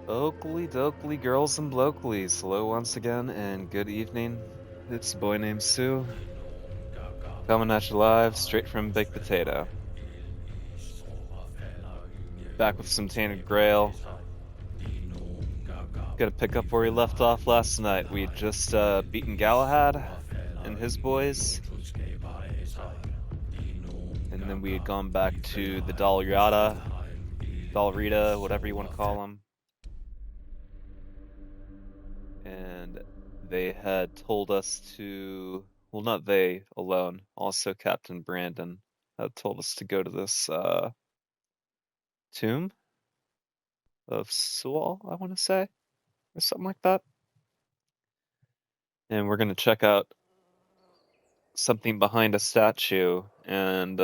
Oakley dokley girls and blokeleys, hello once again and good evening. It's a boy named Sue, coming at you live straight from Big Potato. Back with some Tainted Grail. Gonna pick up where we left off last night. We had just beaten Galahad and his boys. And then we had gone back to the Dalriada, Dalrita, whatever you want to call them. And they had told us to, well, not they alone, also Captain Brandon had told us to go to this tomb of Sual, I want to say, or something like that. And we're going to check out something behind a statue, and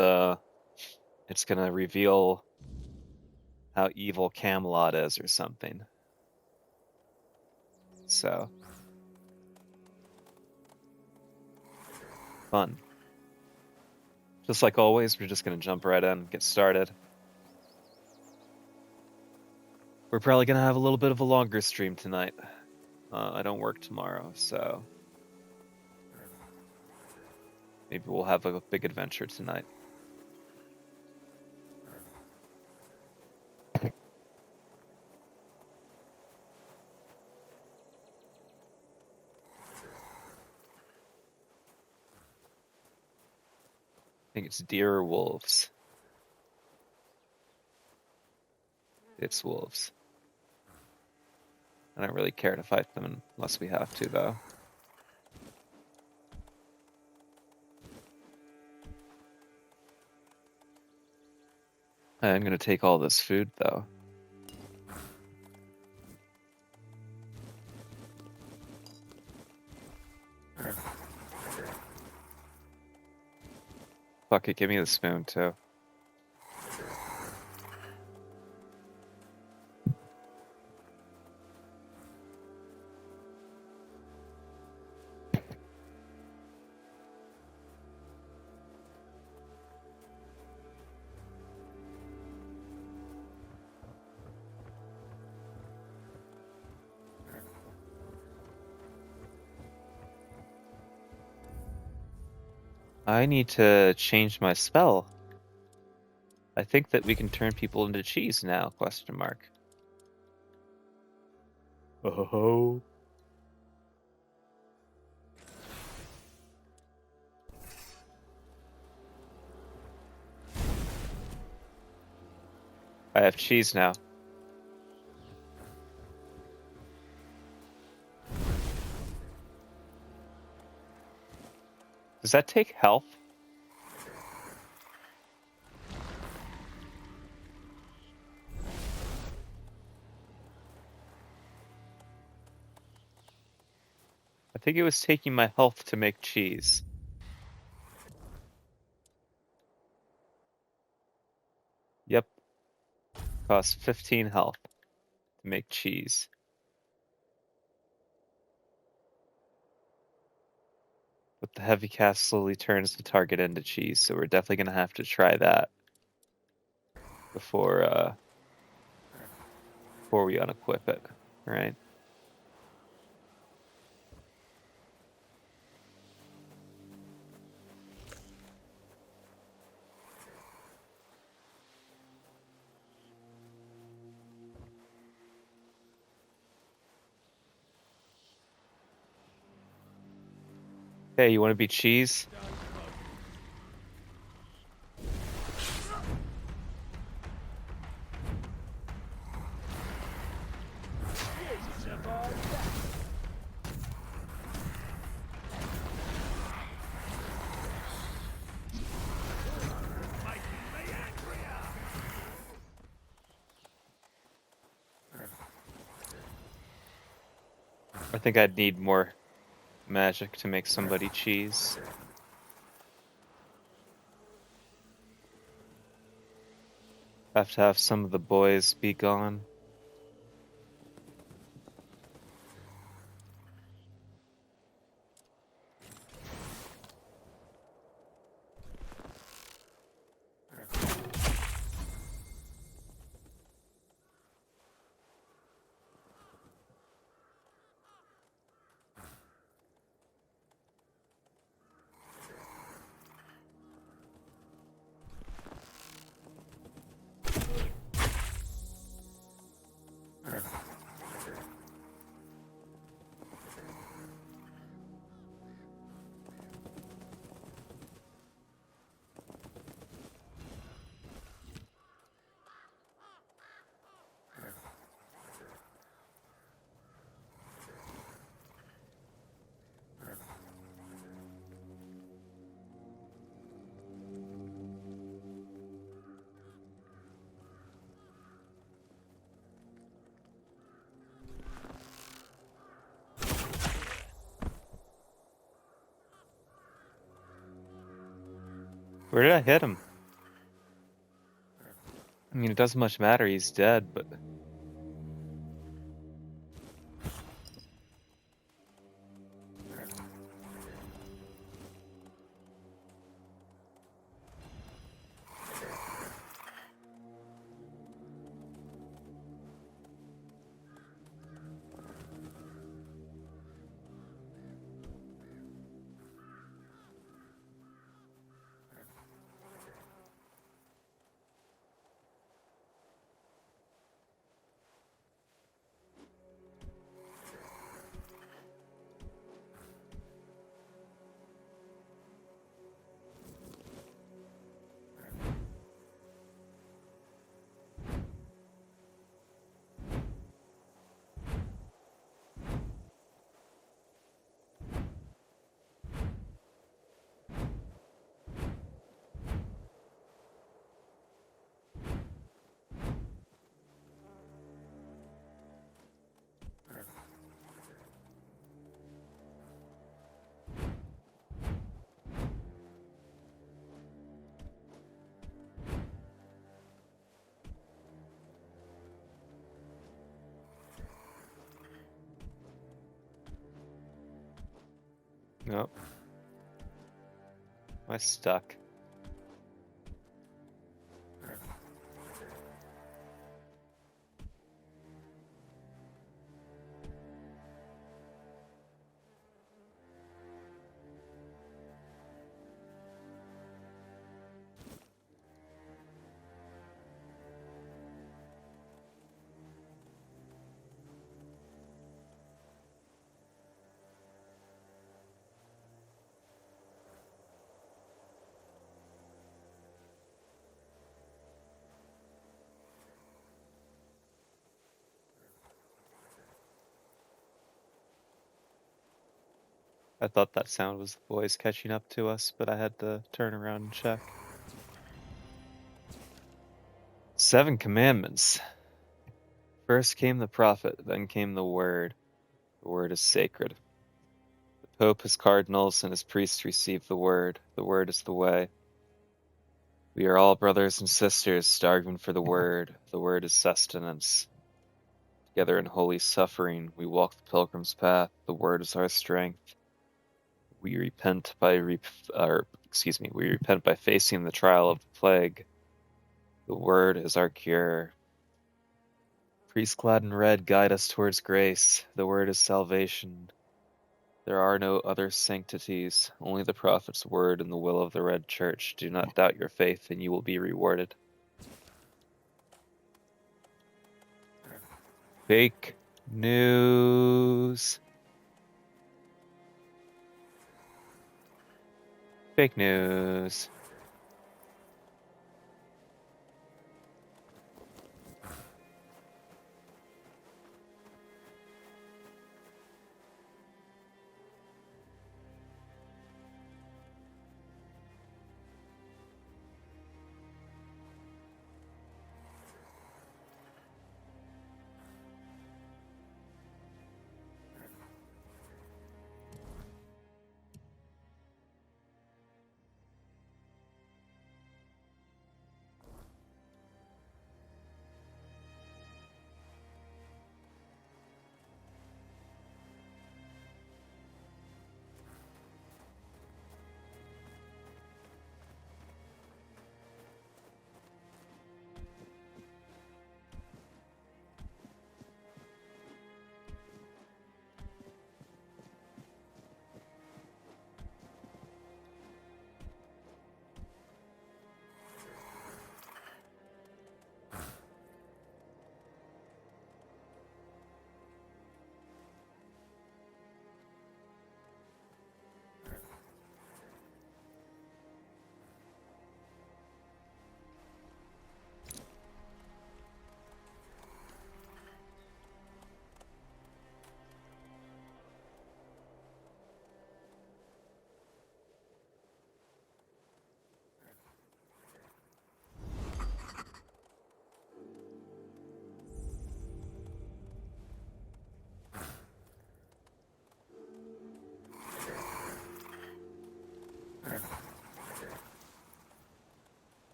it's going to reveal how evil Camelot is or something. So, fun. Just like always, we're just going to jump right in and get started. We're probably going to have a little bit of a longer stream tonight. I don't work tomorrow, so maybe we'll have a big adventure tonight. I think it's deer or wolves. It's wolves. I don't really care to fight them unless we have to, though. I'm gonna take all this food, though. Fuck it, give me the spoon, too. I need to change my spell. I think that we can turn people into cheese now, question mark. Oh. I have cheese now. Does that take health? I think it was taking my health to make cheese. Yep. Costs 15 health to make cheese. But the heavy cast slowly turns the target into cheese, so we're definitely gonna have to try that before we unequip it, right? Hey, you want to be cheese? I think I'd need more magic to make somebody cheese. Have to have some of the boys be gone. Where did I hit him? I mean, it doesn't much matter. He's dead, but... Nope. Am I stuck? I thought that sound was the boys catching up to us, but I had to turn around and check. 7 commandments. First came the prophet, then came the word. The word is sacred. The Pope, his cardinals, and his priests receive the word. The word is the way. We are all brothers and sisters, starving for the word. The word is sustenance. Together in holy suffering, we walk the pilgrim's path. The word is our strength. We repent by facing the trial of the plague. The word is our cure. Priests clad in red guide us towards grace. The word is salvation. There are no other sanctities, only the prophet's word and the will of the Red Church. Do not doubt your faith, and you will be rewarded. Fake news. Fake news.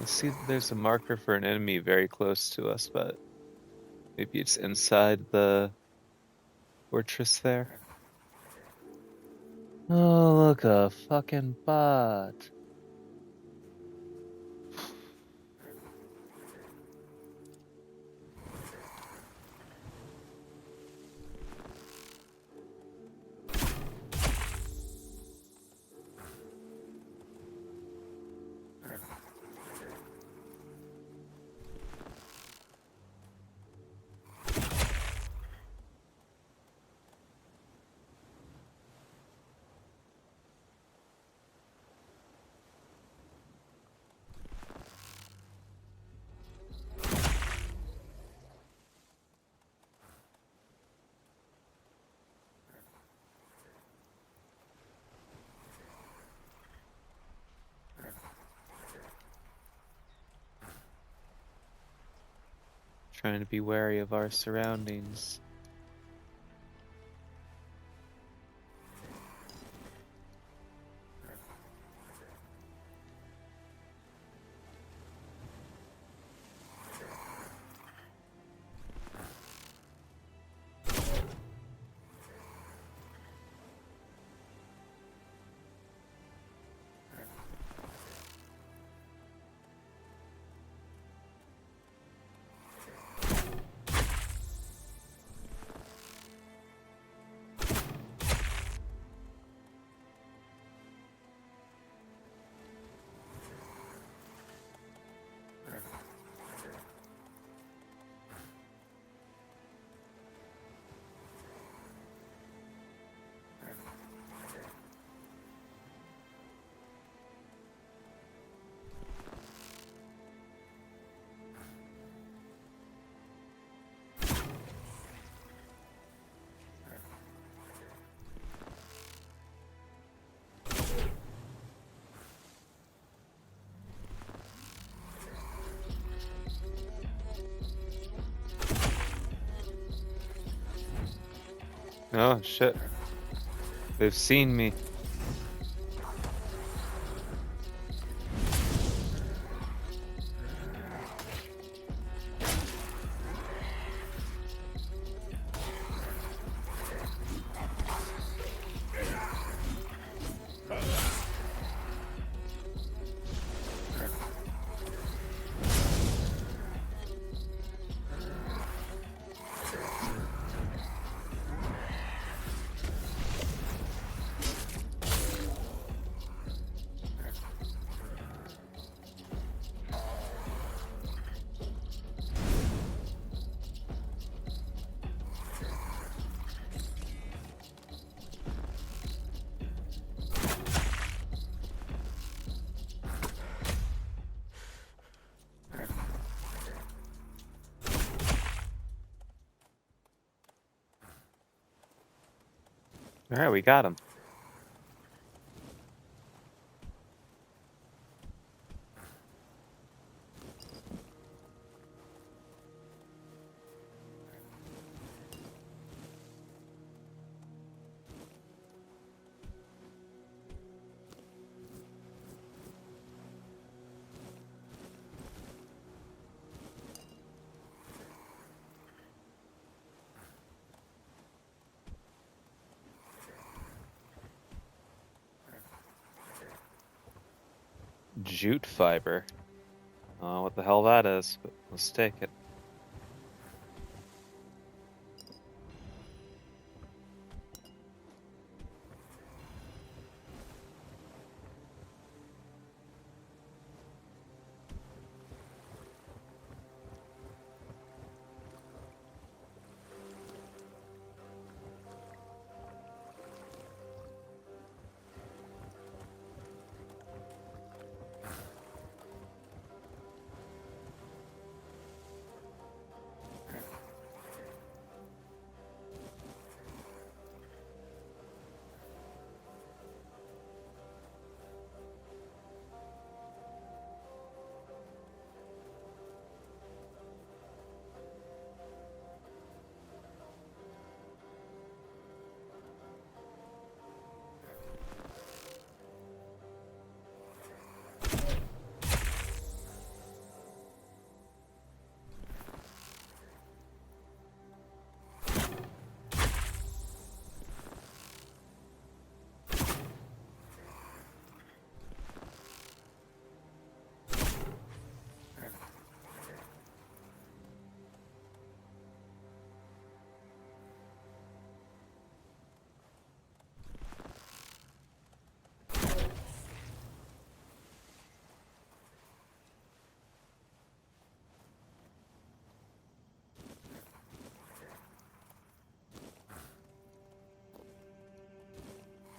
I see that there's a marker for an enemy very close to us, but maybe it's inside the fortress there. Oh, look, a fucking bot. Trying to be wary of our surroundings. Oh, shit. They've seen me. Alright, we got him. Jute fiber. What the hell that is, but let's take it.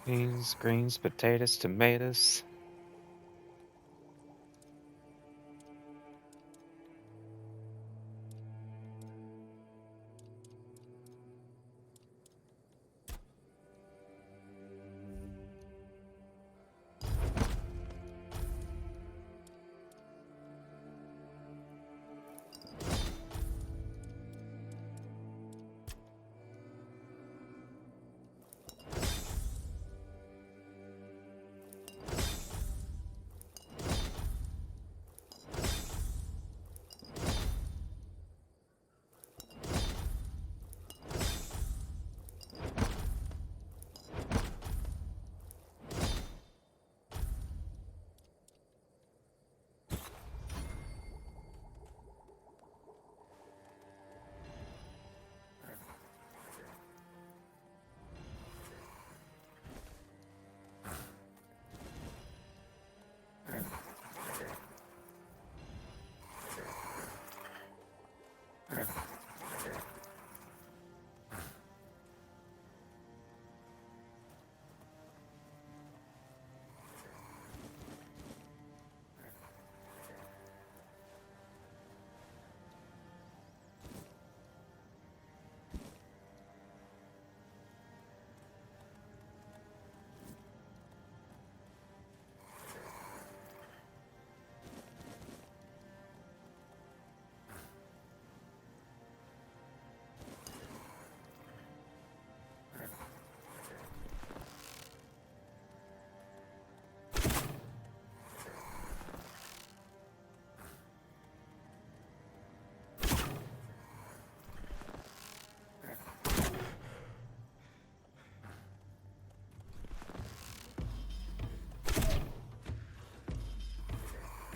Beans, greens, potatoes, tomatoes.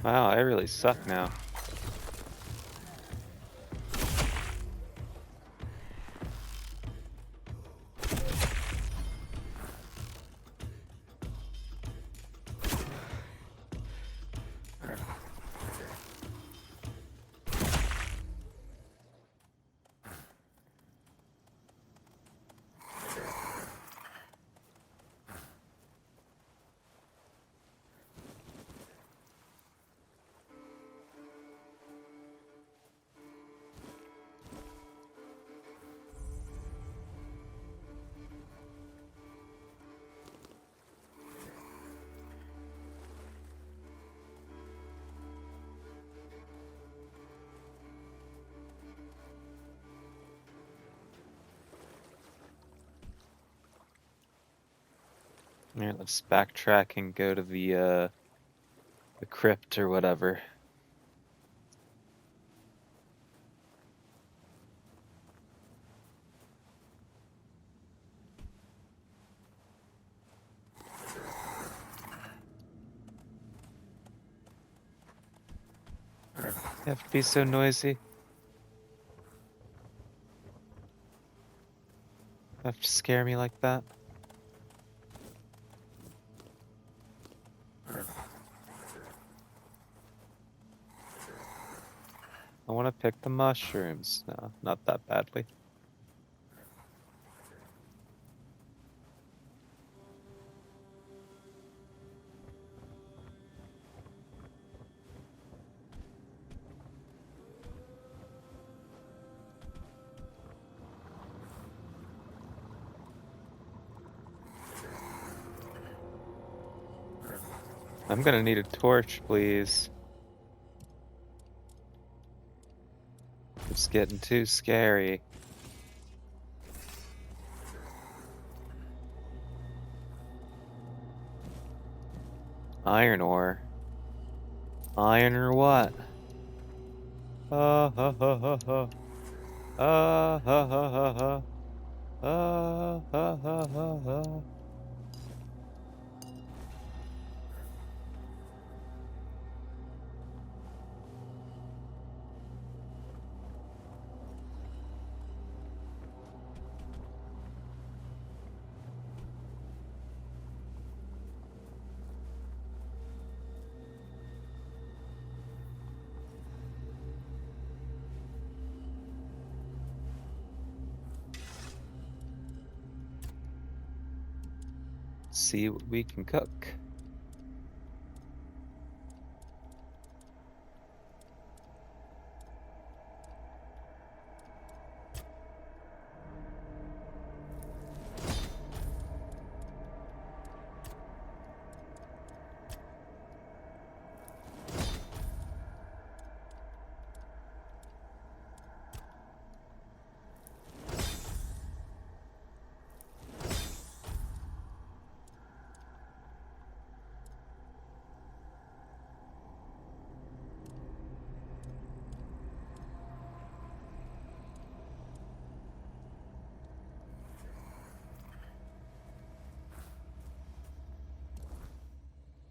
Wow, I really suck now. Alright, let's backtrack and go to the crypt or whatever. You have to be so noisy. You have to scare me like that. I want to pick the mushrooms. No, not that badly. I'm gonna need a torch, please. It's getting too scary. Iron ore. Iron or what? Ha ha ha ha ha. Ha ha ha ha ha. Ha ha ha ha ha. see what we can cook.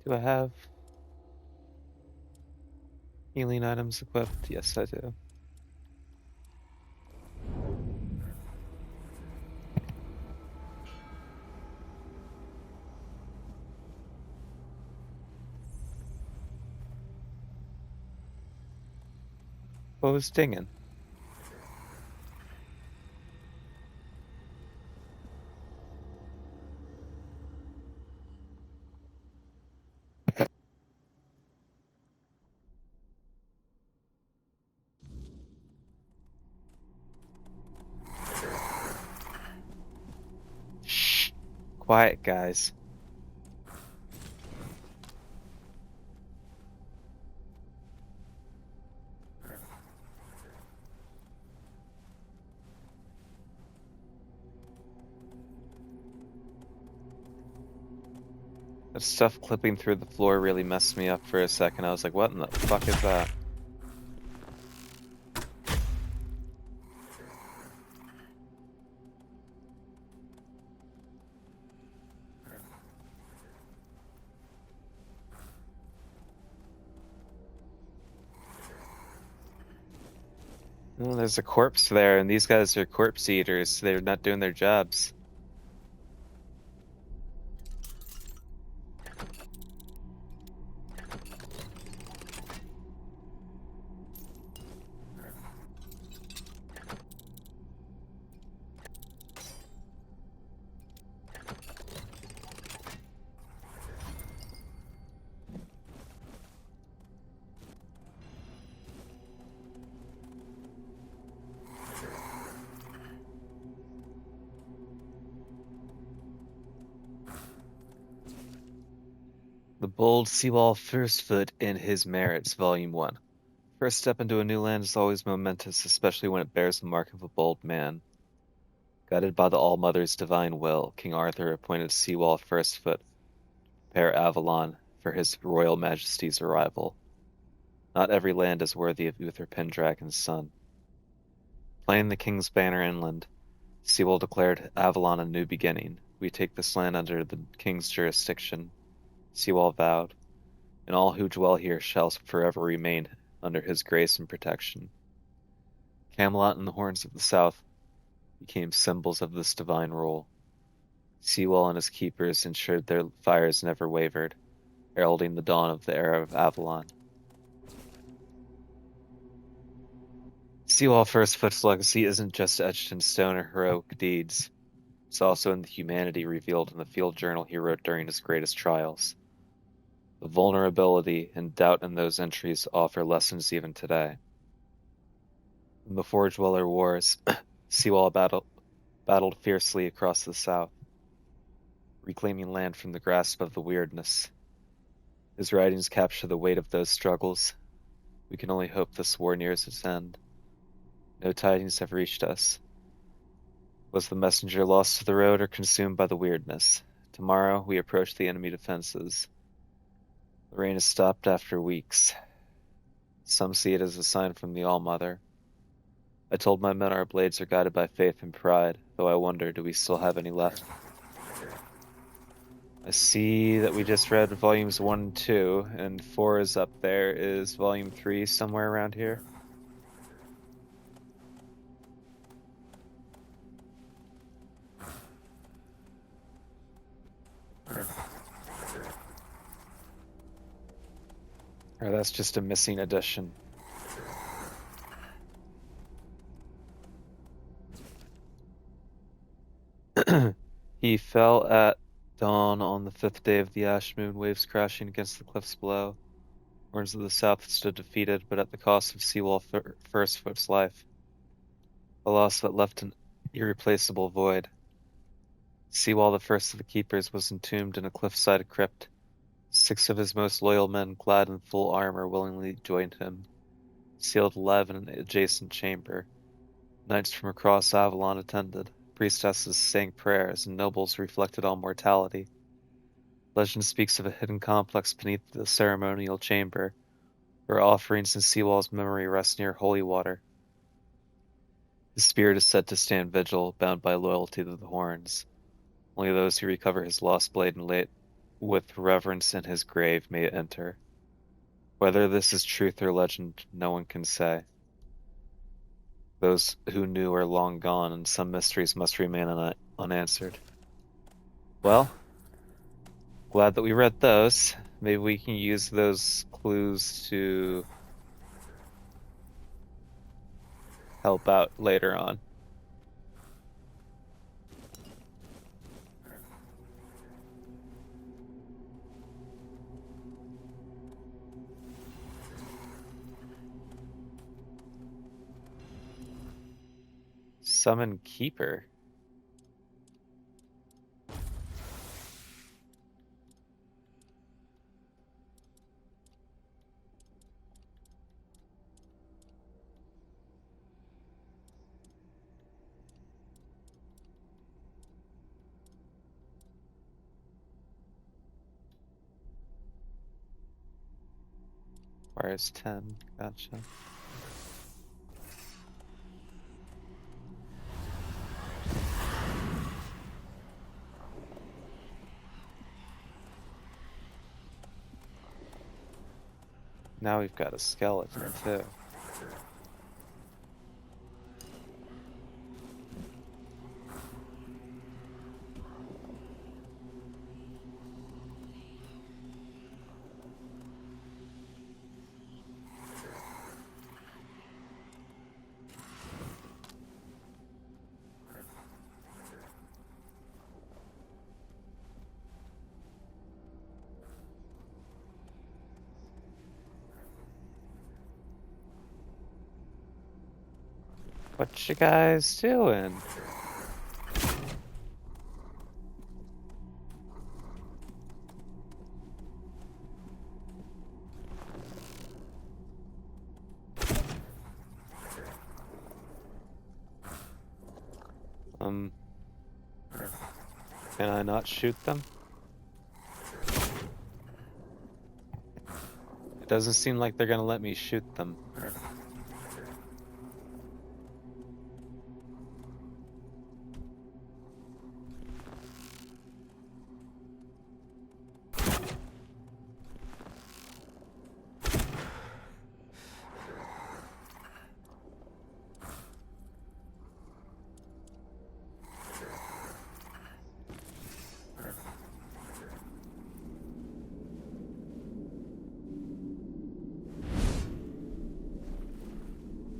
Do I have healing items equipped? Yes, I do. What was dinging? Shh. Quiet, guys. That stuff clipping through the floor really messed me up for a second. I was like, what in the fuck is that? Oh, there's a corpse there, and these guys are corpse eaters. They're not doing their jobs. The Bold Seawall First Foot in His Merits, Volume 1. First step into a new land is always momentous, especially when it bears the mark of a bold man. Guided by the All-Mother's divine will, King Arthur appointed Seawall First Foot to prepare Avalon for his royal majesty's arrival. Not every land is worthy of Uther Pendragon's son. Planting the king's banner inland, Seawall declared Avalon a new beginning. We take this land under the king's jurisdiction, Seawall vowed, and all who dwell here shall forever remain under his grace and protection. Camelot and the Horns of the South became symbols of this divine rule. Seawall and his keepers ensured their fires never wavered, heralding the dawn of the era of Avalon. Seawall First Foot's legacy isn't just etched in stone or heroic deeds. It's also in the humanity revealed in the field journal he wrote during his greatest trials. The vulnerability and doubt in those entries offer lessons even today. In the Forge Dweller Wars, Seawall battled fiercely across the south, reclaiming land from the grasp of the weirdness. His writings capture the weight of those struggles. We can only hope this war nears its end. No tidings have reached us. Was the messenger lost to the road or consumed by the weirdness? Tomorrow we approach the enemy defenses. The rain has stopped after weeks. Some see it as a sign from the All-Mother. I told my men our blades are guided by faith and pride, though I wonder, do we still have any left? I see that we just read volumes 1 and 2, and 4 is up there. Is volume 3 somewhere around here? Or that's just a missing edition. He fell at Dawn on the 5th day of the ash moon, waves crashing against the cliffs below. Horns of the south stood defeated, but at the cost of Seawall Firstfoot's life. A loss that left an irreplaceable void. Seawall, the first of the keepers, was entombed in a cliffside crypt. 6 of his most loyal men, clad in full armor, willingly joined him, sealed alive in an adjacent chamber. Knights from across Avalon attended, priestesses sang prayers, and nobles reflected on mortality. Legend speaks of a hidden complex beneath the ceremonial chamber, where offerings in Seawall's memory rest near holy water. His spirit is said to stand vigil, bound by loyalty to the horns. Only those who recover his lost blade and lay it with reverence in his grave may enter. Whether this is truth or legend, no one can say. Those who knew are long gone, and some mysteries must remain unanswered. Well, glad that we read those. Maybe we can use those clues to help out later on. Summon Keeper. Requires 10. Gotcha. Now we've got a skeleton too. What you guys doing? Can I not shoot them? It doesn't seem like they're gonna let me shoot them.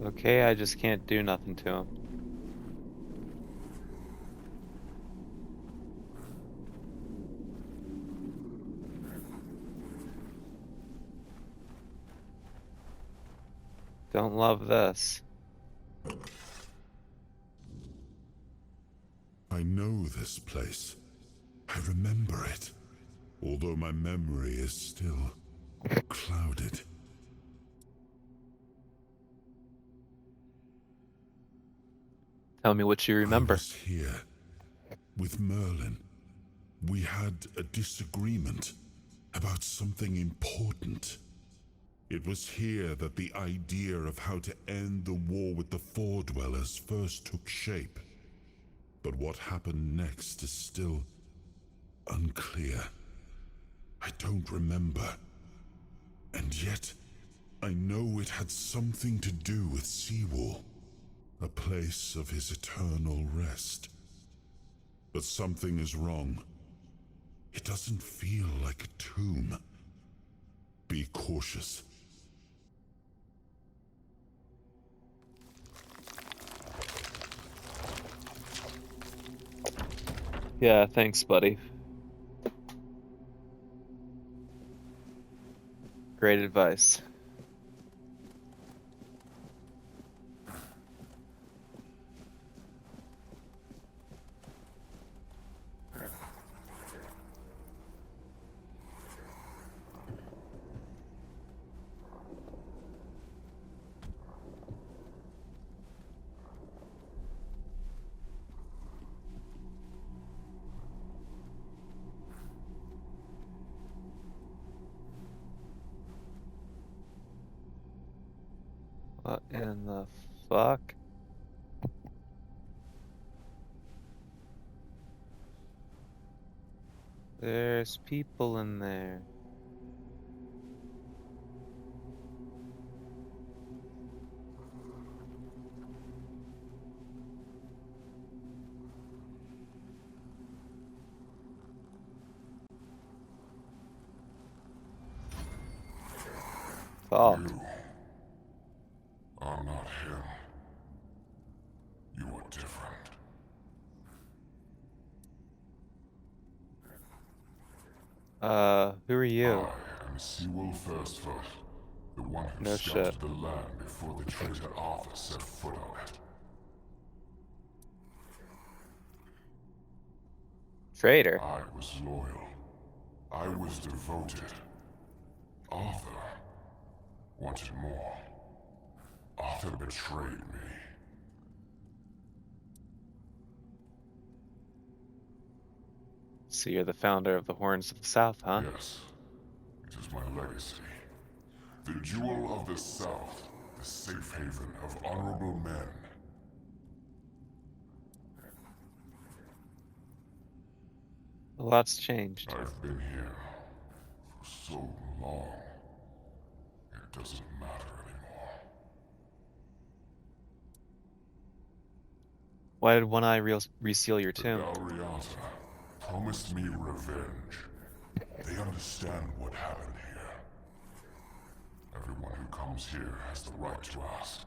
Okay, I just can't do nothing to him. Don't love this. I know this place. I remember it, although my memory is still clouded. Tell me what you I remember. was here with Merlin. We had a disagreement about something important. It was here that the idea of how to end the war with the Four Dwellers first took shape. But what happened next is still unclear. I don't remember. And yet, I know it had something to do with Seawall, a place of his eternal rest. But something is wrong. It doesn't feel like a tomb. Be cautious. Yeah, thanks, buddy. Great advice. What in the fuck? There's people in there. Fuck. You are not him. You are different. Who are you? I am Seawolf Firstfoot, the one who No scouted shit. the land before the traitor Arthur set foot on it. Traitor. I was loyal. I was devoted. Arthur wanted more. Arthur betrayed me. So you're the founder of the Horns of the South, huh? Yes, it is my legacy. The jewel of the South, the safe haven of honorable men. A lot's changed. I've been here for so long. It doesn't matter anymore. Why did One Eye reseal your The tomb? Galriata promised me revenge. They understand what happened here. Everyone who comes here has the right to ask.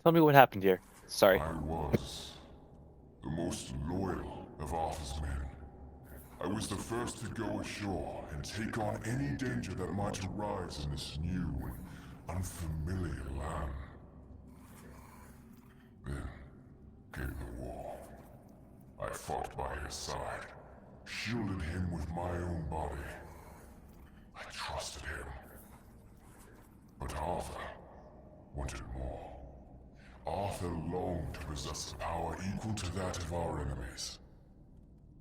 Tell me what happened here. Sorry. I was the most loyal of Arthur's men. I was the first to go ashore and take on any danger that might arise in this new and unfamiliar land. Then came the war. I fought by his side, shielded him with my own body. I trusted him. But Arthur wanted more. Arthur longed to possess power equal to that of our enemies.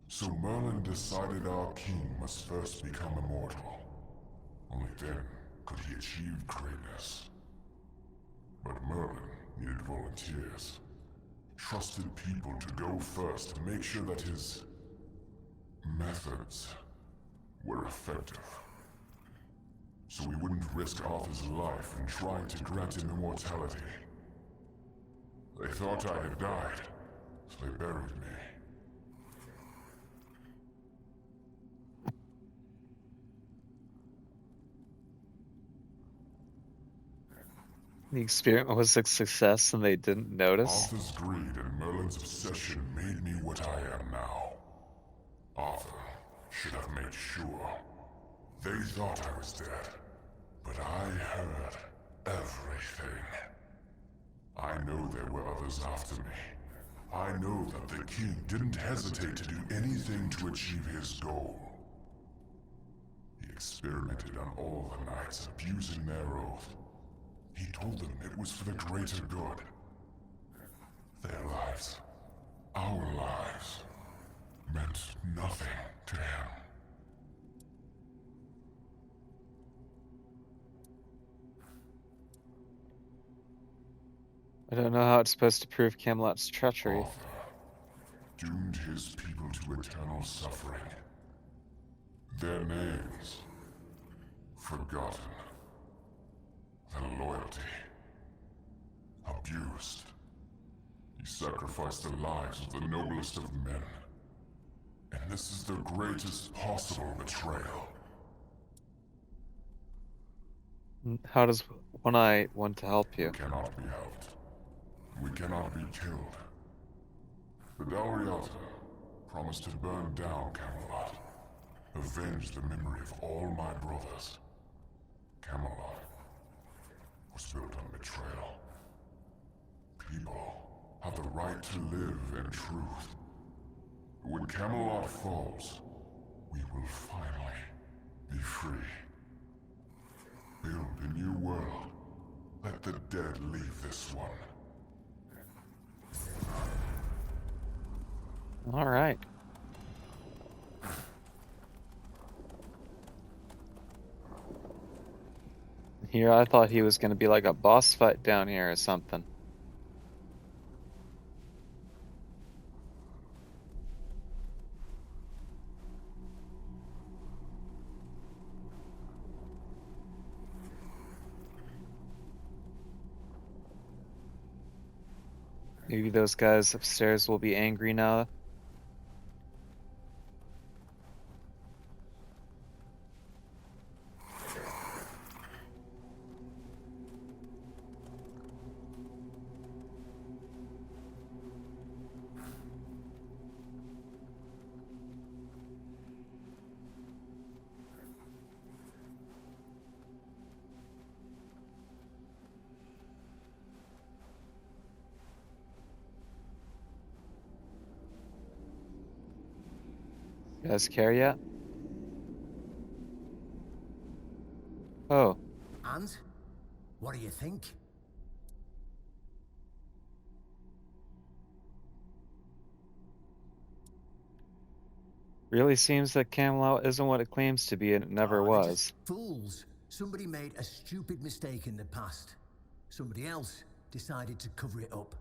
So Merlin decided our king must first become immortal. Only then could he achieve greatness. But Merlin needed volunteers. Trusted people to go first to make sure that his methods were effective. So we wouldn't risk Arthur's life in trying to grant him immortality. They thought I had died, so they buried me. The experiment was a success and they didn't notice? Arthur's greed and Merlin's obsession made me what I am now. Arthur should have made sure. They thought I was dead, but I heard everything. I know there were others after me, I know that the king didn't hesitate to do anything to achieve his goal. He experimented on all the knights, abusing their oath. He told them it was for the greater good. Their lives, our lives, meant nothing to him. I don't know how it's supposed to prove Camelot's treachery. Arthur doomed his people to eternal suffering. Their names forgotten. Their loyalty abused. He sacrificed the lives of the noblest of men. And this is the greatest possible betrayal. How does One Eye want to help you? We cannot be helped. We cannot be killed. The Dalriata promised to burn down Camelot. Avenge the memory of all my brothers. Camelot was built on betrayal. People have the right to live in truth. When Camelot falls, we will finally be free. Build a new world. Let the dead leave this one. All right. Here, I thought he was going to be like a boss fight down here or something. Maybe those guys upstairs will be angry now. You guys care yet? Oh, And? What do you think? really seems that Camelot isn't what it claims to be, and it never They're was. just fools. Somebody made a stupid mistake in the past. Somebody else decided to cover it up.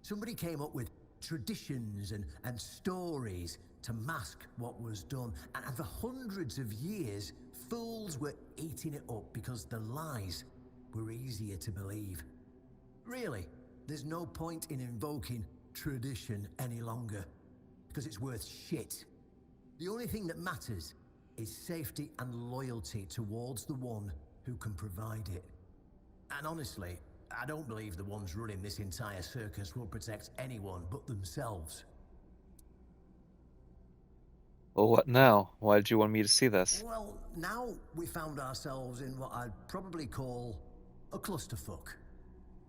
Somebody came up with traditions and stories to mask what was done. And for hundreds of years, fools were eating it up because the lies were easier to believe. Really, there's no point in invoking tradition any longer, because it's worth shit. The only thing that matters is safety and loyalty towards the one who can provide it. And honestly, I don't believe the ones running this entire circus will protect anyone but themselves. Well, what now? Why did you want me to see this? Well, now we found ourselves in what I'd probably call a clusterfuck.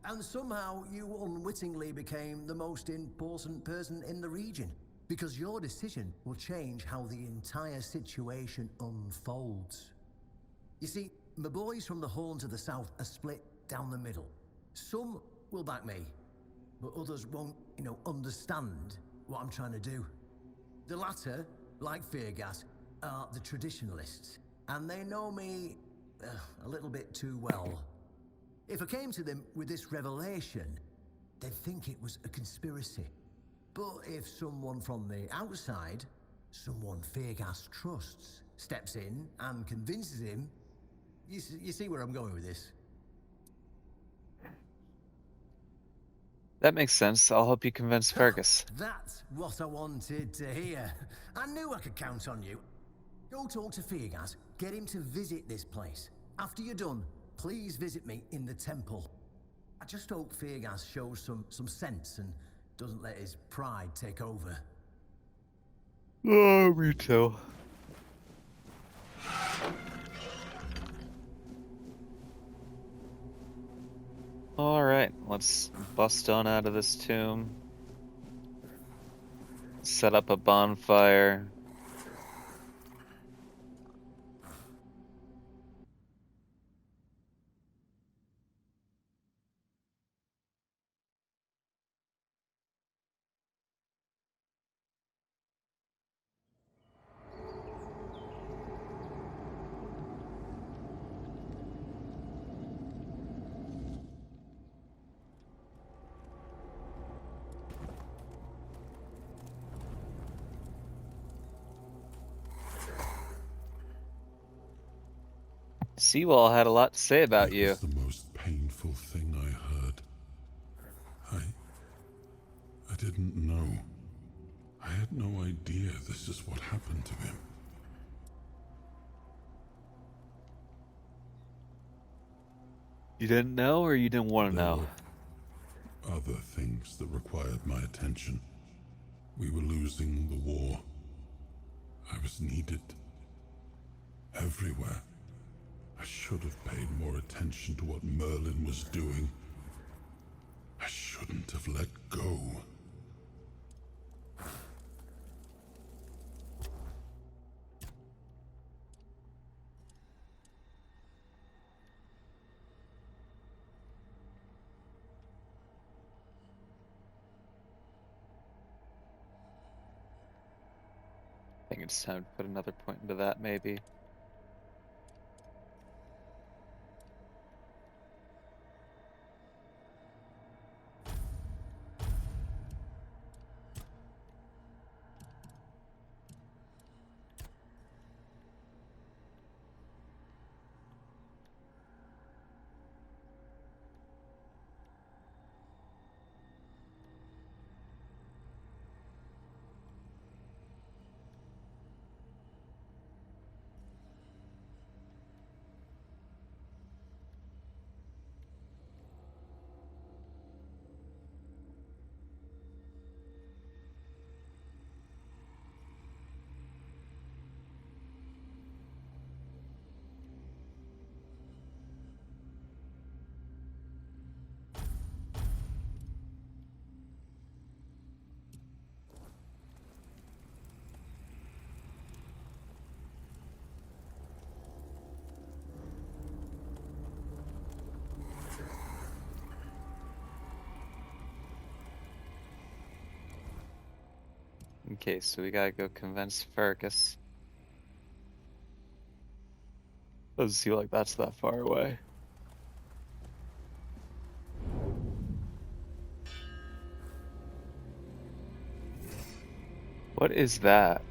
And somehow you unwittingly became the most important person in the region, because your decision will change how the entire situation unfolds. You see, my boys from the Horns of the South are split down the middle. Some will back me, but others won't, understand what I'm trying to do. The latter, like Feargas, are the traditionalists, and they know me a little bit too well. If I came to them with this revelation, they'd think it was a conspiracy. But if someone from the outside, someone Feargas trusts, steps in and convinces him, you see where I'm going with this? That makes sense. I'll help you convince Fergus. That's what I wanted to hear. I knew I could count on you. Go talk to Feargas, get him to visit this place. After you're done, please visit me in the temple. I just hope Feargas shows some sense and doesn't let his pride take over. Oh, me too. Alright, let's bust on out of this tomb. set up a bonfire. Seawall had a lot to say about It you. was the most painful thing I heard. I didn't know. I had no idea this is what happened to him. You didn't know, or you didn't want to There know? were other things that required my attention. We were losing the war. I was needed everywhere. I should have paid more attention to what Merlin was doing. I shouldn't have let go. I think it's time to put another point into that, maybe. Okay, so we gotta go convince Fergus. Doesn't seem like that's that far away. What is that?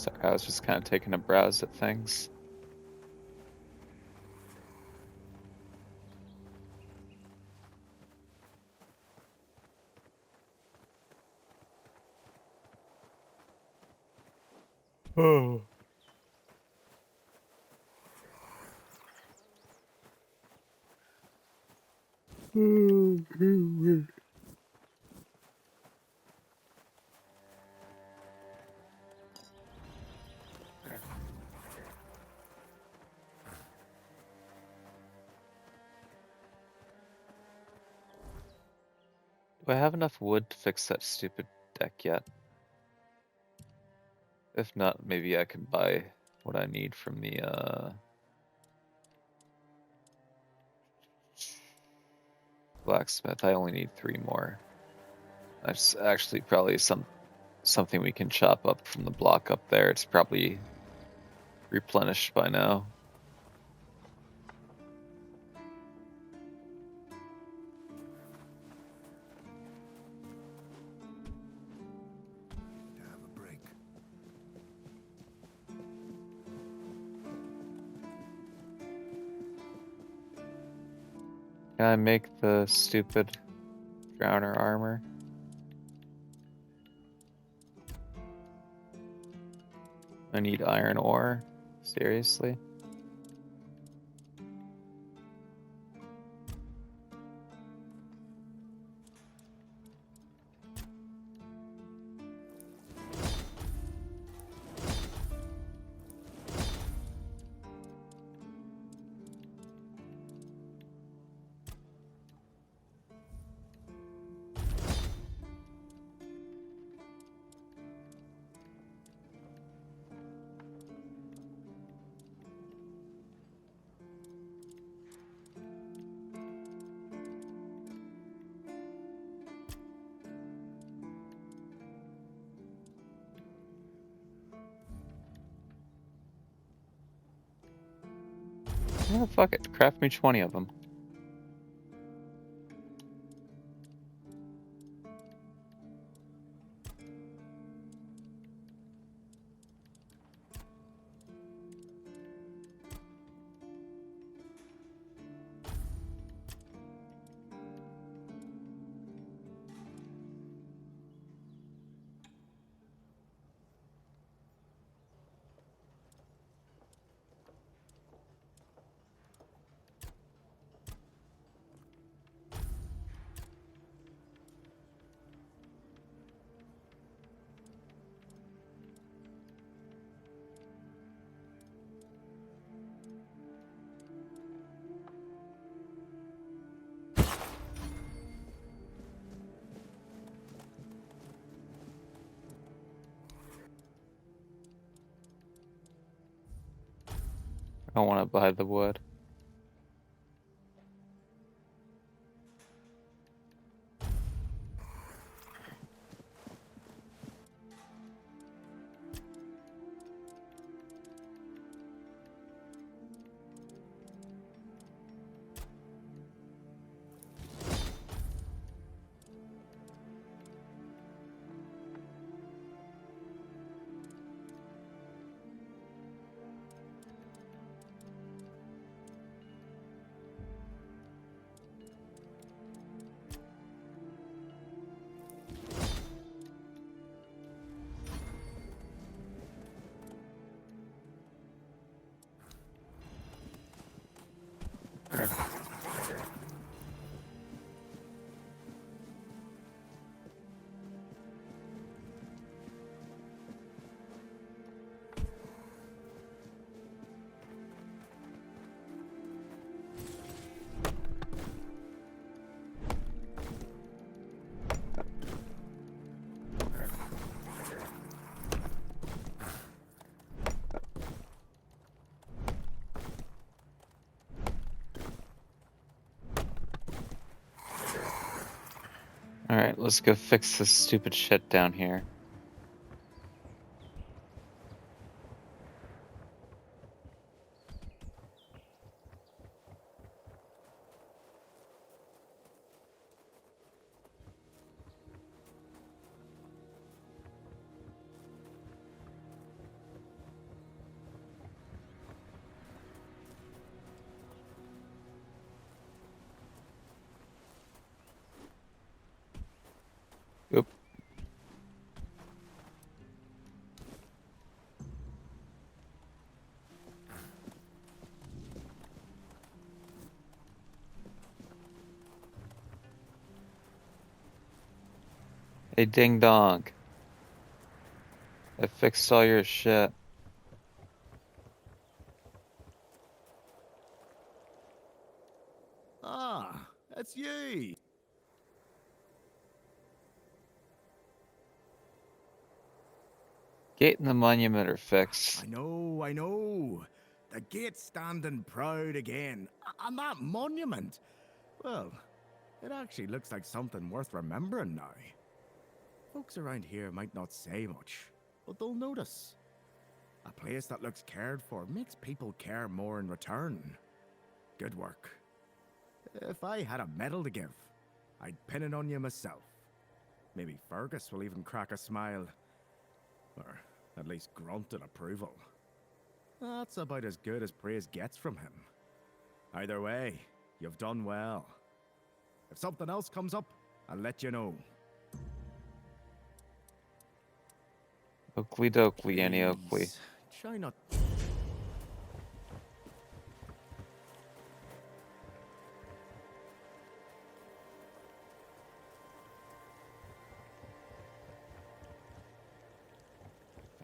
Sorry, I was just kind of taking a browse at things. Oh. Do I have enough wood to fix that stupid deck yet? If not, maybe I can buy what I need from the blacksmith. I only need 3 more. That's actually probably something we can chop up from the block up there. It's probably replenished by now. Have a break. Can I make the stupid drowner armor? I need iron ore. Seriously? Yeah, fuck it. Craft me 20 of them. I don't want to buy the wood. Alright, let's go fix this stupid shit down here. Hey, ding dong. I fixed all your shit. Ah, it's you. Gate and the monument are fixed. I know, I know. The gate's standing proud again. And that monument. Well, it actually looks like something worth remembering now. Folks around here might not say much, but they'll notice. A place that looks cared for makes people care more in return. Good work. If I had a medal to give, I'd pin it on you myself. Maybe Fergus will even crack a smile. Or at least grunt in approval. That's about as good as praise gets from him. Either way, you've done well. If something else comes up, I'll let you know. Oakley dokley, Annie Oakley. Please, try not.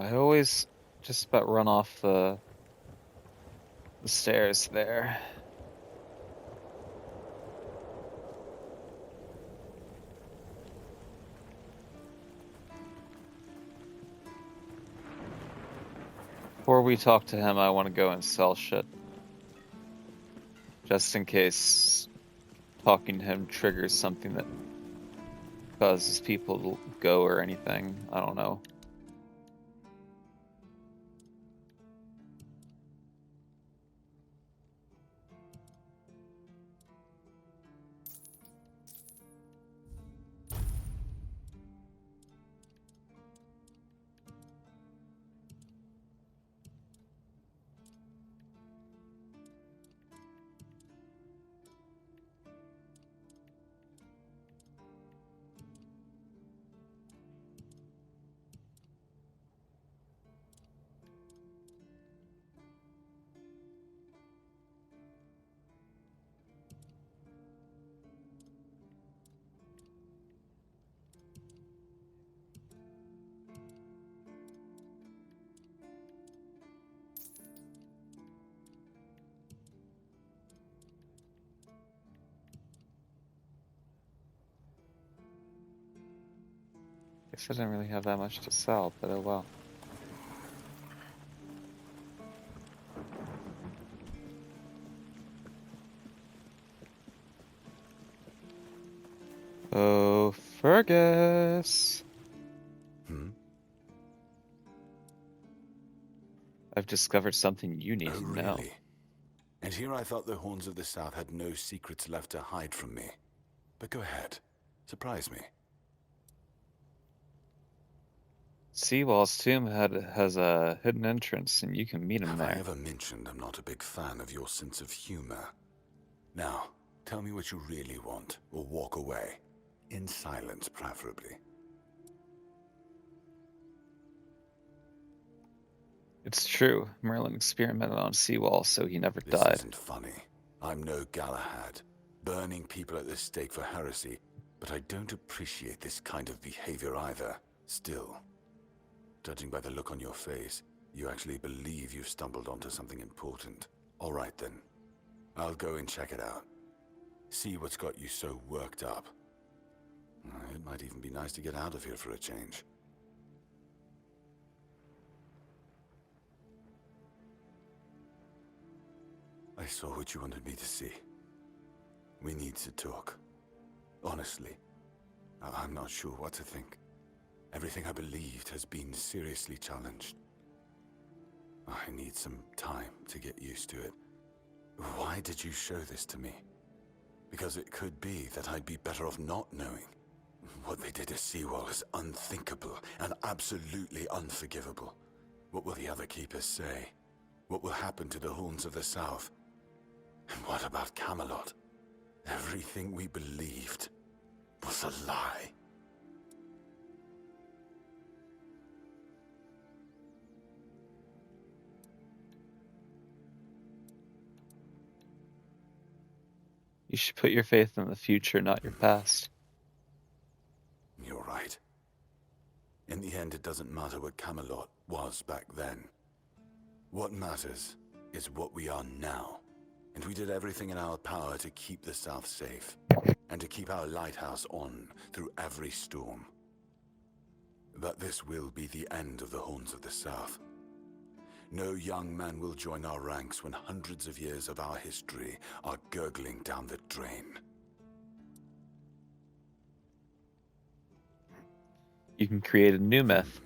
I always just about run off the stairs there. Before we talk to him, I want to go and sell shit. Just in case talking to him triggers something that causes people to go or anything. I don't know. Guess I didn't really have that much to sell, but oh well. Oh, Fergus! I've discovered something you need to know. Really? And here I thought the Horns of the South had no secrets left to hide from me. But go ahead. Surprise me. Seawall's tomb has a hidden entrance, and you can meet him Have there. I ever mentioned I'm not a big fan of your sense of humor? Now, tell me what you really want, or walk away. In silence, preferably. It's true. Merlin experimented on Seawall, so he never This died. isn't funny. I'm no Galahad, burning people at the stake for heresy, but I don't appreciate this kind of behavior either. Still, judging by the look on your face, you actually believe you've stumbled onto something important. All right then. I'll go and check it out. See what's got you so worked up. It might even be nice to get out of here for a change. I saw what you wanted me to see. We need to talk. Honestly, I'm not sure what to think. Everything I believed has been seriously challenged. I need some time to get used to it. Why did you show this to me? Because it could be that I'd be better off not knowing. What they did to Seawall is unthinkable and absolutely unforgivable. What will the other keepers say? What will happen to the Horns of the South? And what about Camelot? Everything we believed was a lie. You should put your faith in the future, not your past. You're right. In the end, it doesn't matter what Camelot was back then. What matters is what we are now. And we did everything in our power to keep the South safe, and to keep our lighthouse on through every storm. But this will be the end of the Horns of the South. No young man will join our ranks when hundreds of years of our history are gurgling down the drain. You can create a new myth.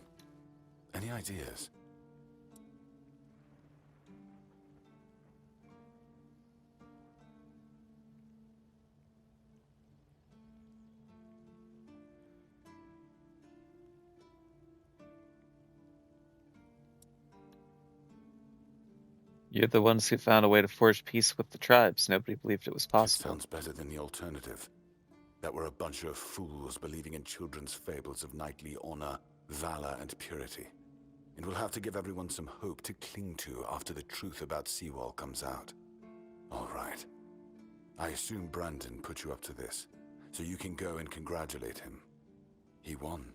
Any ideas? You're the ones who found a way to forge peace with the tribes. Nobody believed it was It possible. sounds better than the alternative. That we're a bunch of fools believing in children's fables of knightly honor, valor, and purity. And we'll have to give everyone some hope to cling to after the truth about Seawall comes out. All right. I assume Brandon put you up to this, so you can go and congratulate him. He won.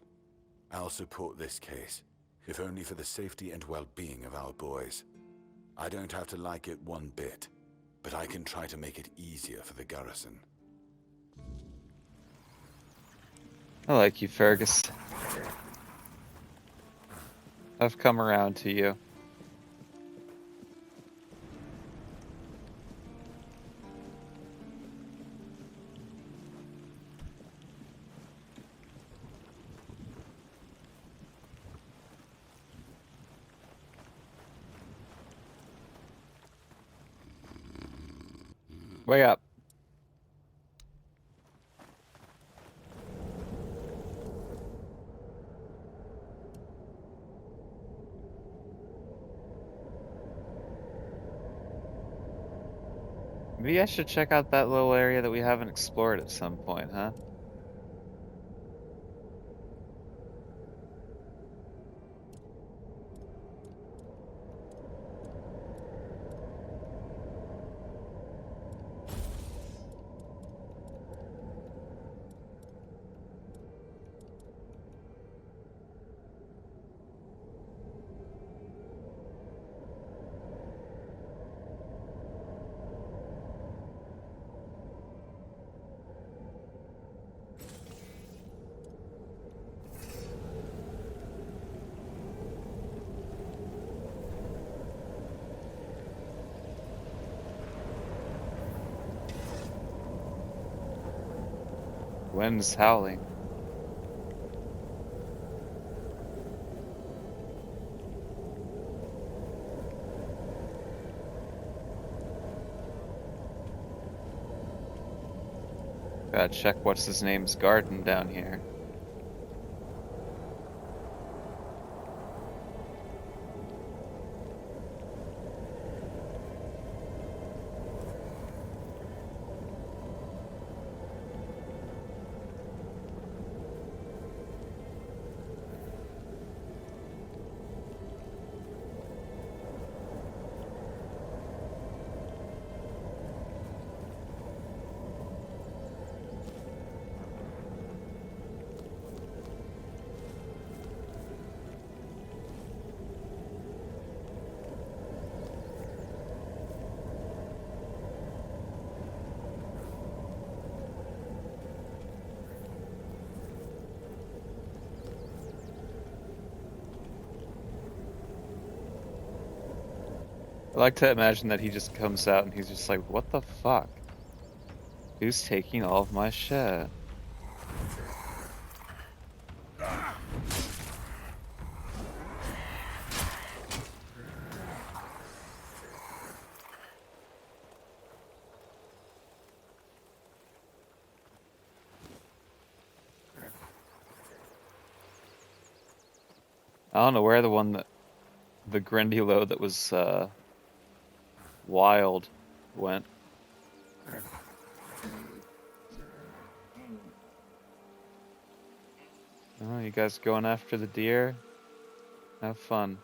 I'll support this case, if only for the safety and well-being of our boys. I don't have to like it one bit, but I can try to make it easier for the garrison. I like you, Fergus. I've come around to you. Wake up. Maybe I should check out that little area that we haven't explored at some point, huh? Wind's howling. Gotta check what's his name's garden down here. I like to imagine that he just comes out and he's just like, what the fuck? Who's taking all of my shit? I don't know where the Grindylow that was wild went. Oh, you guys going after the deer? Have fun.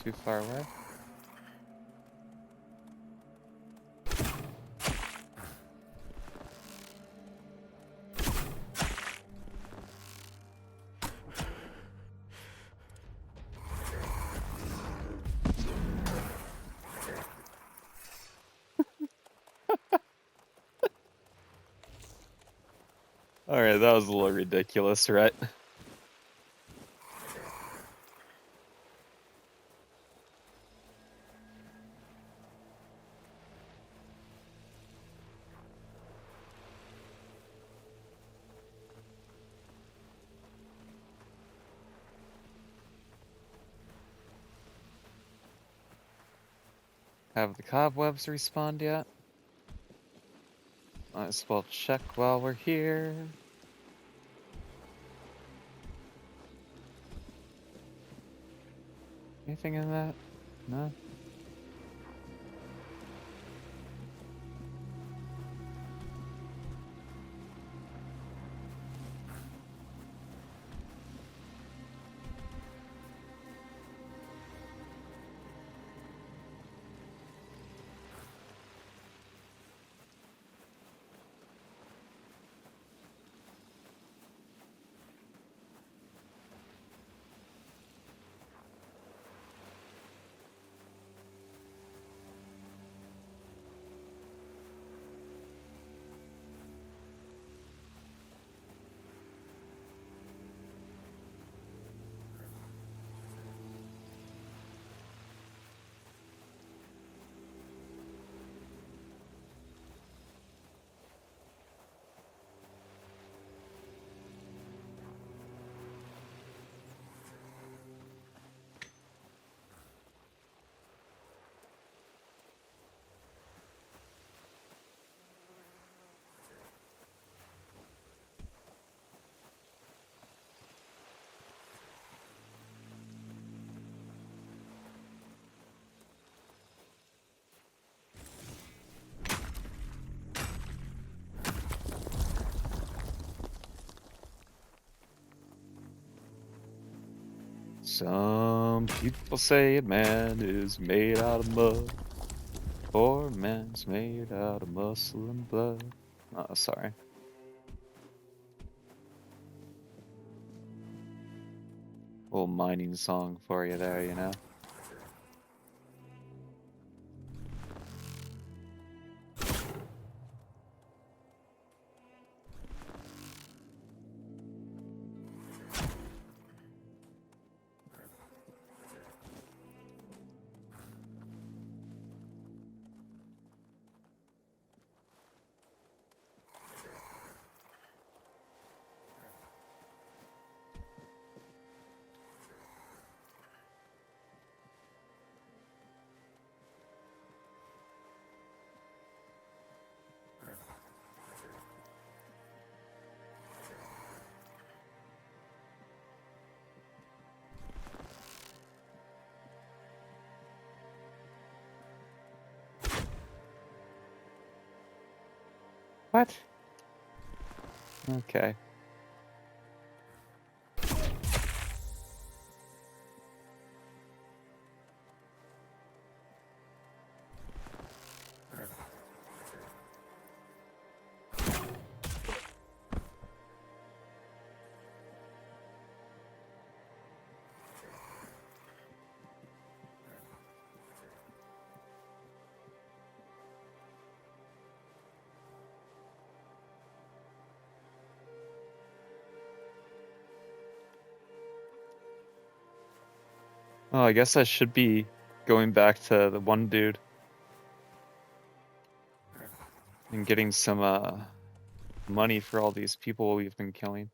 too far away. Alright, that was a little ridiculous, right? Have the cobwebs respawned yet? Might as well check while we're here. Anything in that? No? Some people say a man is made out of mud, or a man's made out of muscle and blood. Oh, sorry. Little mining song for you there, you know? What? Okay. Oh, I guess I should be going back to the one dude and getting some money for all these people we've been killing.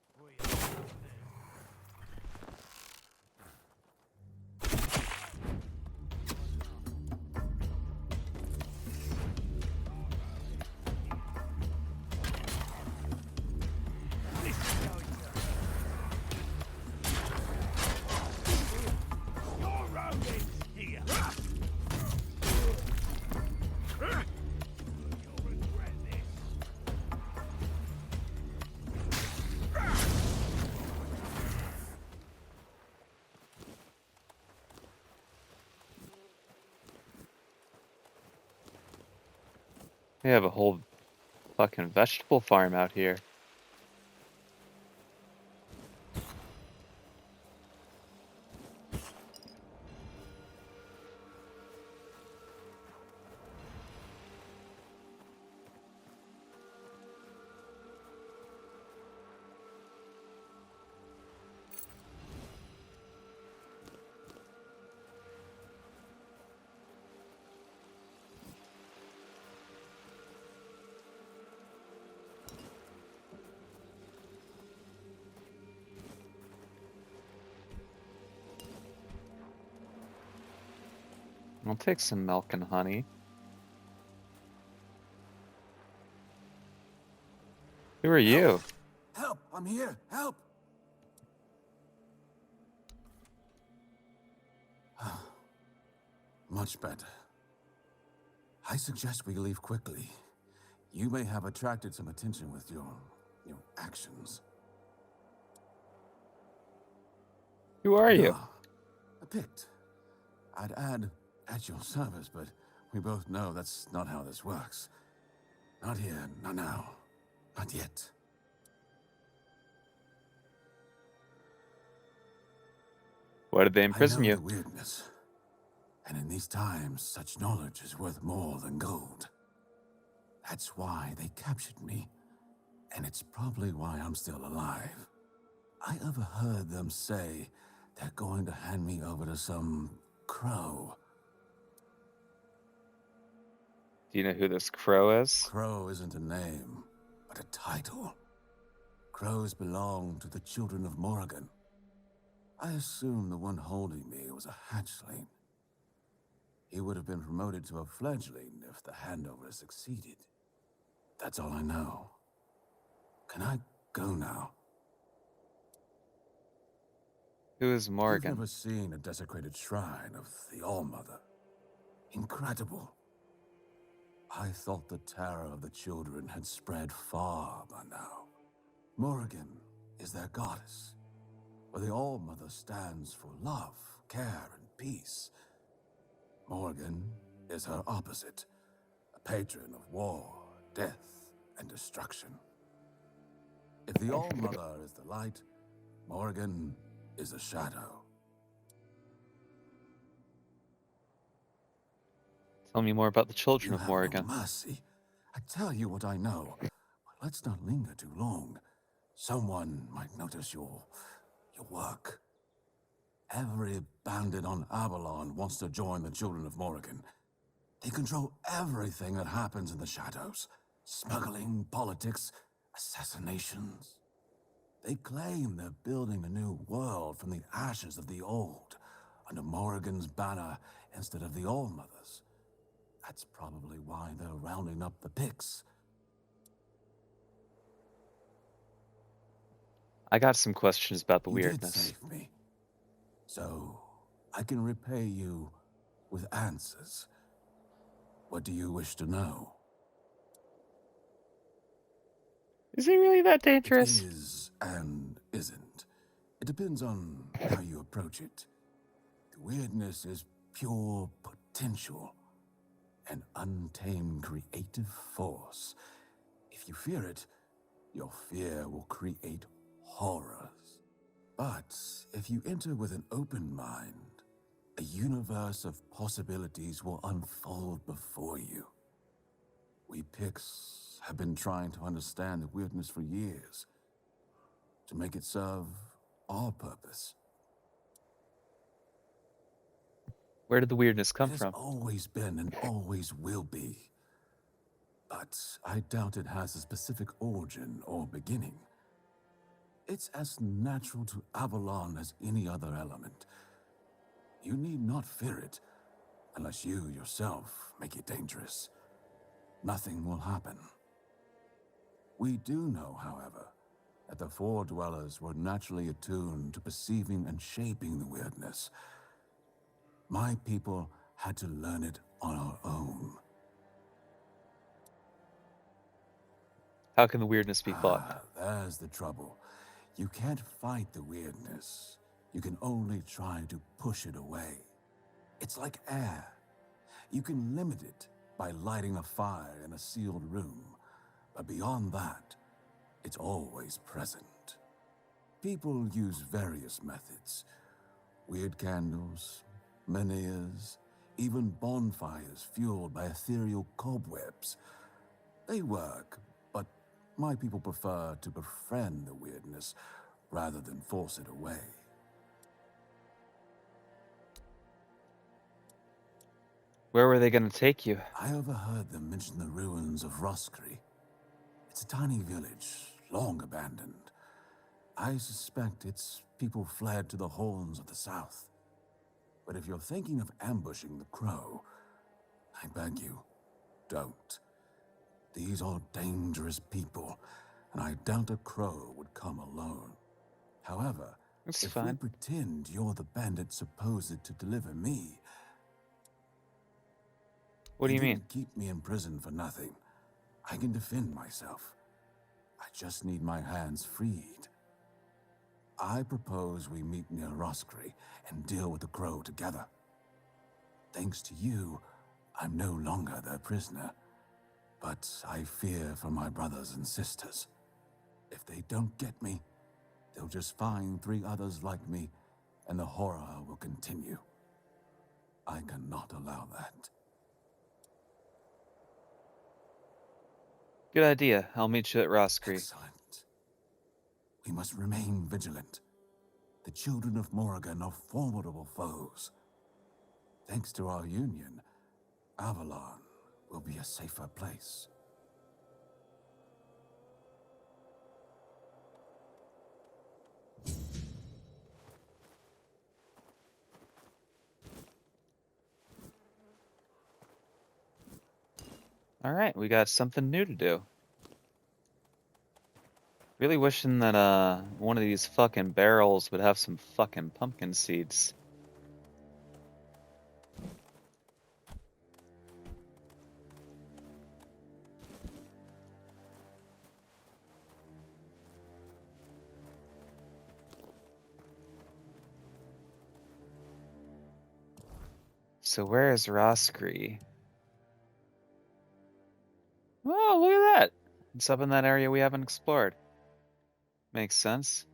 We have a whole fucking vegetable farm out here. I'll take some milk and honey. Who are you? Help! I'm here! Help! Much better. I suggest we leave quickly. You may have attracted some attention with your actions. Who are you? Ah, a Pict. I'd add at your service, but we both know that's not how this works. Not here, not now, not yet. Why did they I imprison know you? the weirdness. And in these times, such knowledge is worth more than gold. That's why they captured me. And it's probably why I'm still alive. I overheard them say they're going to hand me over to some crow. Do you know who this crow is? Crow isn't a name, but a title. Crows belong to the children of Morrigan. I assume the one holding me was a hatchling. He would have been promoted to a fledgling if the handover succeeded. That's all I know. Can I go now? Who is You've Morgan? never seen a desecrated shrine of the All-Mother. Incredible. I thought the terror of the children had spread far by now. Morrigan is their goddess, where the All-Mother stands for love, care, and peace. Morrigan is her opposite, a patron of war, death, and destruction. If the All-Mother is the light, Morrigan is a shadow. Tell me more about the children You of have Morrigan. no mercy. I tell you what I know. Let's not linger too long. Someone might notice your work. Every bandit on Avalon wants to join the children of Morrigan. They control everything that happens in the shadows. Smuggling, politics, assassinations. They claim they're building a new world from the ashes of the old, under Morrigan's banner instead of the All-Mother's. That's probably why they're rounding up the Picts. I got some questions about the You did weirdness. save me, so I can repay you with answers. What do you wish to know? Is it really that It dangerous? is and isn't. It depends on how you approach it. The weirdness is pure potential, an untamed creative force. If you fear it, your fear will create horrors. But if you enter with an open mind, a universe of possibilities will unfold before you. We Picts have been trying to understand the weirdness for years, to make it serve our purpose. Where did the weirdness come It has from? always been and always will be. But I doubt it has a specific origin or beginning. It's as natural to Avalon as any other element. You need not fear it, unless you yourself make it dangerous. Nothing will happen. We do know, however, that the Four Dwellers were naturally attuned to perceiving and shaping the weirdness. My people had to learn it on our own. How can the weirdness be fought? There's the trouble. You can't fight the weirdness. You can only try to push it away. It's like air. You can limit it, by lighting a fire in a sealed room. But beyond that, it's always present. People use various methods. Weird candles, menhirs, even bonfires fueled by ethereal cobwebs. They work, but my people prefer to befriend the weirdness rather than force it away. Where were they going to take you? I overheard them mention the ruins of Roscry. It's a tiny village, long abandoned. I suspect its people fled to the horns of the south. But if you're thinking of ambushing the crow, I beg you, don't. These are dangerous people, and I doubt a crow would come alone. However, That's if we fine. pretend you're the bandit supposed to deliver me... What do you mean? didn't keep me in prison for nothing. I can defend myself. I just need my hands freed. I propose we meet near Roscry and deal with the crow together. Thanks to you, I'm no longer their prisoner. But I fear for my brothers and sisters. If they don't get me, they'll just find 3 others like me, and the horror will continue. I cannot allow that. Good idea. I'll meet you at Roscry. Excellent. We must remain vigilant. The children of Morrigan are formidable foes. Thanks to our union, Avalon will be a safer place. Alright, we got something new to do. Really wishing that one of these fucking barrels would have some fucking pumpkin seeds. So where is Roscry? Oh, look at that! It's up in that area we haven't explored. Makes sense.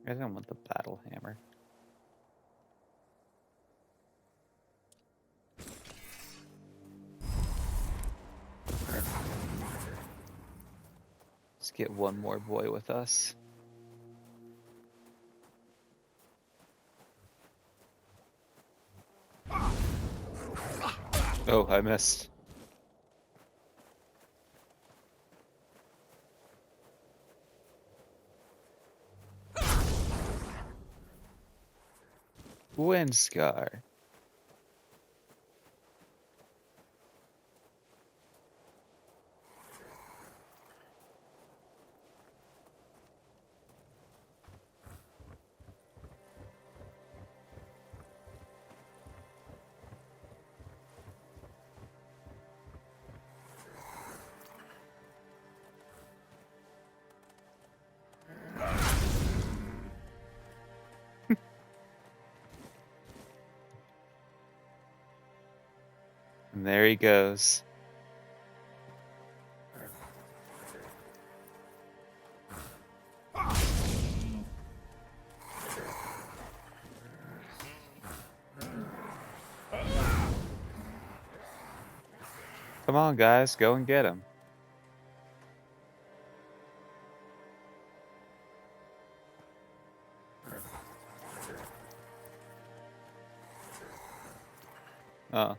I don't want the battle hammer. Let's get one more boy with us. Oh, I missed. Windscar. And there he goes. Come on, guys, go and get him. Oh.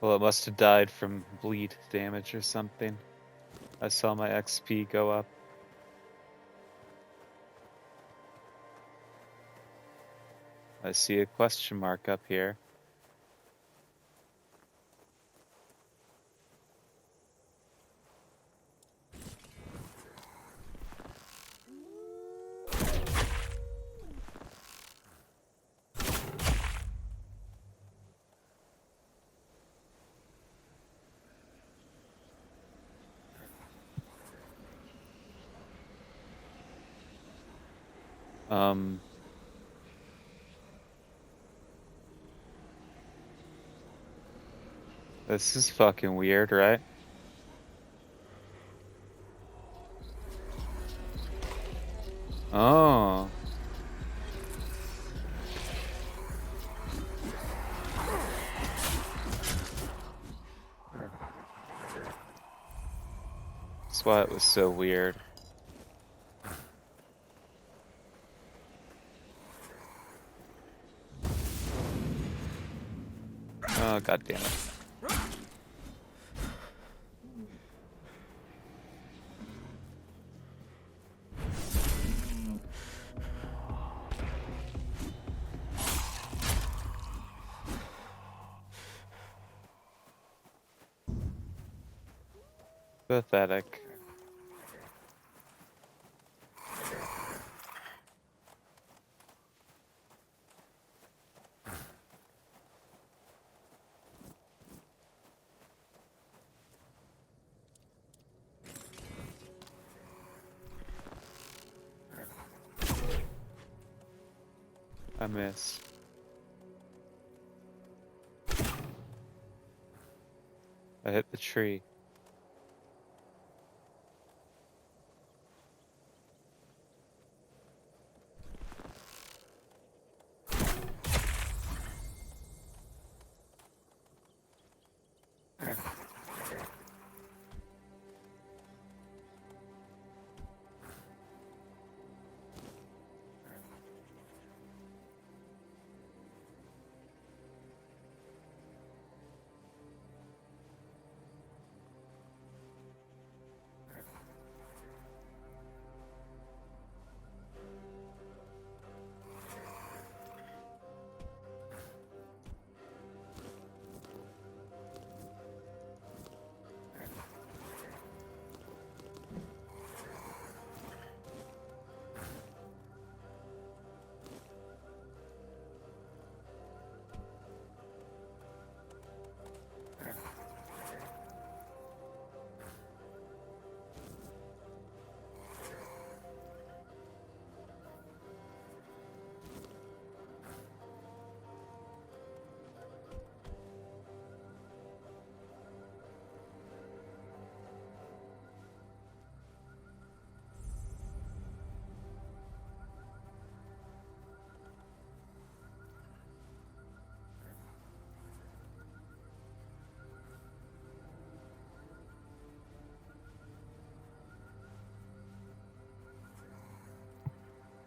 Well, it must have died from bleed damage or something. I saw my XP go up. I see a question mark up here. This is fucking weird, right? Oh. That's why it was so weird. Oh, god damn it. Pathetic. I missed. I hit the tree.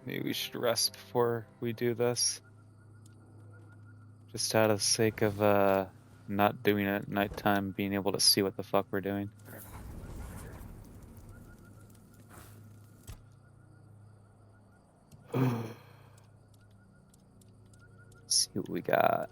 Maybe we should rest before we do this. Just out of the sake of not doing it at nighttime, being able to see what the fuck we're doing. See what we got.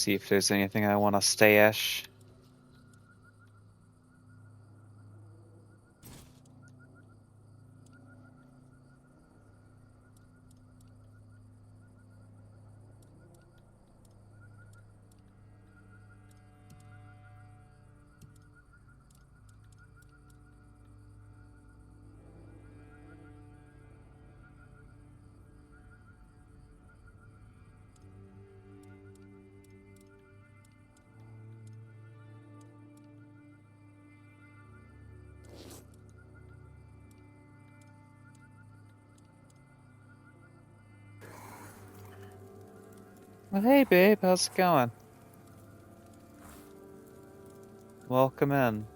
See if there's anything I want to stash. Well, hey, babe, how's it going? Welcome in.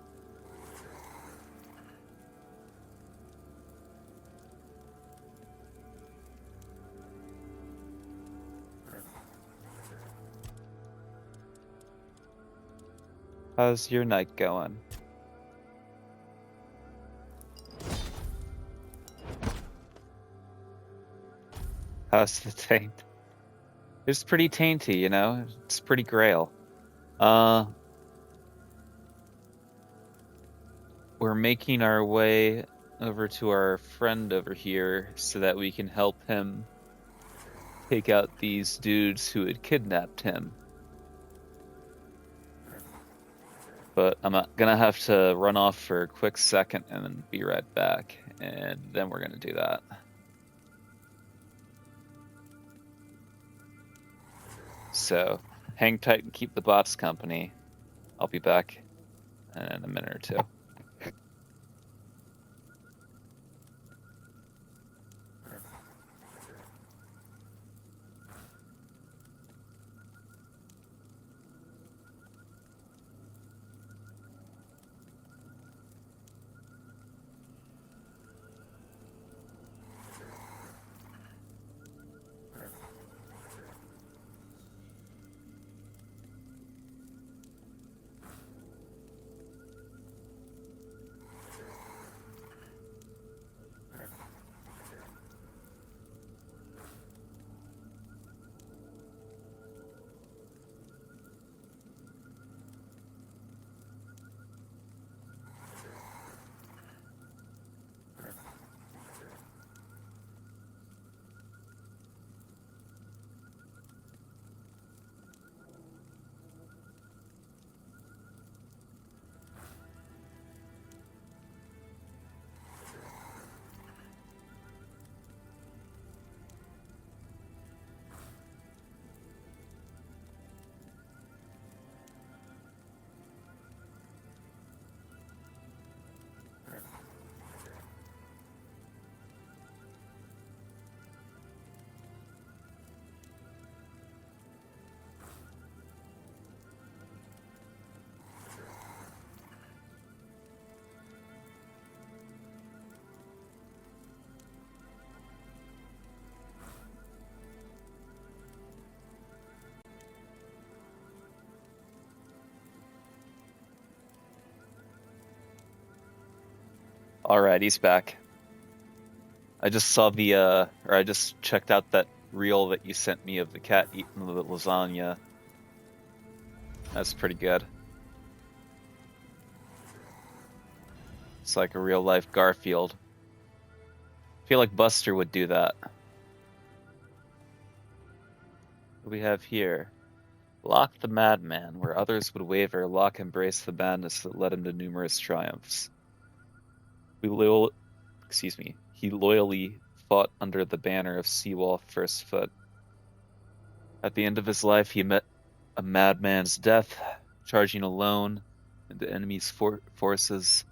How's your night going? How's the taint? It's pretty tainty, you know? It's pretty Grail. We're making our way over to our friend over here so that we can help him take out these dudes who had kidnapped him. But I'm gonna have to run off for a quick second and then be right back, and then we're gonna do that. So hang tight and keep the bots company. I'll be back in a minute or two. Alright, he's back. I just saw I just checked out that reel that you sent me of the cat eating the lasagna. That's pretty good. It's like a real life Garfield. I feel like Buster would do that. What do we have here? Locke the Madman, where others would waver, Locke embraced the madness that led him to numerous triumphs. He loyally fought under the banner of Seawolf First Foot. At the end of his life, he met a madman's death, charging alone into enemy's forces,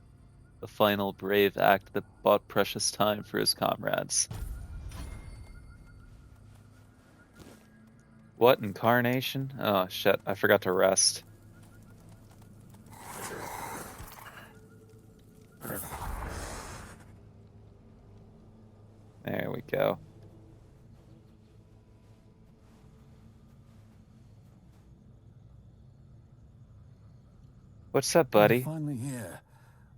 a final brave act that bought precious time for his comrades. What incarnation? Oh shit, I forgot to rest. There we go. What's up, buddy? We're finally here,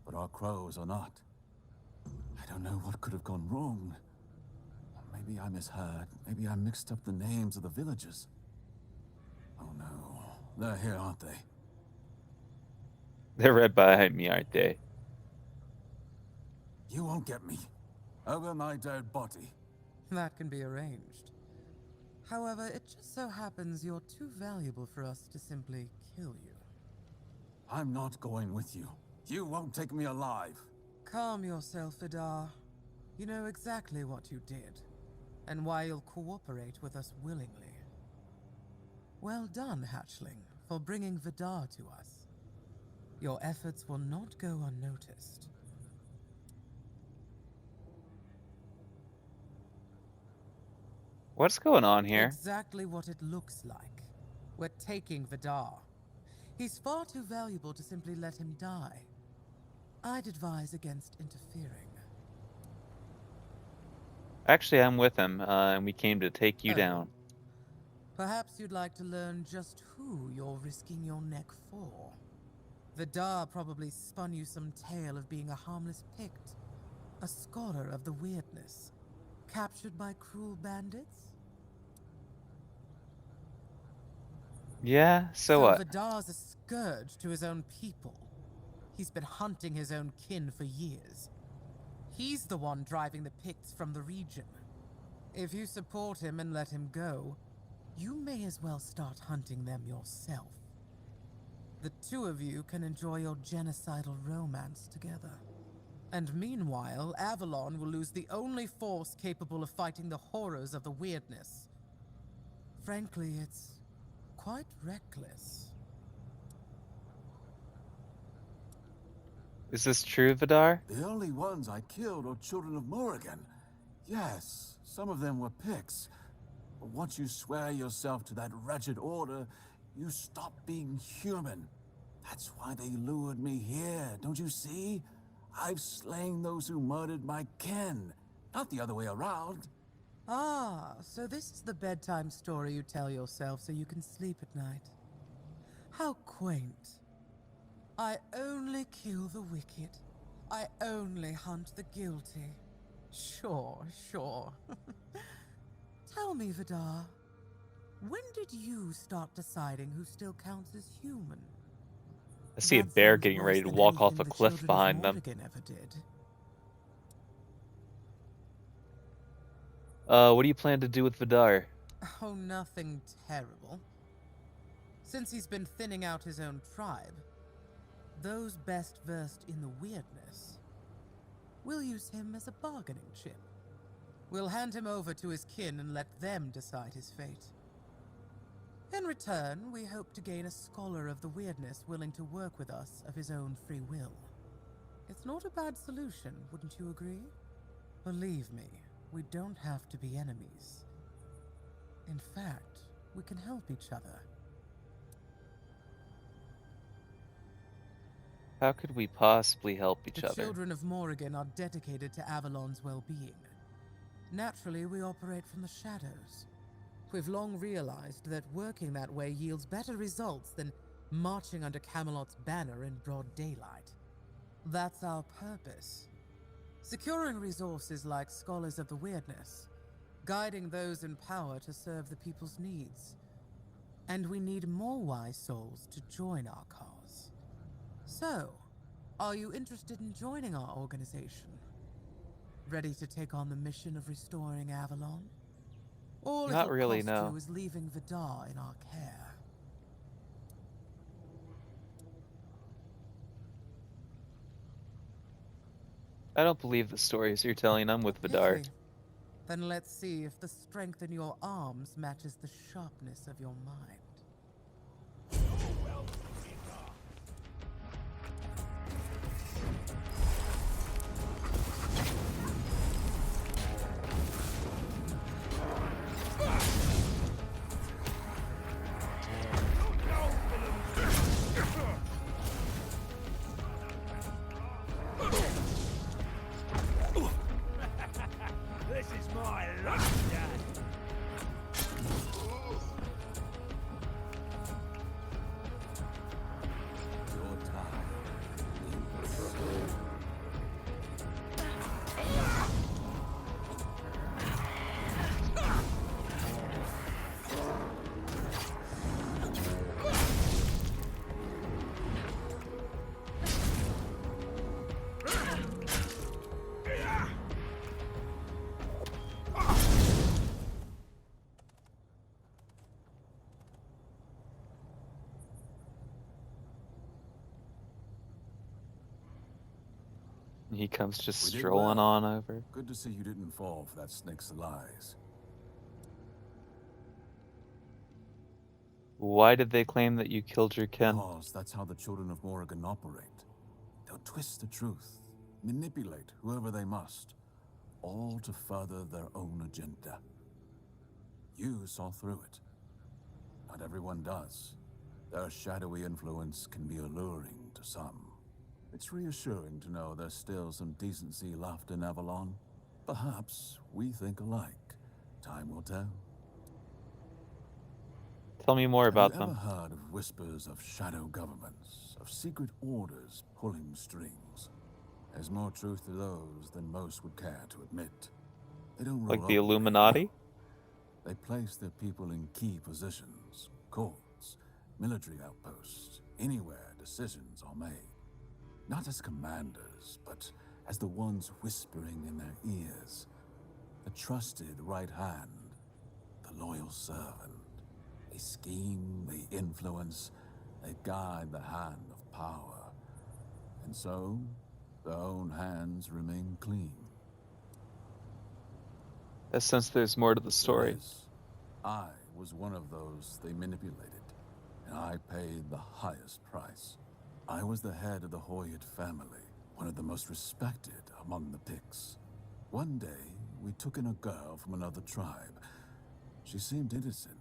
but our crows are not. I don't know what could have gone wrong. Maybe I misheard. Maybe I mixed up the names of the villagers. Oh no. They're here, aren't they? They're right behind me, aren't they? You won't get me. Over my dead body. That can be arranged. However, it just so happens you're too valuable for us to simply kill you. I'm not going with you. You won't take me alive. Calm yourself, Vidar. You know exactly what you did, and why you'll cooperate with us willingly. Well done, Hatchling, for bringing Vidar to us. Your efforts will not go unnoticed. What's going on here? Exactly what it looks like. We're taking Vidar. He's far too valuable to simply let him die. I'd advise against interfering. Actually, I'm with him, and we came to take you down. Perhaps you'd like to learn just who you're risking your neck for. Vidar probably spun you some tale of being a harmless Pict, a scholar of the weirdness, captured by cruel bandits. Yeah, so what? Vidar's a scourge to his own people. He's been hunting his own kin for years. He's the one driving the Picts from the region. If you support him and let him go, you may as well start hunting them yourself. The two of you can enjoy your genocidal romance together. And meanwhile, Avalon will lose the only force capable of fighting the horrors of the weirdness. Frankly, it's quite reckless. Is this true, Vidar? The only ones I killed are children of Morrigan. Yes, some of them were Picts. But once you swear yourself to that wretched order, you stop being human. That's why they lured me here, don't you see? I've slain those who murdered my kin, not the other way around. Ah, so this is the bedtime story you tell yourself so you can sleep at night. How quaint. I only kill the wicked. I only hunt the guilty. Sure, sure. Tell me, Vidar, when did you start deciding who still counts as human? I see a That bear sounds getting worse ready to than walk off anything a the cliff children of behind them. Morrigan ever did. What do you plan to do with Vidar? Oh, nothing terrible. Since he's been thinning out his own tribe, those best versed in the weirdness, we'll use him as a bargaining chip. We'll hand him over to his kin and let them decide his fate. In return, we hope to gain a scholar of the weirdness willing to work with us of his own free will. It's not a bad solution, wouldn't you agree? Believe me, we don't have to be enemies. In fact, we can help each other. How could we possibly help each The other? children of Morrigan are dedicated to Avalon's well-being. Naturally, we operate from the shadows. We've long realized that working that way yields better results than marching under Camelot's banner in broad daylight. That's our purpose. Securing resources like scholars of the weirdness, guiding those in power to serve the people's needs. And we need more wise souls to join our cause. So, are you interested in joining our organization? Ready to take on the mission of restoring Avalon? All Not it'll really, cost no. you is leaving Vidar in our care. I don't believe the stories you're telling. I'm with Vidar. Pity. Then let's see if the strength in your arms matches the sharpness of your mind. This is my lucky day. Your time. He comes just We did strolling well. on over. Good to see you didn't fall for that snake's lies. Why did they claim that you killed your kin? Because that's how the children of Morrigan operate. They'll twist the truth, manipulate whoever they must, all to further their own agenda. You saw through it. Not everyone does. Their shadowy influence can be alluring to some. It's reassuring to know there's still some decency left in Avalon. Perhaps we think alike. Time will tell. Tell me more about Have you them. ever heard of whispers of shadow governments, of secret orders pulling strings? There's more truth to those than most would care to admit. They don't rule Like the openly, Illuminati? no. They place their people in key positions, courts, military outposts, anywhere decisions are made. Not as commanders, but as the ones whispering in their ears. The trusted right hand, the loyal servant. They scheme, they influence, they guide the hand of power. And so, their own hands remain clean. I sense there's more to the story. There is. I was one of those they manipulated, and I paid the highest price. I was the head of the Hoyt family, one of the most respected among the Picts. One day, we took in a girl from another tribe. She seemed innocent,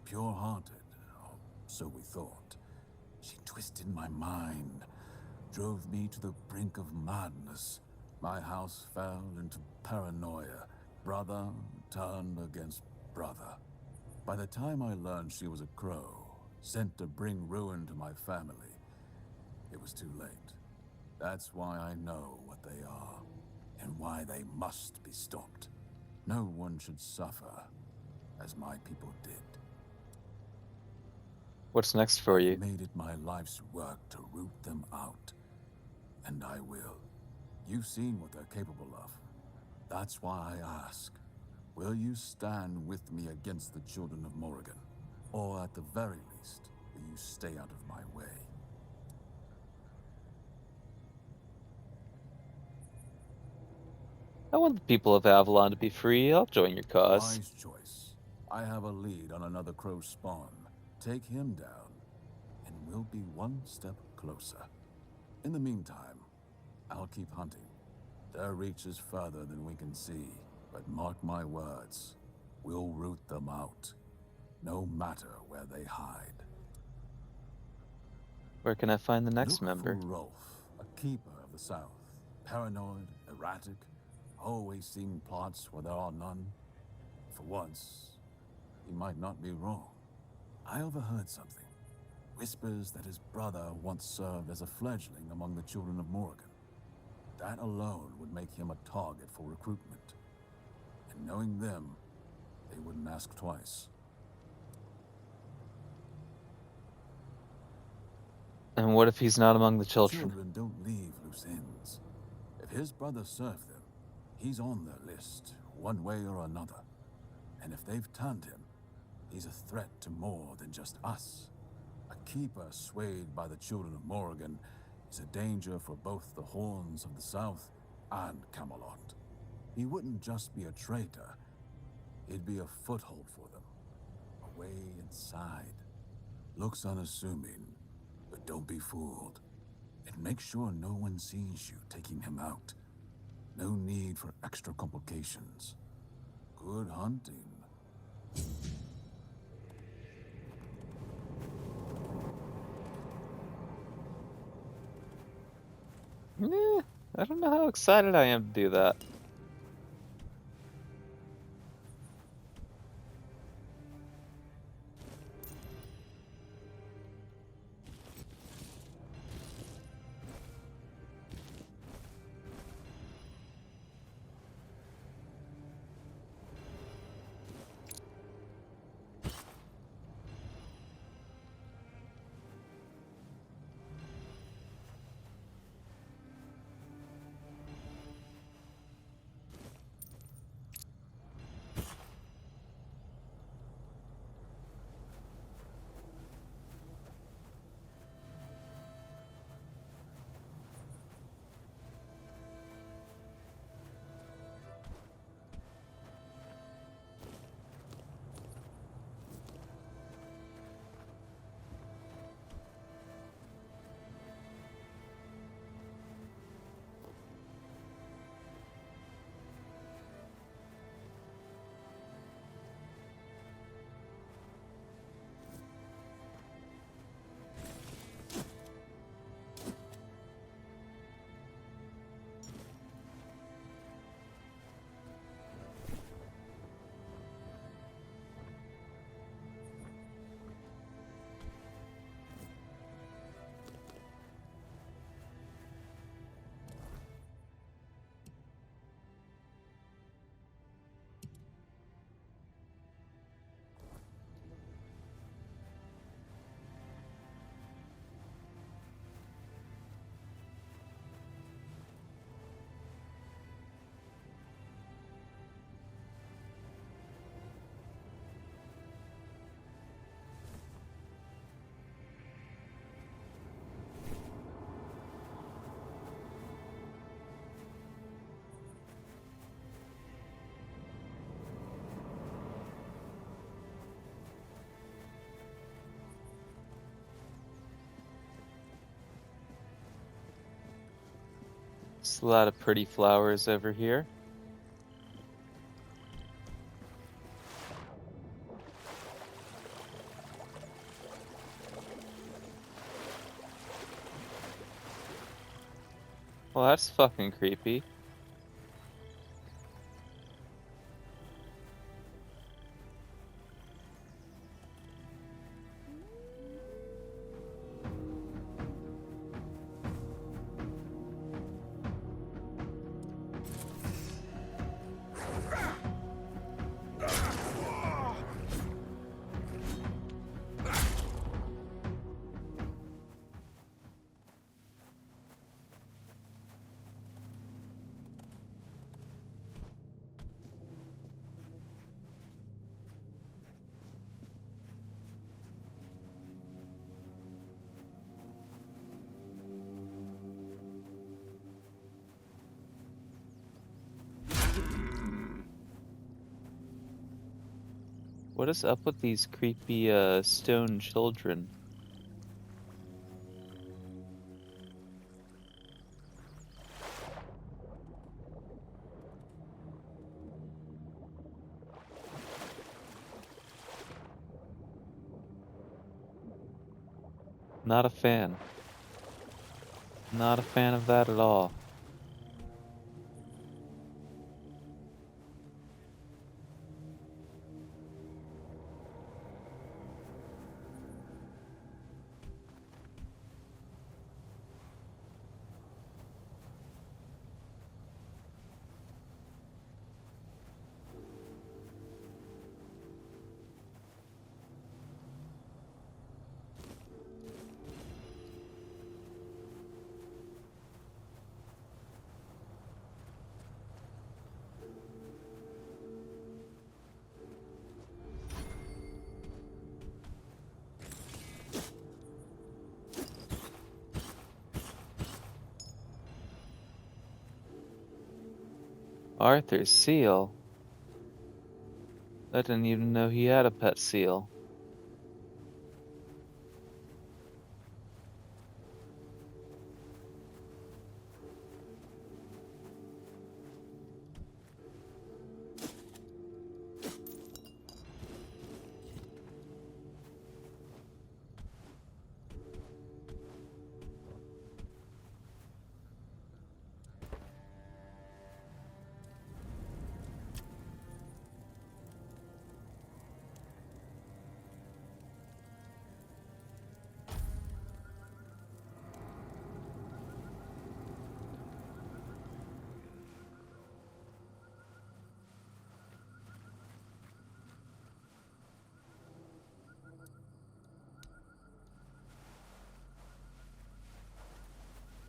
pure-hearted, or so we thought. She twisted my mind, drove me to the brink of madness. My house fell into paranoia. Brother turned against brother. By the time I learned she was a crow, sent to bring ruin to my family, it was too late. That's why I know what they are, and why they must be stopped. No one should suffer, as my people did. What's next for you? I've made it my life's work to root them out, and I will. You've seen what they're capable of. That's why I ask, will you stand with me against the children of Morrigan? Or at the very least, will you stay out of my way? I want the people of Avalon to be free. I'll join your cause. Wise choice. I have a lead on another crow spawn. Take him down, and we'll be one step closer. In the meantime, I'll keep hunting. Their reach is further than we can see, but mark my words, we'll root them out, no matter where they hide. Where can I find the next Look member? for Rolf, a keeper of the South. Paranoid, erratic, always seeing plots where there are none. For once, he might not be wrong. I overheard something. Whispers that his brother once served as a fledgling among the children of Morrigan. That alone would make him a target for recruitment. And knowing them, they wouldn't ask twice. And what if he's not among the children? Children don't leave loose ends. If his brother served them, he's on their list, one way or another. And if they've turned him, he's a threat to more than just us. A keeper swayed by the children of Morrigan is a danger for both the Horns of the South and Camelot. He wouldn't just be a traitor, he'd be a foothold for them. A way inside. Looks unassuming, but don't be fooled. And make sure no one sees you taking him out. No need for extra complications. Good hunting. I don't know how excited I am to do that. There's a lot of pretty flowers over here. Well, that's fucking creepy. What is up with these creepy stone children? Not a fan. Not a fan of that at all. Arthur's seal? I didn't even know he had a pet seal.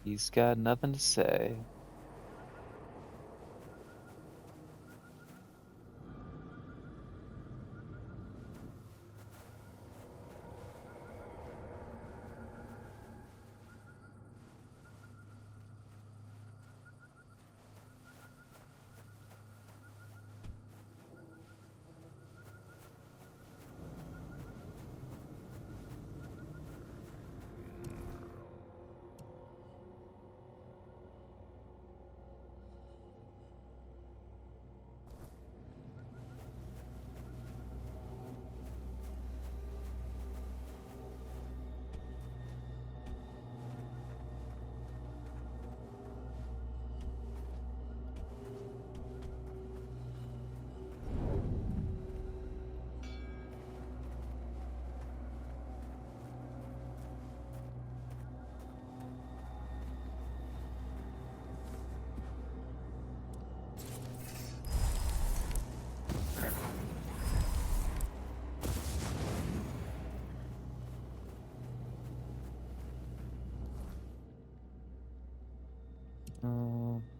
He's got nothing to say.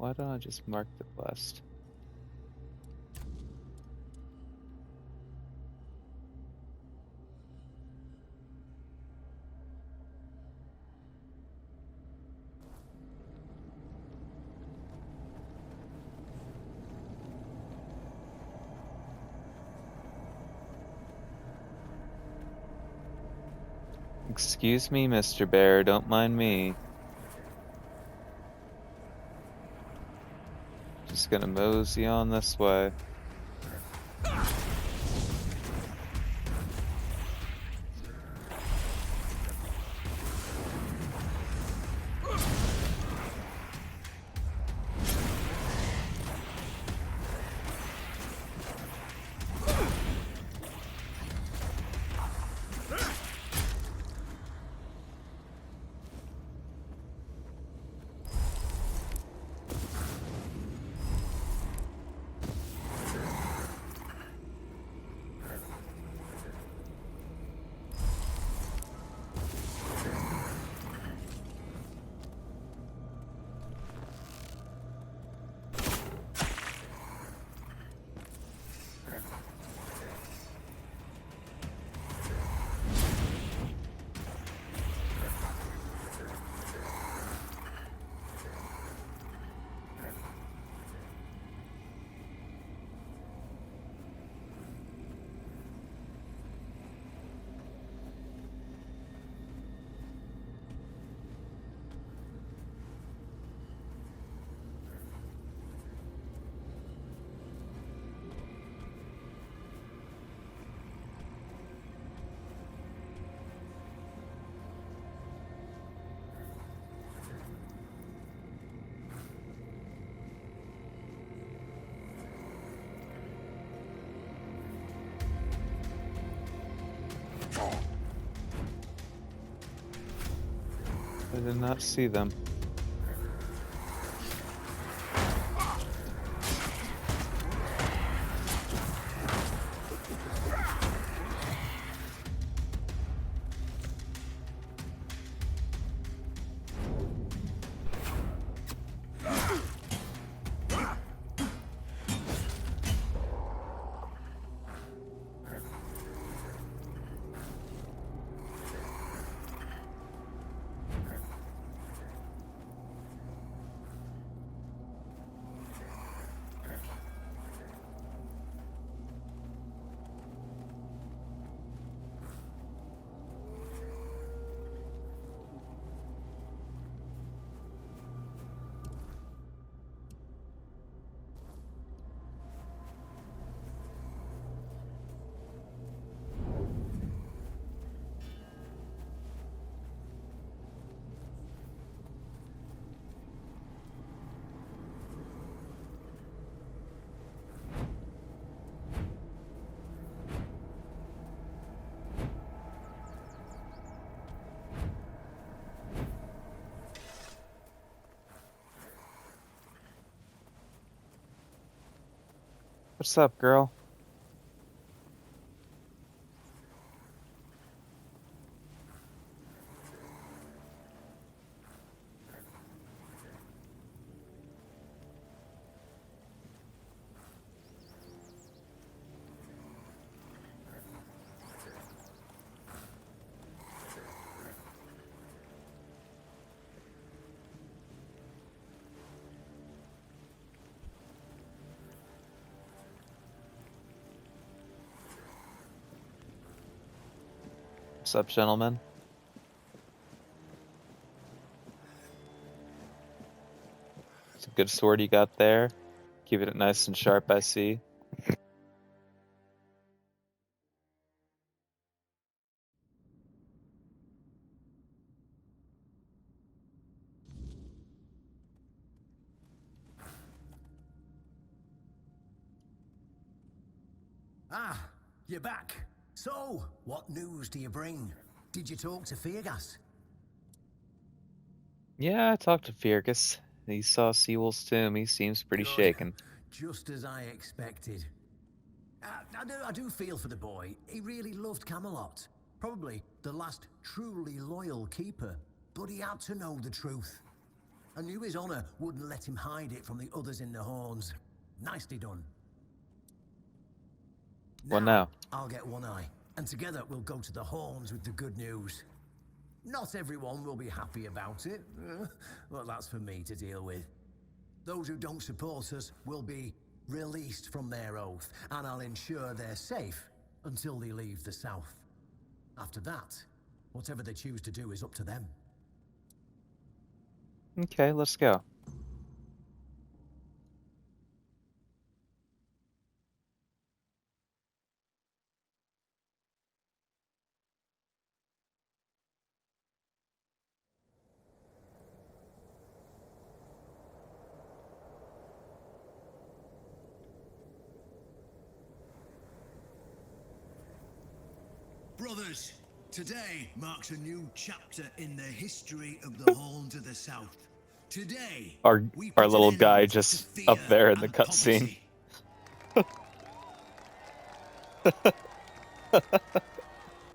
Why don't I just mark the quest? Excuse me, Mr. Bear, don't mind me. Just gonna mosey on this way. I did not see them. What's up, girl? What's up, gentlemen? It's a good sword you got there. Keeping it nice and sharp, I see. Ah, you're back. So, what news do you bring? Did you talk to Feargas? Yeah, I talked to Fergus. He saw Sewell's tomb. He seems pretty Good. shaken. Just as I expected. I do feel for the boy. He really loved Camelot. Probably the last truly loyal keeper. But he had to know the truth. I knew his honor wouldn't let him hide it from the others in the horns. Nicely done. What now? I'll get one eye, and together we'll go to the horns with the good news. Not everyone will be happy about it. Well, that's for me to deal with. Those who don't support us will be released from their oath, and I'll ensure they're safe until they leave the south. After that, whatever they choose to do is up to them. Okay, let's go. Brothers, today marks a new chapter in the history of the Horn to the South. Today, Our we put little an guy end just to up fear there in the and cutscene. poverty.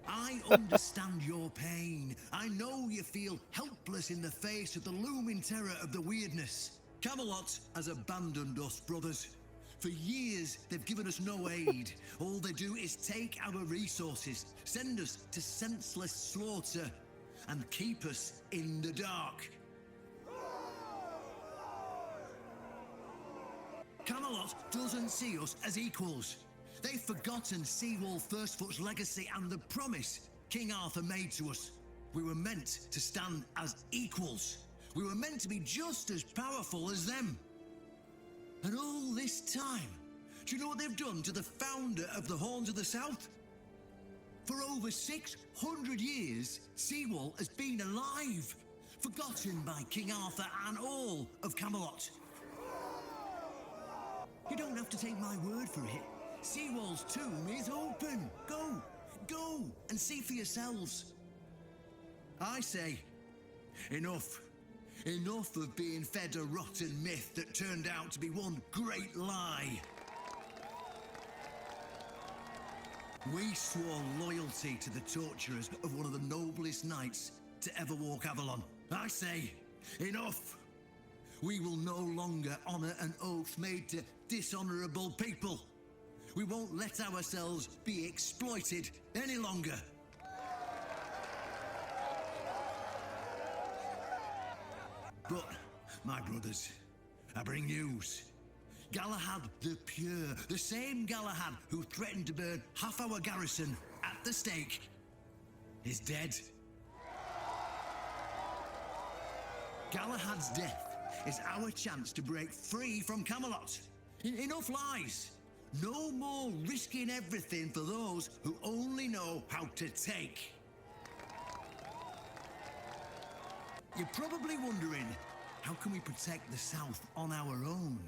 I understand your pain. I know you feel helpless in the face of the looming terror of the weirdness. Camelot has abandoned us, brothers. For years, they've given us no aid. All they do is take our resources, send us to senseless slaughter, and keep us in the dark. Camelot doesn't see us as equals. They've forgotten Seawall Firstfoot's legacy and the promise King Arthur made to us. We were meant to stand as equals. We were meant to be just as powerful as them. And all this time, do you know what they've done to the founder of the Horns of the South? For over 600 years, Seawall has been alive, forgotten by King Arthur and all of Camelot. You don't have to take my word for it. Seawall's tomb is open. Go and see for yourselves. I say, enough. Enough of being fed a rotten myth that turned out to be one great lie. We swore loyalty to the torturers of one of the noblest knights to ever walk Avalon. I say, enough. We will no longer honor an oath made to dishonorable people. We won't let ourselves be exploited any longer. But, my brothers, I bring news. Galahad the Pure, the same Galahad who threatened to burn half our garrison at the stake, is dead. Galahad's death is our chance to break free from Camelot. Enough lies. No more risking everything for those who only know how to take. You're probably wondering, how can we protect the South on our own?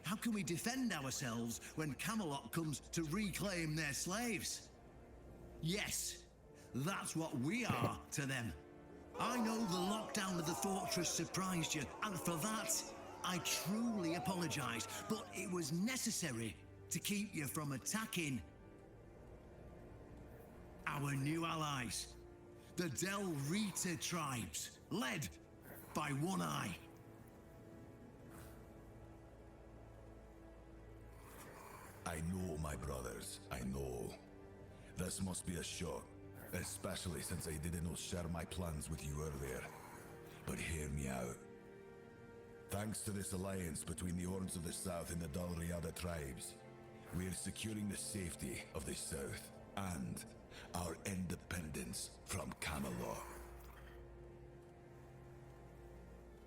How can we defend ourselves when Camelot comes to reclaim their slaves? Yes, that's what we are to them. I know the lockdown of the fortress surprised you, and for that, I truly apologize, but it was necessary to keep you from attacking our new allies, the Del Rita tribes, led by One Eye. I know, my brothers, I know. This must be a shock, especially since I didn't share my plans with you earlier. But hear me out. Thanks to this alliance between the Horns of the South and the Dalriada tribes, we are securing the safety of the South and our independence from Camelot.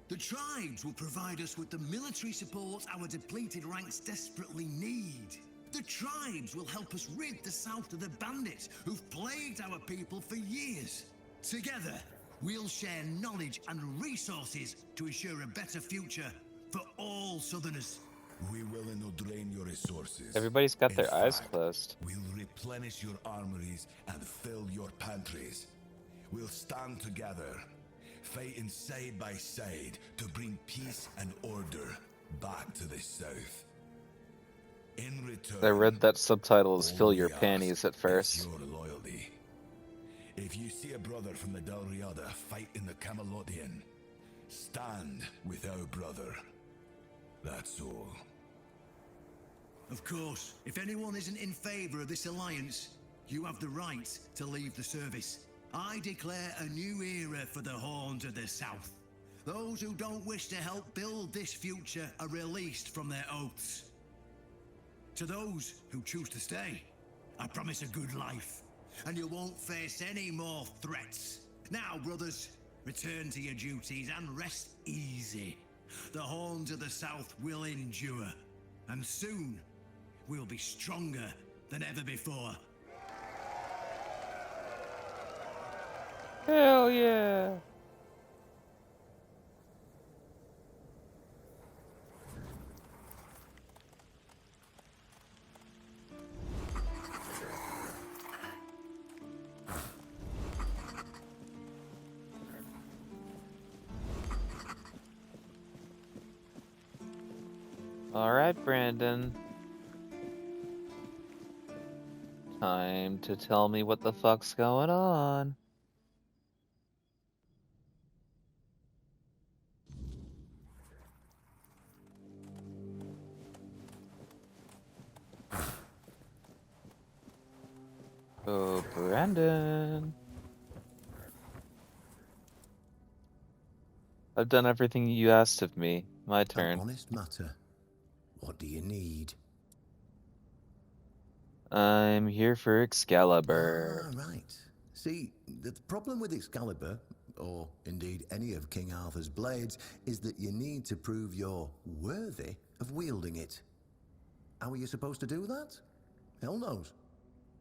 The tribes will provide us with the military support our depleted ranks desperately need. The tribes will help us rid the South of the bandits who've plagued our people for years. Together, we'll share knowledge and resources to ensure a better future for all Southerners. We will not drain your resources. Everybody's got In their eyes fact, closed. We'll replenish your armories and fill your pantries. We'll stand together, fighting side by side to bring peace and order back to the South. In return, I read that subtitle as all "fill we your ask panties" at is first. your loyalty. If you see a brother from the Dalriada fight in the Camelotian, stand with our brother. That's all. Of course, if anyone isn't in favor of this alliance, you have the right to leave the service. I declare a new era for the Horns of the South. Those who don't wish to help build this future are released from their oaths. To those who choose to stay, I promise a good life, and you won't face any more threats. Now, brothers, return to your duties and rest easy. The Horns of the South will endure, and soon we'll be stronger than ever before. Hell yeah! Alright, Brandon. Time to tell me what the fuck's going on. Oh, Brandon. I've done everything you asked of me. My An turn. honest matter. What do you need? I'm here for Excalibur. Ah, right. See, the problem with Excalibur, or indeed any of King Arthur's blades, is that you need to prove you're worthy of wielding it. How are you supposed to do that? Hell knows.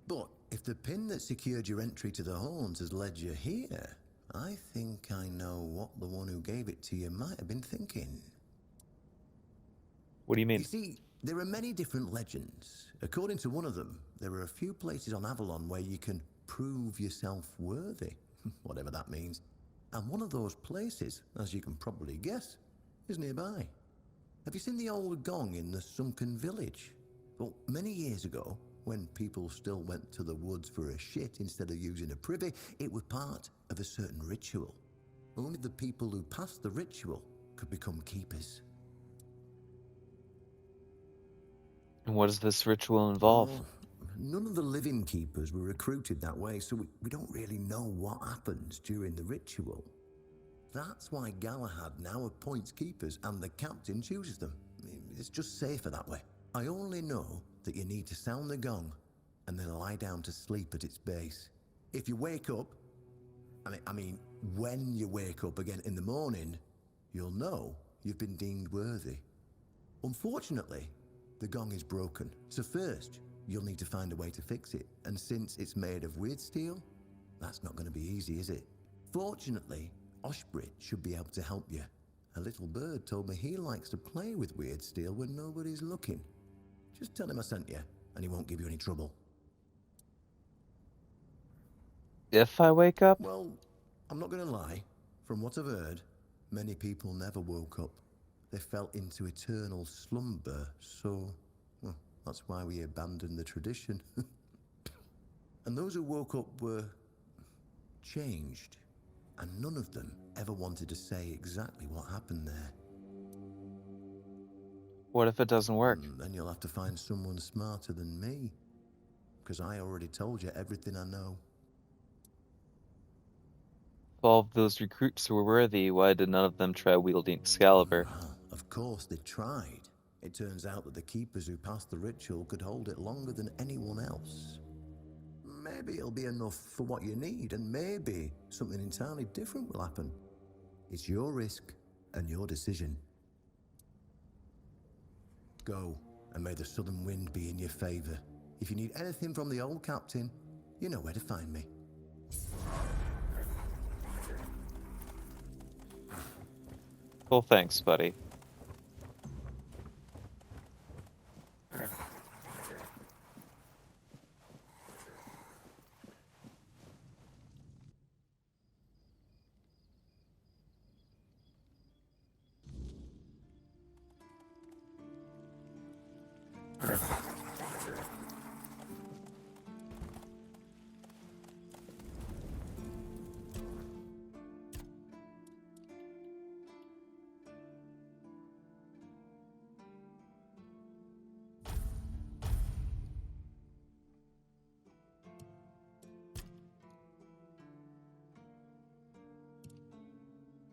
But if the pin that secured your entry to the horns has led you here, I think I know what the one who gave it to you might have been thinking. What do you mean? You see, there are many different legends. According to one of them, there are a few places on Avalon where you can prove yourself worthy, whatever that means. And one of those places, as you can probably guess, is nearby. Have you seen the old gong in the sunken village? Well, many years ago, when people still went to the woods for a shit instead of using a privy, it was part of a certain ritual. Only the people who passed the ritual could become keepers. And what does this ritual involve? Well, none of the living keepers were recruited that way, so we don't really know what happens during the ritual. That's why Galahad now appoints keepers and the captain chooses them. It's just safer that way. I only know that you need to sound the gong and then lie down to sleep at its base. If you wake up, when you wake up again in the morning, you'll know you've been deemed worthy. Unfortunately, the gong is broken, so first you'll need to find a way to fix it, and since it's made of weird steel, that's not going to be easy, is it? Fortunately, Oshbrit should be able to help you. A little bird told me he likes to play with weird steel when nobody's looking. Just tell him I sent you, and he won't give you any trouble. If I wake up? Well, I'm not going to lie. From what I've heard, many people never woke up. They fell into eternal slumber, so, well, that's why we abandoned the tradition. And those who woke up were changed, and none of them ever wanted to say exactly what happened there. What if it doesn't work? Then you'll have to find someone smarter than me, because I already told you everything I know. If all of those recruits were worthy, why did none of them try wielding Excalibur? Well, of course they tried. It turns out that the keepers who passed the ritual could hold it longer than anyone else. Maybe it'll be enough for what you need, and maybe something entirely different will happen. It's your risk and your decision. Go, and may the southern wind be in your favor. If you need anything from the old captain, you know where to find me. Well, thanks, buddy.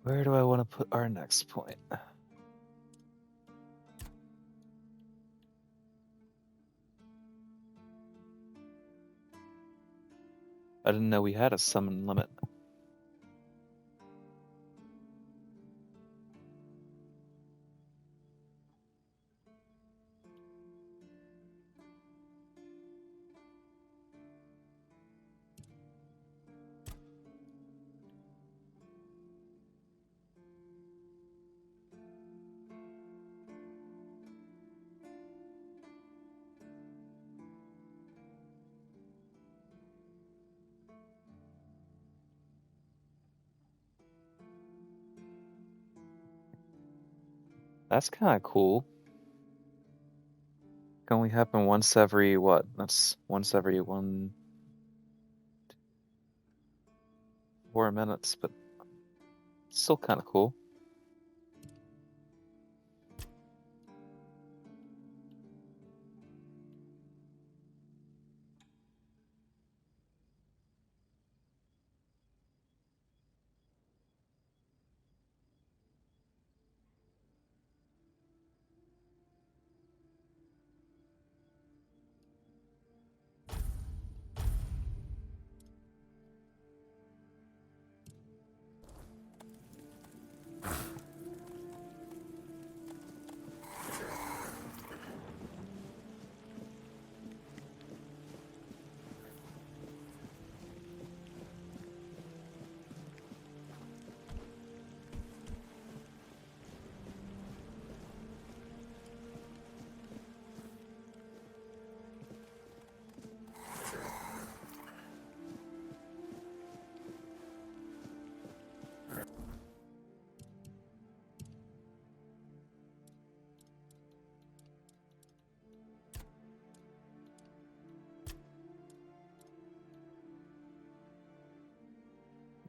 Where do I want to put our next point? I didn't know we had a summon limit. That's kind of cool. can only happen once every what? That's once every 4 minutes, but still kind of cool.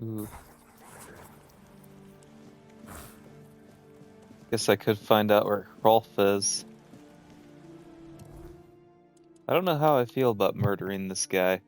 Ooh. Guess I could find out where Rolf is. I don't know how I feel about murdering this guy.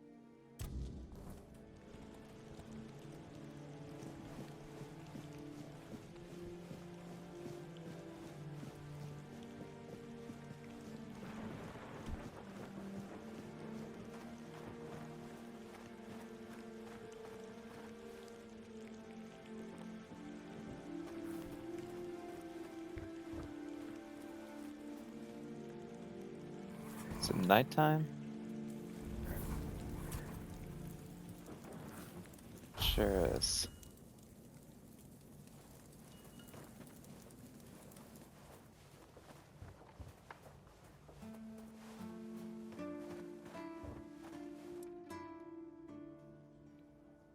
Is it nighttime? Sure is.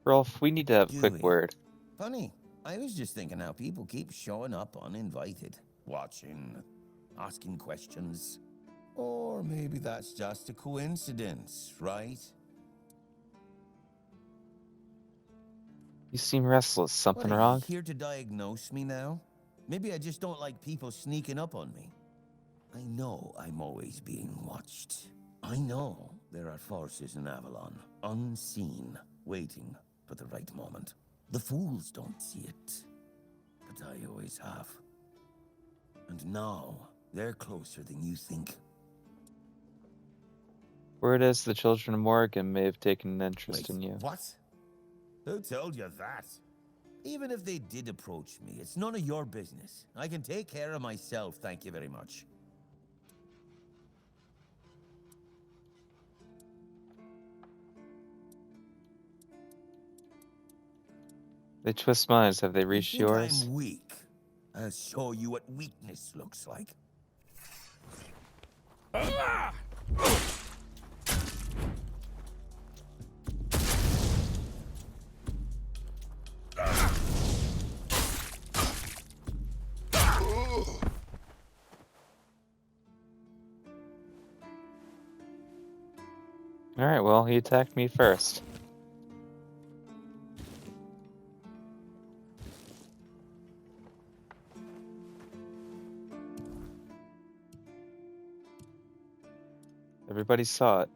Rolf, we need to have a quick Dewey. word. Funny, I was just thinking how people keep showing up uninvited, watching, asking questions. Or maybe that's just a coincidence, right? You seem restless. What, Something are you wrong? here to diagnose me now? Maybe I just don't like people sneaking up on me. I know I'm always being watched. I know there are forces in Avalon, unseen, waiting for the right moment. The fools don't see it, but I always have. And now, they're closer than you think. Word is the children of Morgan may have taken an interest Wait, in you. what? Who told you that? Even if they did approach me, it's none of your business. I can take care of myself, thank you very much. They twist minds. Have they You reached think yours? I'm weak? I'll show you what weakness looks like. Alright, well, he attacked me first. Everybody saw it.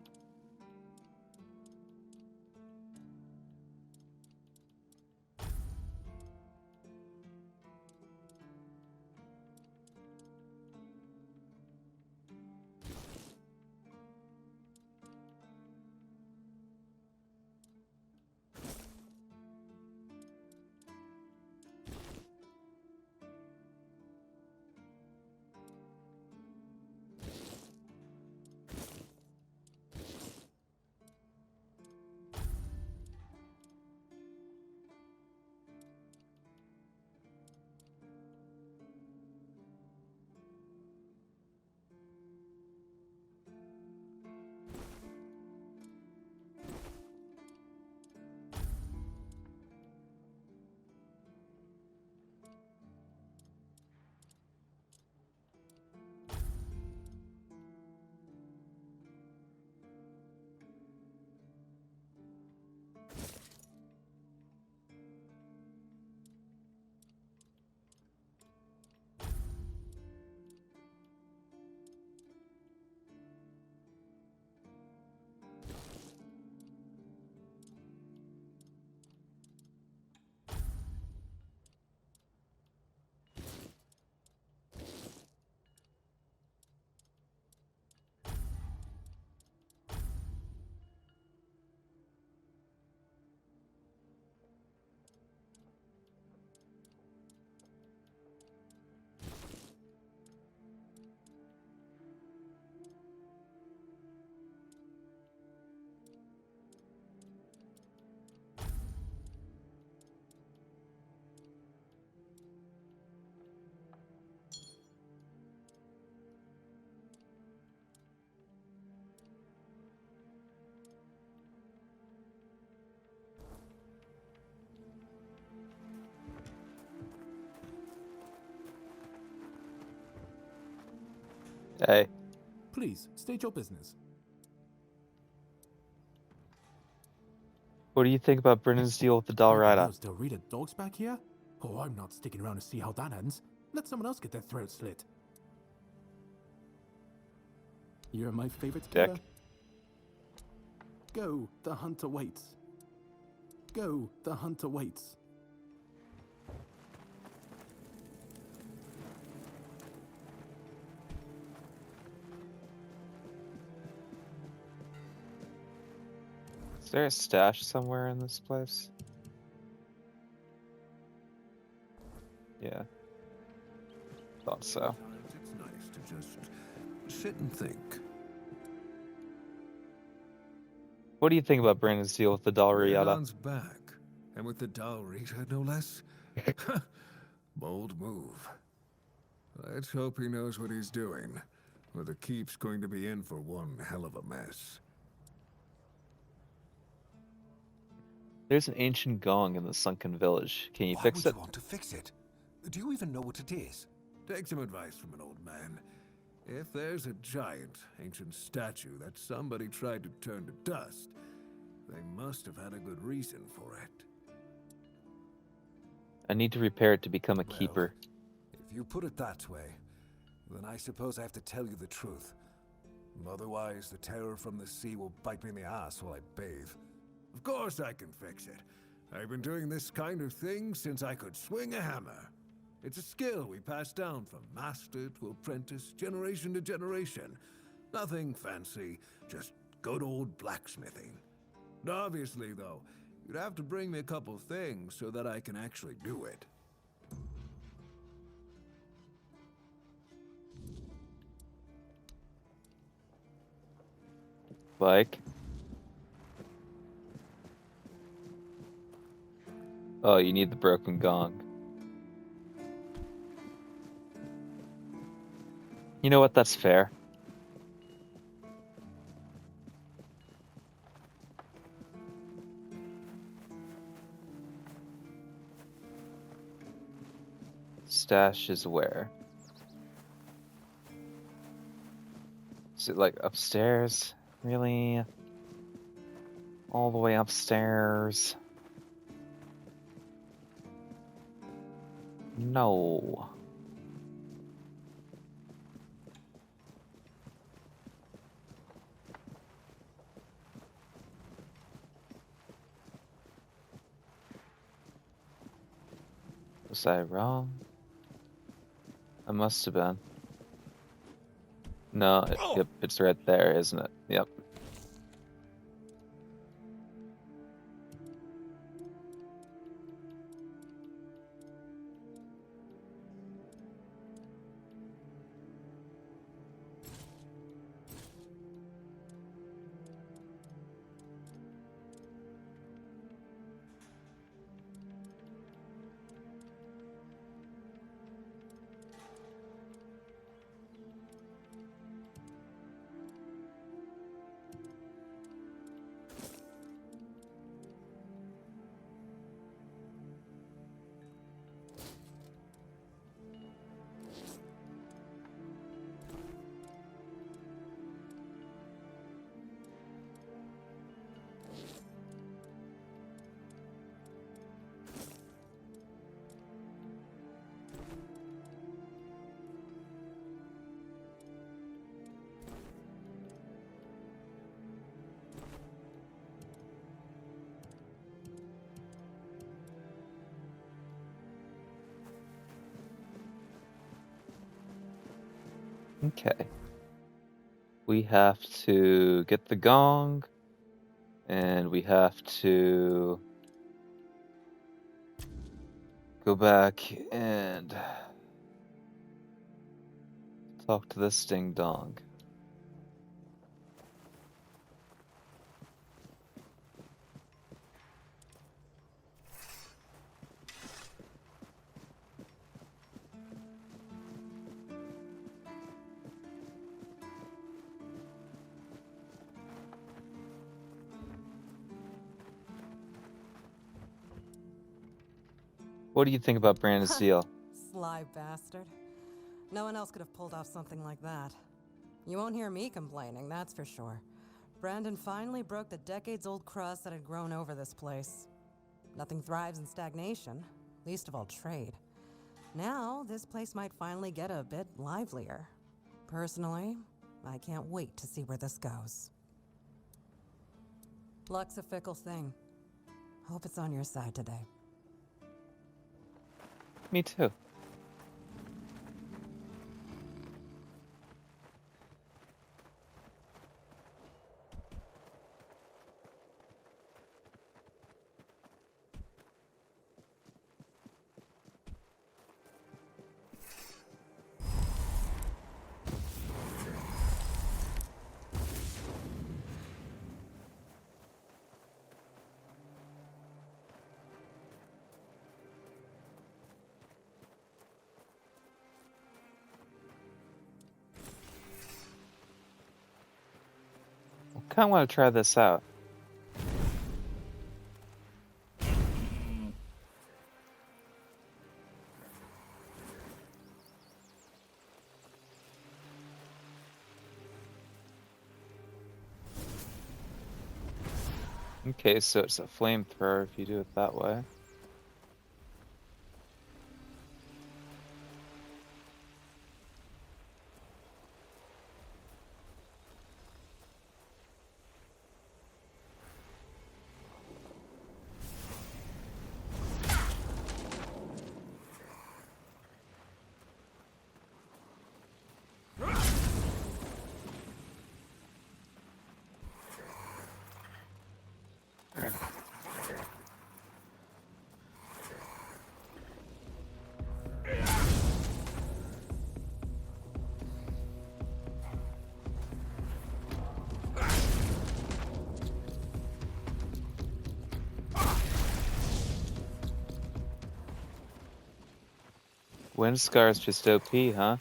Hey, Please, state your business. what do you think about Brennan's deal with the What are Dalriada? those Dorita dogs back here? Oh, I'm not sticking around to see how that ends. Let someone else get their throat slit. You're my favorite killer. Dick. Go, the hunter waits. Go, the hunter waits. Is there a stash somewhere in this place? Yeah. Thought so. It's nice to just sit and think. What do you think about Brandon's deal with the Dalriada? Brandon's back, and with the Dalriada, no less. Bold move. Let's hope he knows what he's doing, or the keep's going to be in for one hell of a mess. There's an ancient gong in the sunken village. Can you Why fix would it? you want to fix it? Do you even know what it is? Take some advice from an old man. If there's a giant, ancient statue that somebody tried to turn to dust, they must have had a good reason for it. I need to repair it to become a Well, keeper. If you put it that way, then I suppose I have to tell you the truth. Otherwise, the terror from the sea will bite me in the ass while I bathe. Of course I can fix it. I've been doing this kind of thing since I could swing a hammer. It's a skill we pass down from master to apprentice, generation to generation. Nothing fancy, just good old blacksmithing. Obviously, though, you'd have to bring me a couple things so that I can actually do it. Like? Oh, you need the broken gong. You know what? That's fair. Stash is where? Is it like upstairs? Really? All the way upstairs? No. Was I wrong? I must have been. No, yep, it's right there, isn't it? Yep. Okay. We have to get the gong, and we have to go back and talk to this ding dong. What do you think about Brandon's deal? Sly bastard. No one else could have pulled off something like that. You won't hear me complaining, that's for sure. Brandon finally broke the decades-old crust that had grown over this place. Nothing thrives in stagnation, least of all trade. Now, this place might finally get a bit livelier. Personally, I can't wait to see where this goes. Luck's a fickle thing. Hope it's on your side today. Me too. I kind of want to try this out. Okay, so it's a flamethrower if you do it that way. Wind Scar's just OP, huh?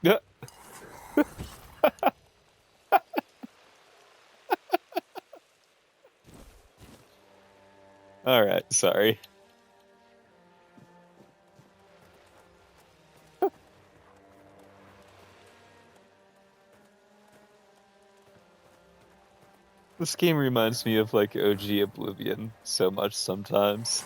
Yeah. All right, sorry. This game reminds me of like OG Oblivion so much sometimes.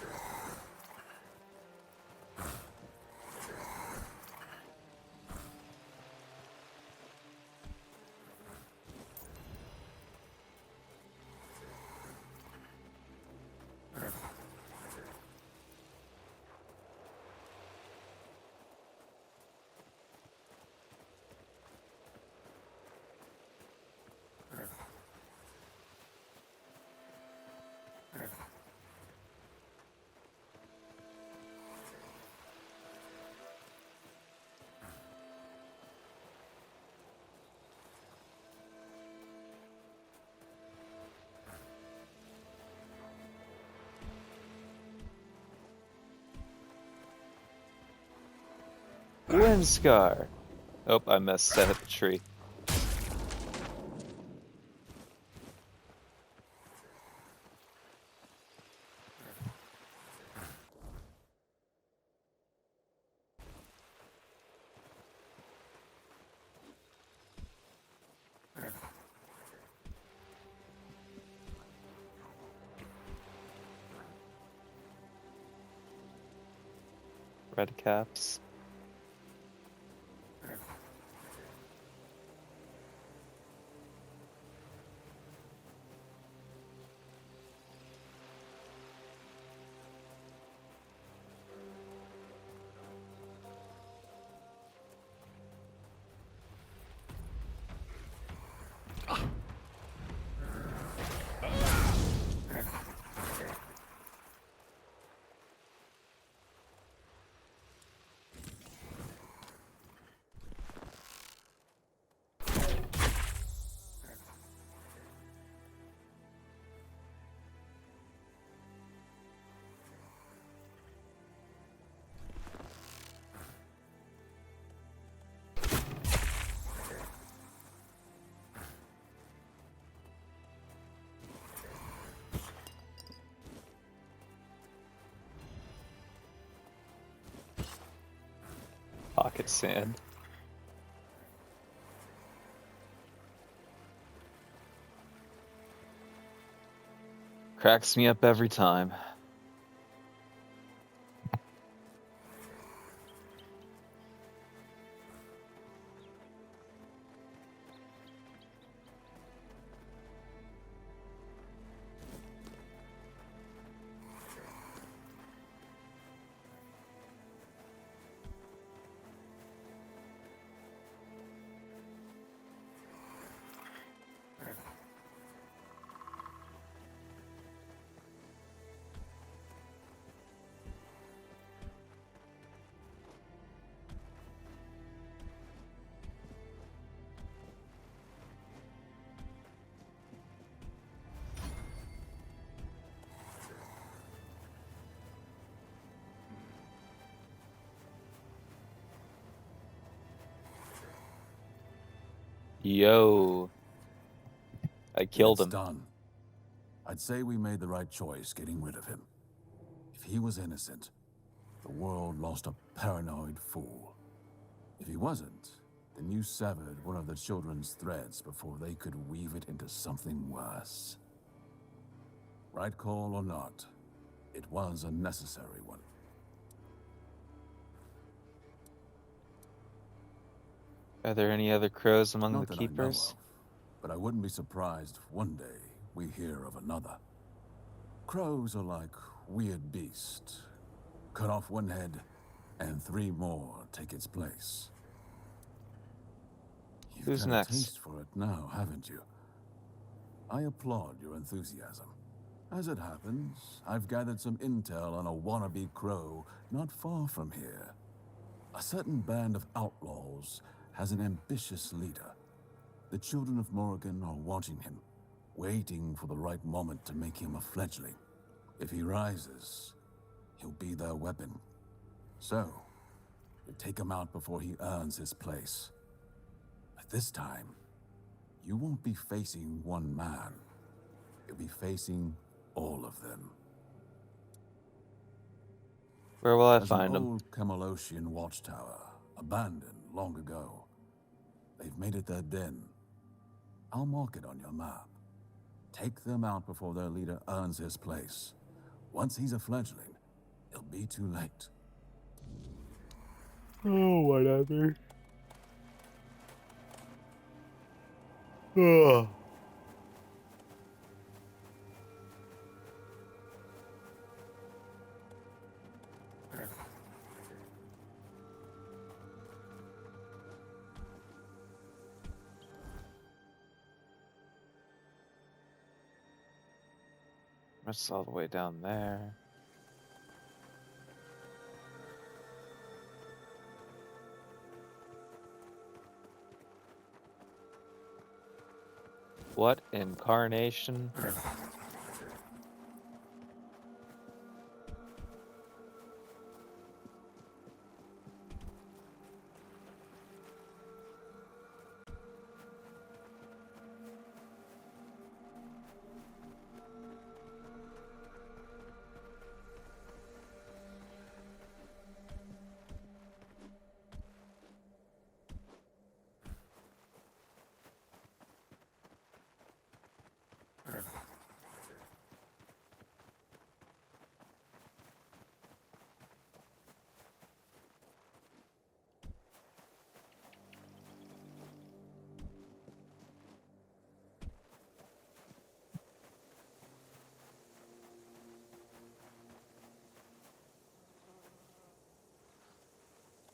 Wind Scar. Oh, I missed. I hit the tree. Red caps. Pocket sand. Cracks me up every time. Yo. I killed him. It's done. I'd say we made the right choice getting rid of him. If he was innocent, the world lost a paranoid fool. If he wasn't, then you severed one of the children's threads before they could weave it into something worse. Right call or not, it was a necessary one. Are there any other crows among Not the that I know keepers? of, but I wouldn't be surprised if one day we hear of another. Crows are like weird beasts. Cut off one head, and 3 more take its place. You've Who's got next? a taste for it now, haven't you? I applaud your enthusiasm. As it happens, I've gathered some intel on a wannabe crow not far from here. A certain band of outlaws has an ambitious leader. The children of Morrigan are watching him, waiting for the right moment to make him a fledgling. If he rises, he'll be their weapon. So, we take him out before he earns his place. But this time, you won't be facing one man. You'll be facing all of them. Where will I There's find an him? old Camelosian watchtower, abandoned long ago. They've made it their den. I'll mark it on your map. Take them out before their leader earns his place. Once he's a fledgling, it'll be too late. Oh, whatever. Ugh. That's all the way down there. What incarnation?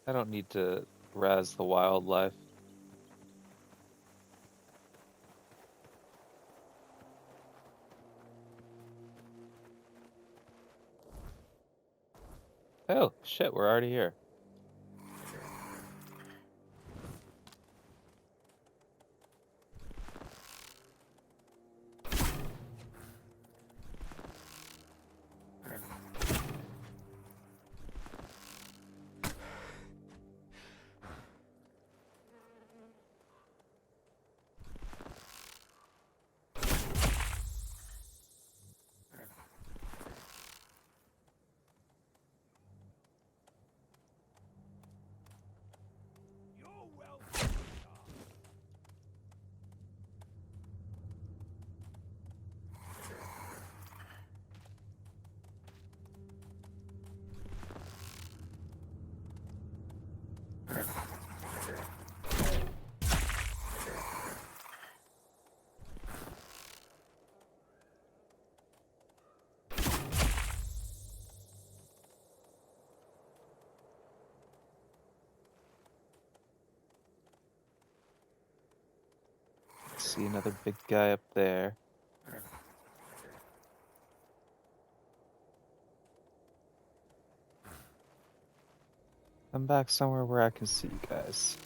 I don't need to razz the wildlife. Oh, shit, we're already here. See another big guy up there. Come back somewhere where I can see you guys.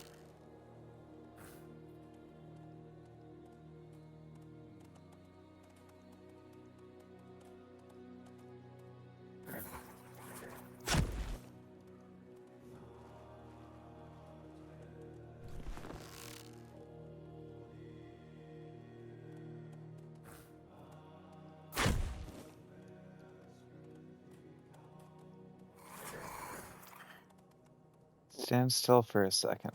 Stand still for a second.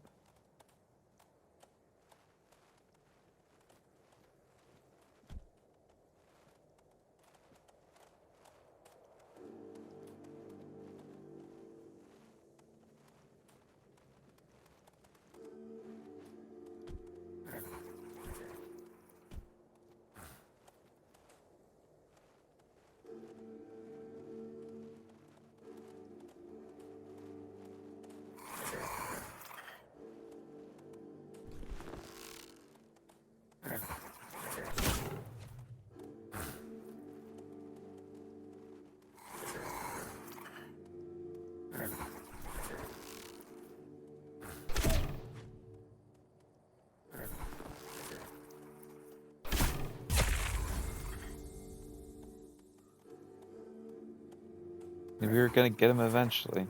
Maybe we're gonna get him eventually.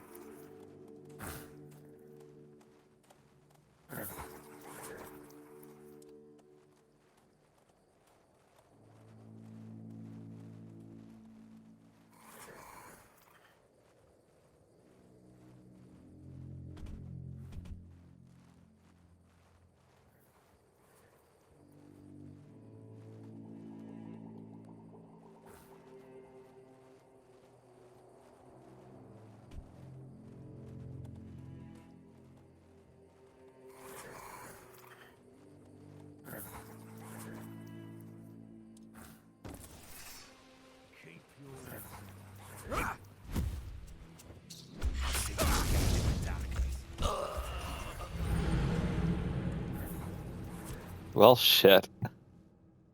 Well, shit.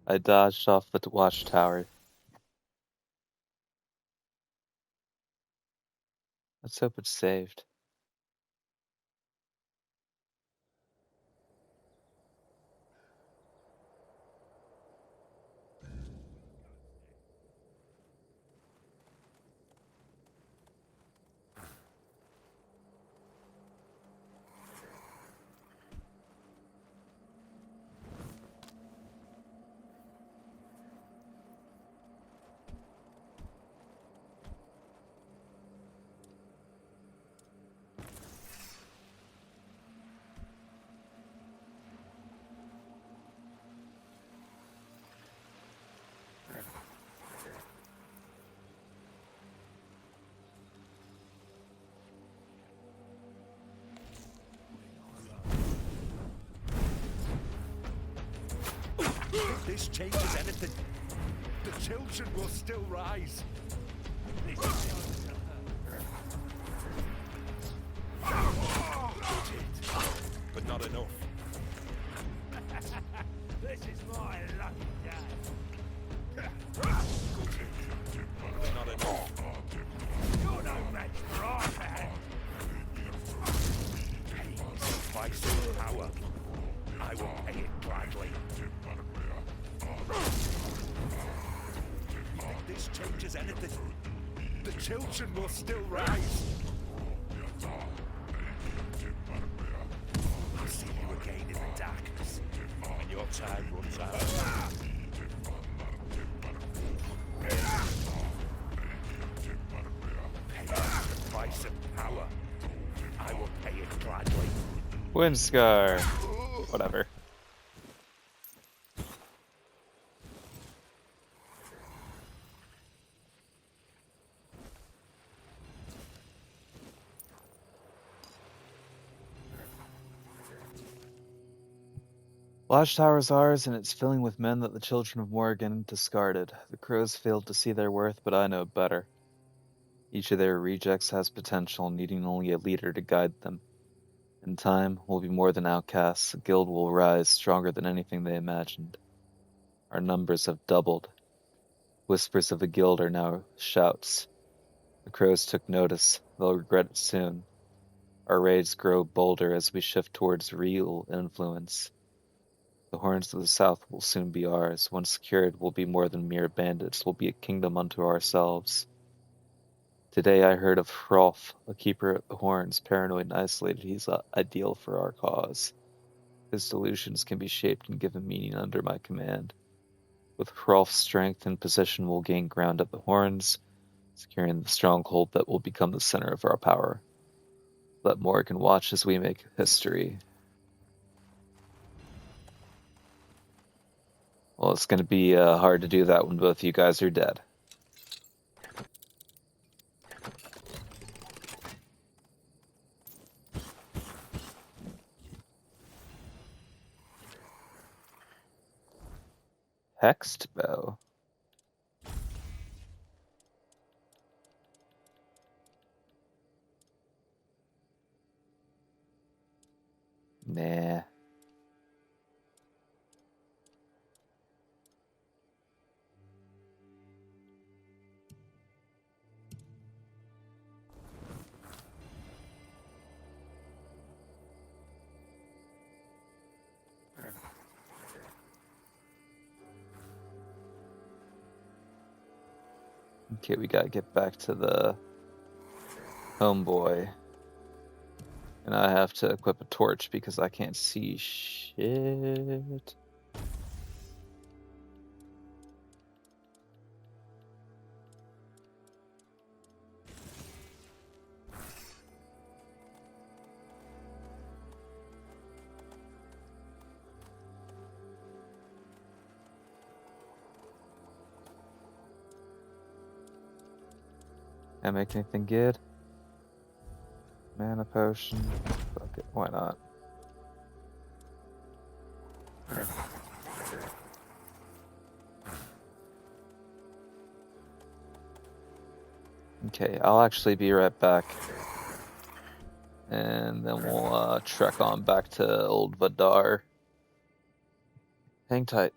I dodged off the watchtower. Let's hope it's saved. If this changes anything, the children will still rise. But not enough. This is my lucky day. But not enough. You're no match for our man. Vice and power. I will pay it gladly. If this changes anything, the children will still rise. I'll see you again in the darkness, and your time runs out. Pay the price of power. I will pay it gladly. Windscar. Whatever. Watchtower's ours, and it's filling with men that the children of Morrigan discarded. The crows failed to see their worth, but I know better. Each of their rejects has potential, needing only a leader to guide them. In time, we'll be more than outcasts. The guild will rise stronger than anything they imagined. Our numbers have doubled. Whispers of the guild are now shouts. The crows took notice. They'll regret it soon. Our raids grow bolder as we shift towards real influence. The horns of the south will soon be ours. Once secured, we'll be more than mere bandits. We'll be a kingdom unto ourselves. Today I heard of Hrolf, a keeper of the horns, paranoid and isolated. He's ideal for our cause. His delusions can be shaped and given meaning under my command. With Hrolf's strength and position, we'll gain ground at the horns, securing the stronghold that will become the center of our power. Let Morgan watch as we make history. Well, it's going to be hard to do that when both you guys are dead. Hexed bow. Nah. Okay, we gotta get back to the homeboy. And I have to equip a torch because I can't see shit. Can I make anything good? Mana potion. Fuck it, why not? Okay, I'll actually be right back. And then we'll trek on back to Old Vadar. Hang tight.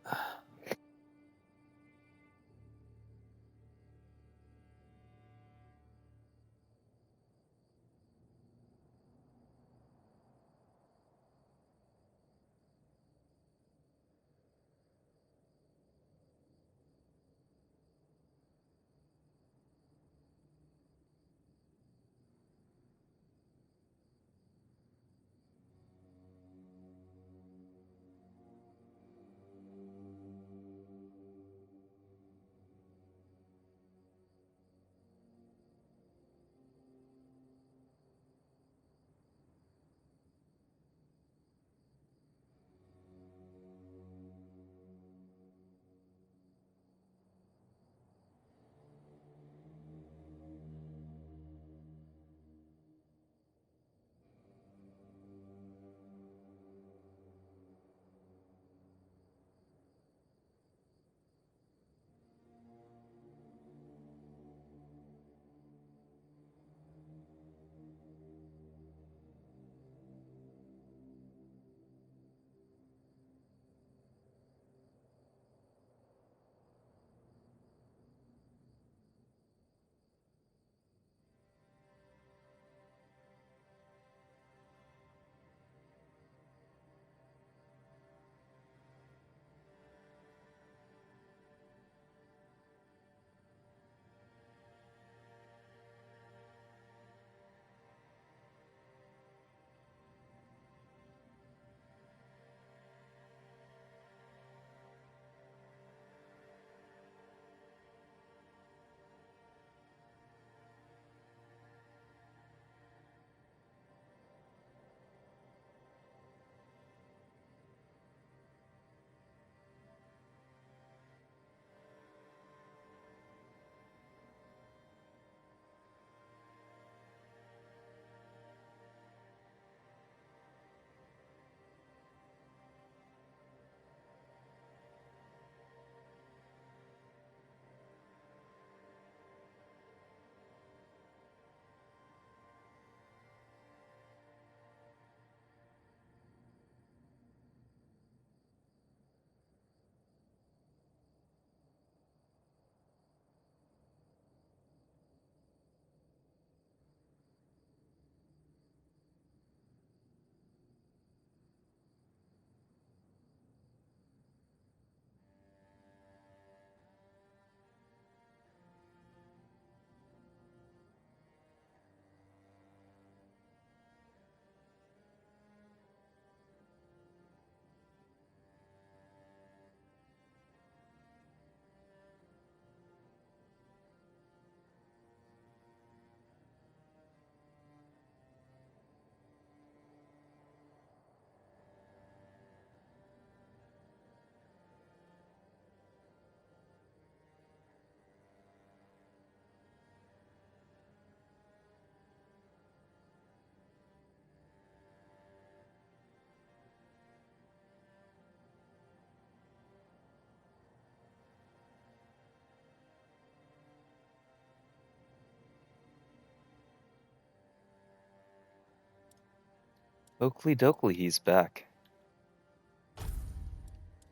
Oakley Dokley, he's back.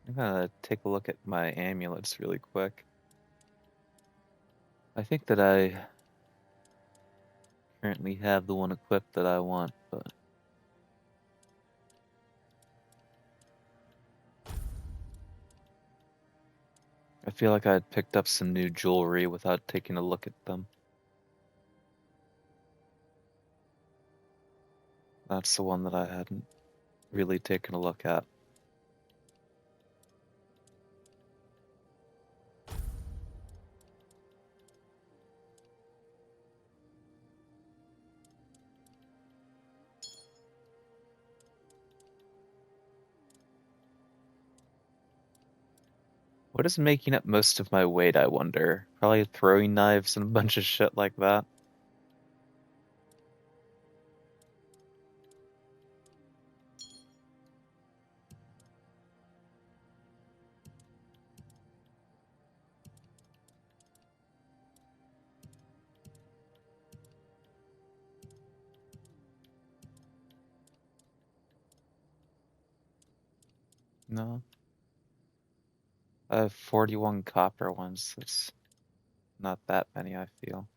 I'm gonna take a look at my amulets really quick. I think that I currently have the one equipped that I want, but I feel like I had picked up some new jewelry without taking a look at them. That's the one that I hadn't really taken a look at. What is making up most of my weight, I wonder? Probably throwing knives and a bunch of shit like that. No. I have 41 copper ones. That's not that many, I feel.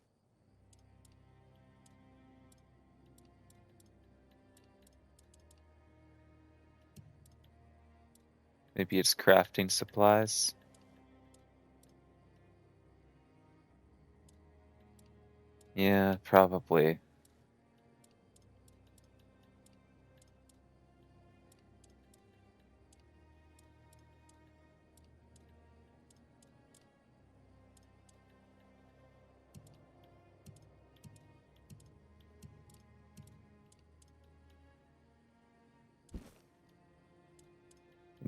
Maybe it's crafting supplies. Yeah, probably.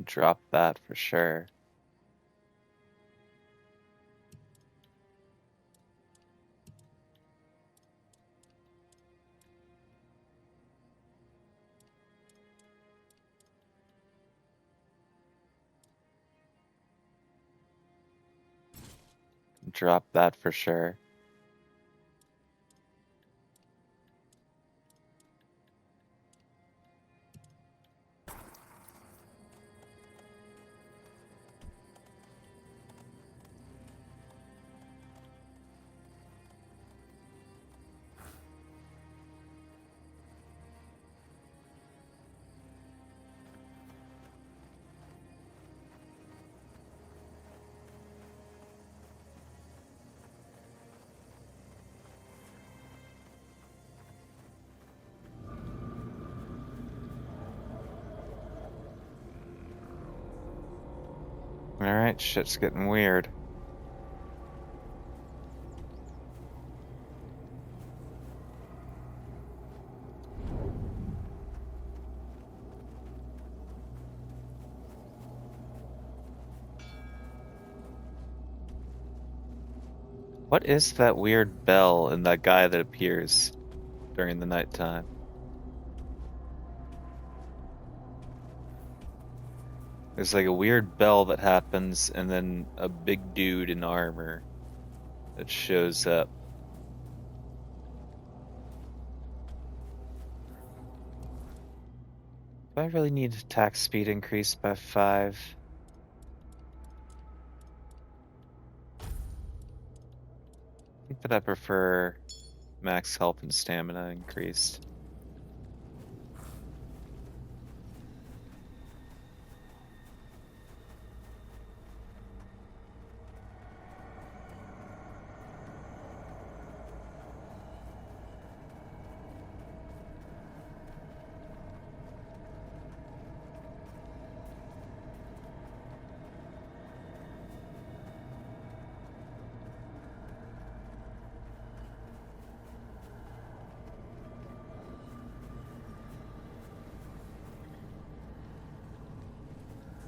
Drop that for sure. Drop that for sure. Alright, shit's getting weird. What is that weird bell and that guy that appears during the nighttime? There's like a weird bell that happens and then a big dude in armor that shows up. Do I really need attack speed increased by 5? I think that I prefer max health and stamina increased.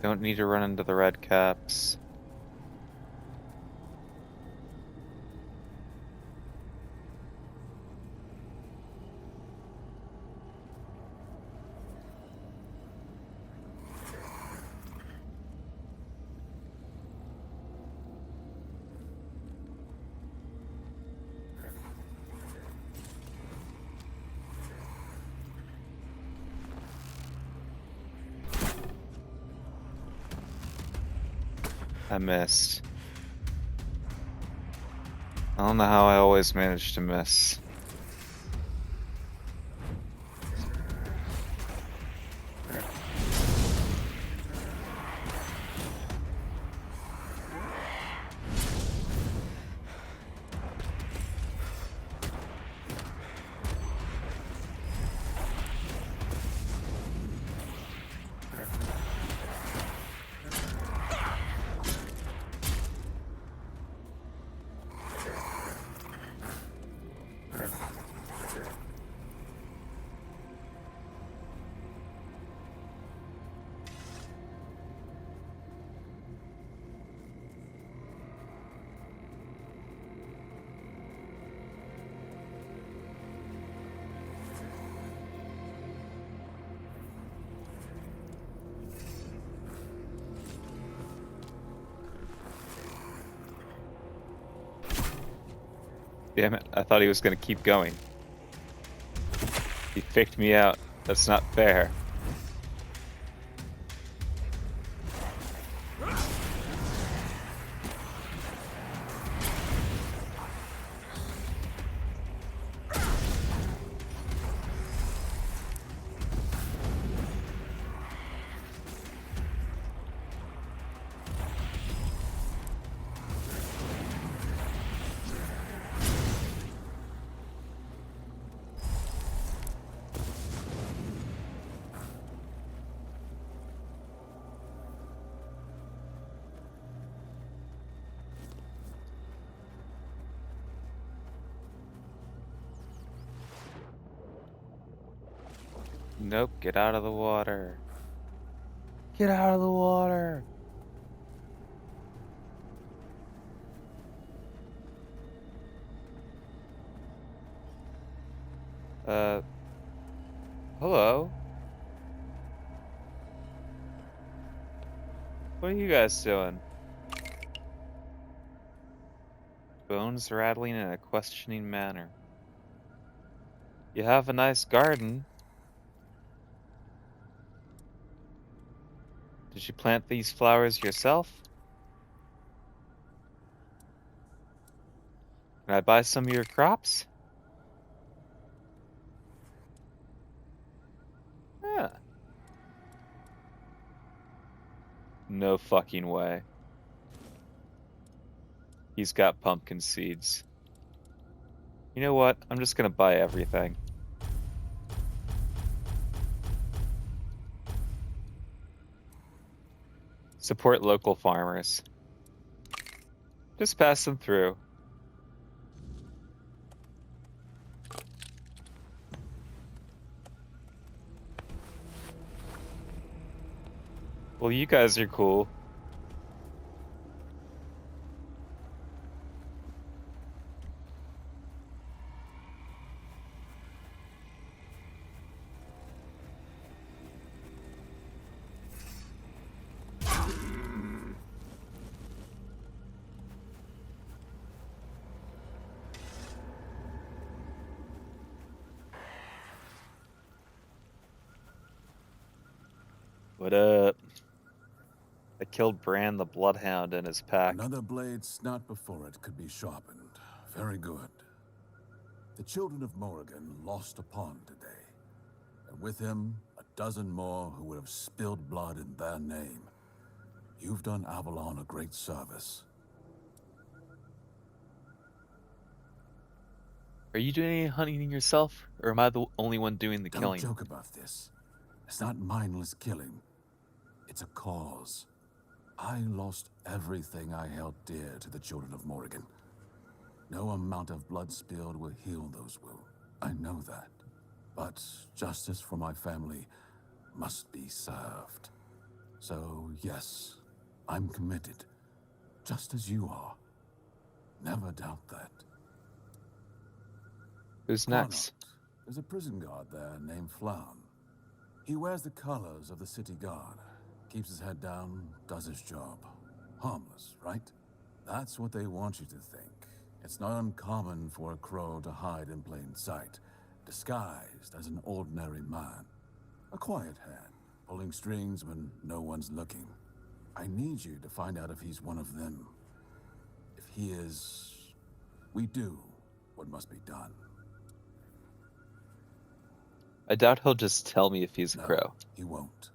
Don't need to run into the red caps. I missed. I don't know how I always manage to miss. Damn it, I thought he was gonna keep going. He faked me out. That's not fair. Nope, get out of the water. Get out of the water! Hello? What are you guys doing? Bones rattling in a questioning manner. You have a nice garden. Did you plant these flowers yourself? Can I buy some of your crops? Yeah. No fucking way. He's got pumpkin seeds. You know what? I'm just gonna buy everything. Support local farmers. Just pass them through. Well, you guys are cool. What up? I killed Bran the Bloodhound and his pack. Another blade snot before it could be sharpened. Very good. The children of Morrigan lost a pawn today, and with him, a dozen more who would have spilled blood in their name. You've done Avalon a great service. Are you doing any hunting yourself, or am I the only one doing the killing? Don't joke about this. It's not mindless killing. It's a cause. I lost everything I held dear to the children of Morrigan. No amount of blood spilled will heal those wounds. I know that. But justice for my family must be served. So, yes, I'm committed. Just as you are. Never doubt that. Who's next? There's a prison guard there named Flown. He wears the colors of the city guard. Keeps his head down, does his job. Harmless, right? That's what they want you to think. It's not uncommon for a crow to hide in plain sight, disguised as an ordinary man. A quiet hand, pulling strings when no one's looking. I need you to find out if he's one of them. If he is, we do what must be done. I doubt he'll just tell me if he's a No, crow. he won't.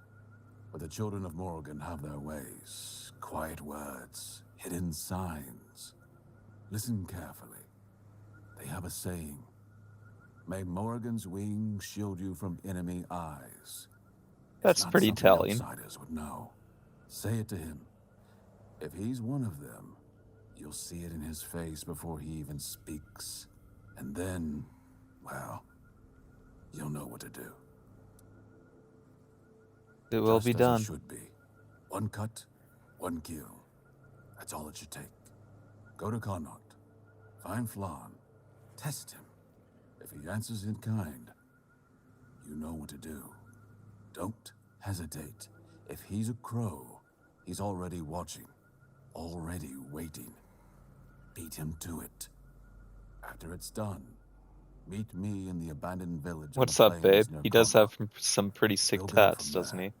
But the children of Morrigan have their ways. Quiet words, hidden signs. Listen carefully. They have a saying. May Morrigan's wings shield you from enemy eyes. That's pretty telling. Outsiders would know. Say it to him. If he's one of them, you'll see it in his face before he even speaks. And then, well, you'll know what to do. It will Just be as done. It should be. One cut, one kill. That's all it should take. Go to Connaught. Find Flan. Test him. If he answers in kind, you know what to do. Don't hesitate. If he's a crow, he's already watching. Already waiting. Beat him to it. After it's done, meet me in the abandoned village. What's up, babe? He does have some pretty sick He'll go tats, from doesn't there. he?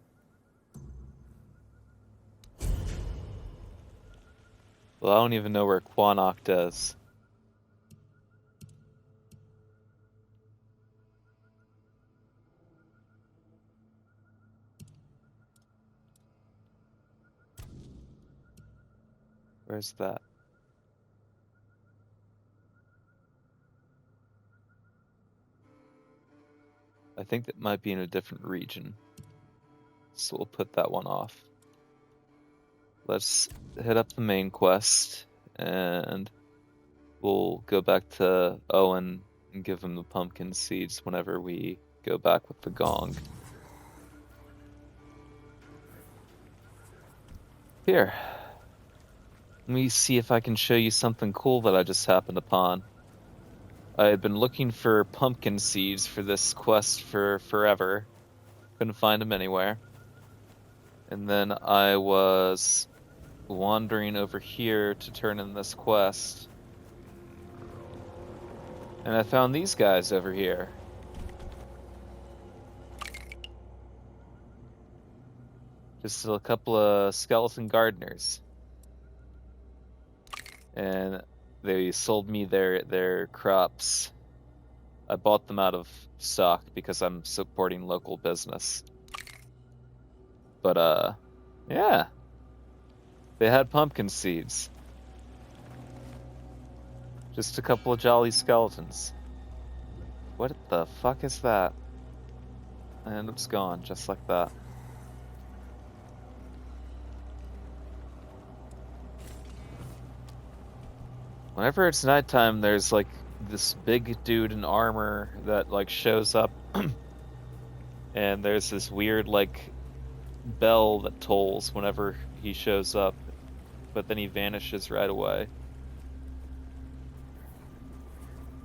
Well, I don't even know where Quanocht is. Where's that? I think that might be in a different region. So we'll put that one off. Let's hit up the main quest and we'll go back to Owen and give him the pumpkin seeds whenever we go back with the gong. Here. Let me see if I can show you something cool that I just happened upon. I had been looking for pumpkin seeds for this quest for forever. Couldn't find them anywhere. And then I was wandering over here to turn in this quest. And I found these guys over here. Just a couple of skeleton gardeners. And they sold me their crops. I bought them out of stock because I'm supporting local business. But yeah. They had pumpkin seeds. Just a couple of jolly skeletons. What the fuck is that? And it's gone, just like that. Whenever it's nighttime, there's like this big dude in armor that like shows up and there's this weird like bell that tolls whenever he shows up, but then he vanishes right away.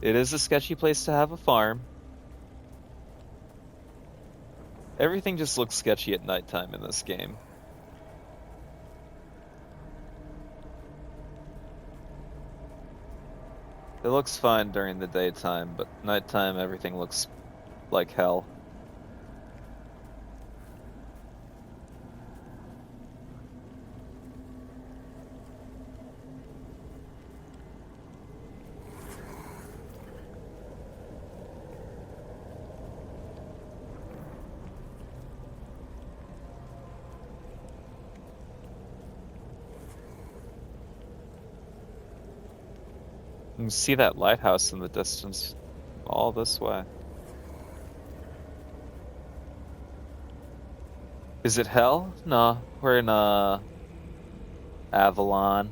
It is a sketchy place to have a farm. Everything just looks sketchy at nighttime in this game. It looks fine during the daytime, but nighttime everything looks like hell. You can see that lighthouse in the distance, all this way. Is it hell? No, we're in Avalon.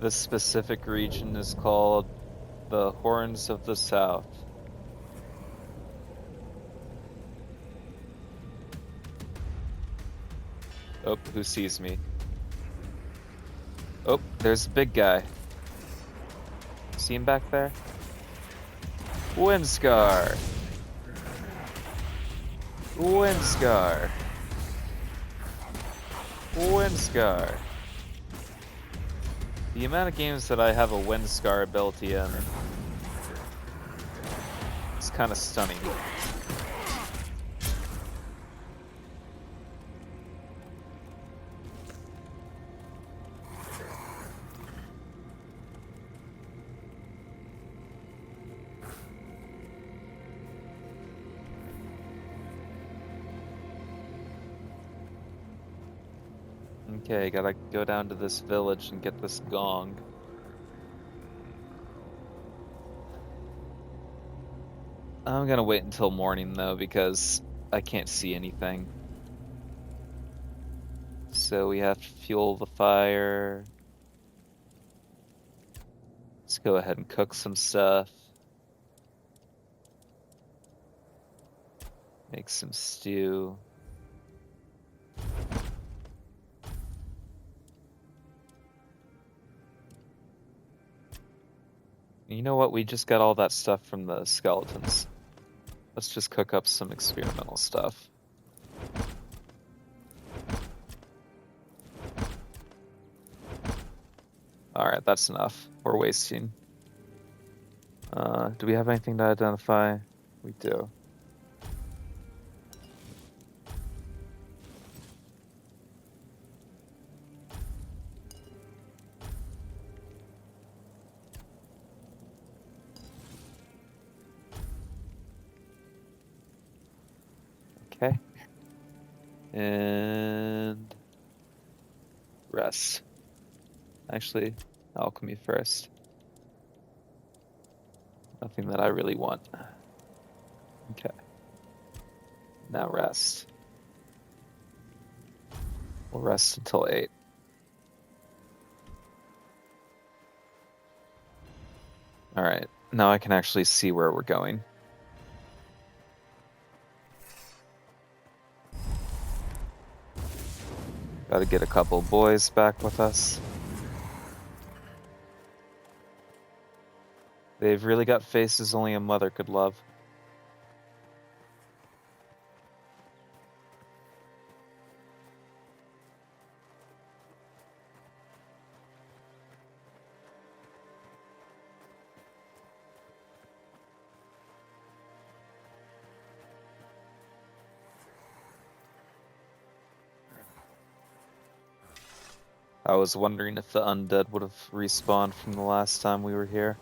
This specific region is called the Horns of the South. Oh, who sees me? Oh, there's a big guy. See him back there? Windscar! Windscar! Windscar! The amount of games that I have a Windscar ability in, it's kind of stunning. Okay, gotta go down to this village and get this gong. I'm gonna wait until morning though, because I can't see anything. So we have to fuel the fire. Let's go ahead and cook some stuff. Make some stew. You know what? We just got all that stuff from the skeletons. Let's just cook up some experimental stuff. Alright, that's enough. We're wasting. Do we have anything to identify? We do. Okay. And rest. Actually, alchemy first. Nothing that I really want. Okay. Now rest. We'll rest until 8. Alright, now I can actually see where we're going. Gotta get a couple boys back with us. They've really got faces only a mother could love. I was wondering if the undead would have respawned from the last time we were here.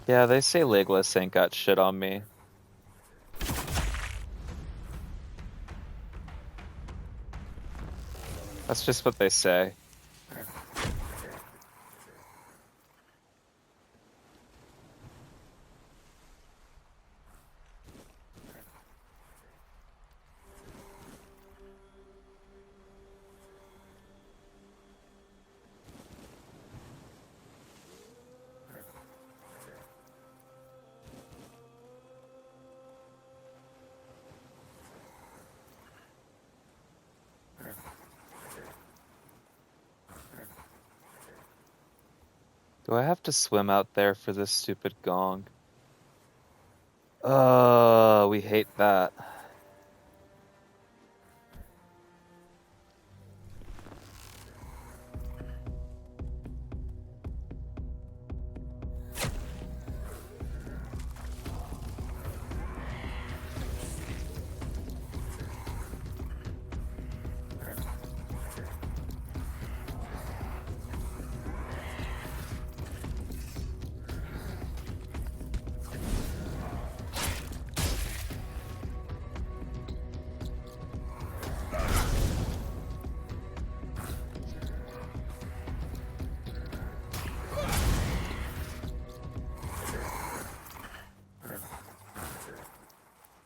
Yeah, they say Legolas ain't got shit on me. That's just what they say. Do I have to swim out there for this stupid gong? Oh, we hate that.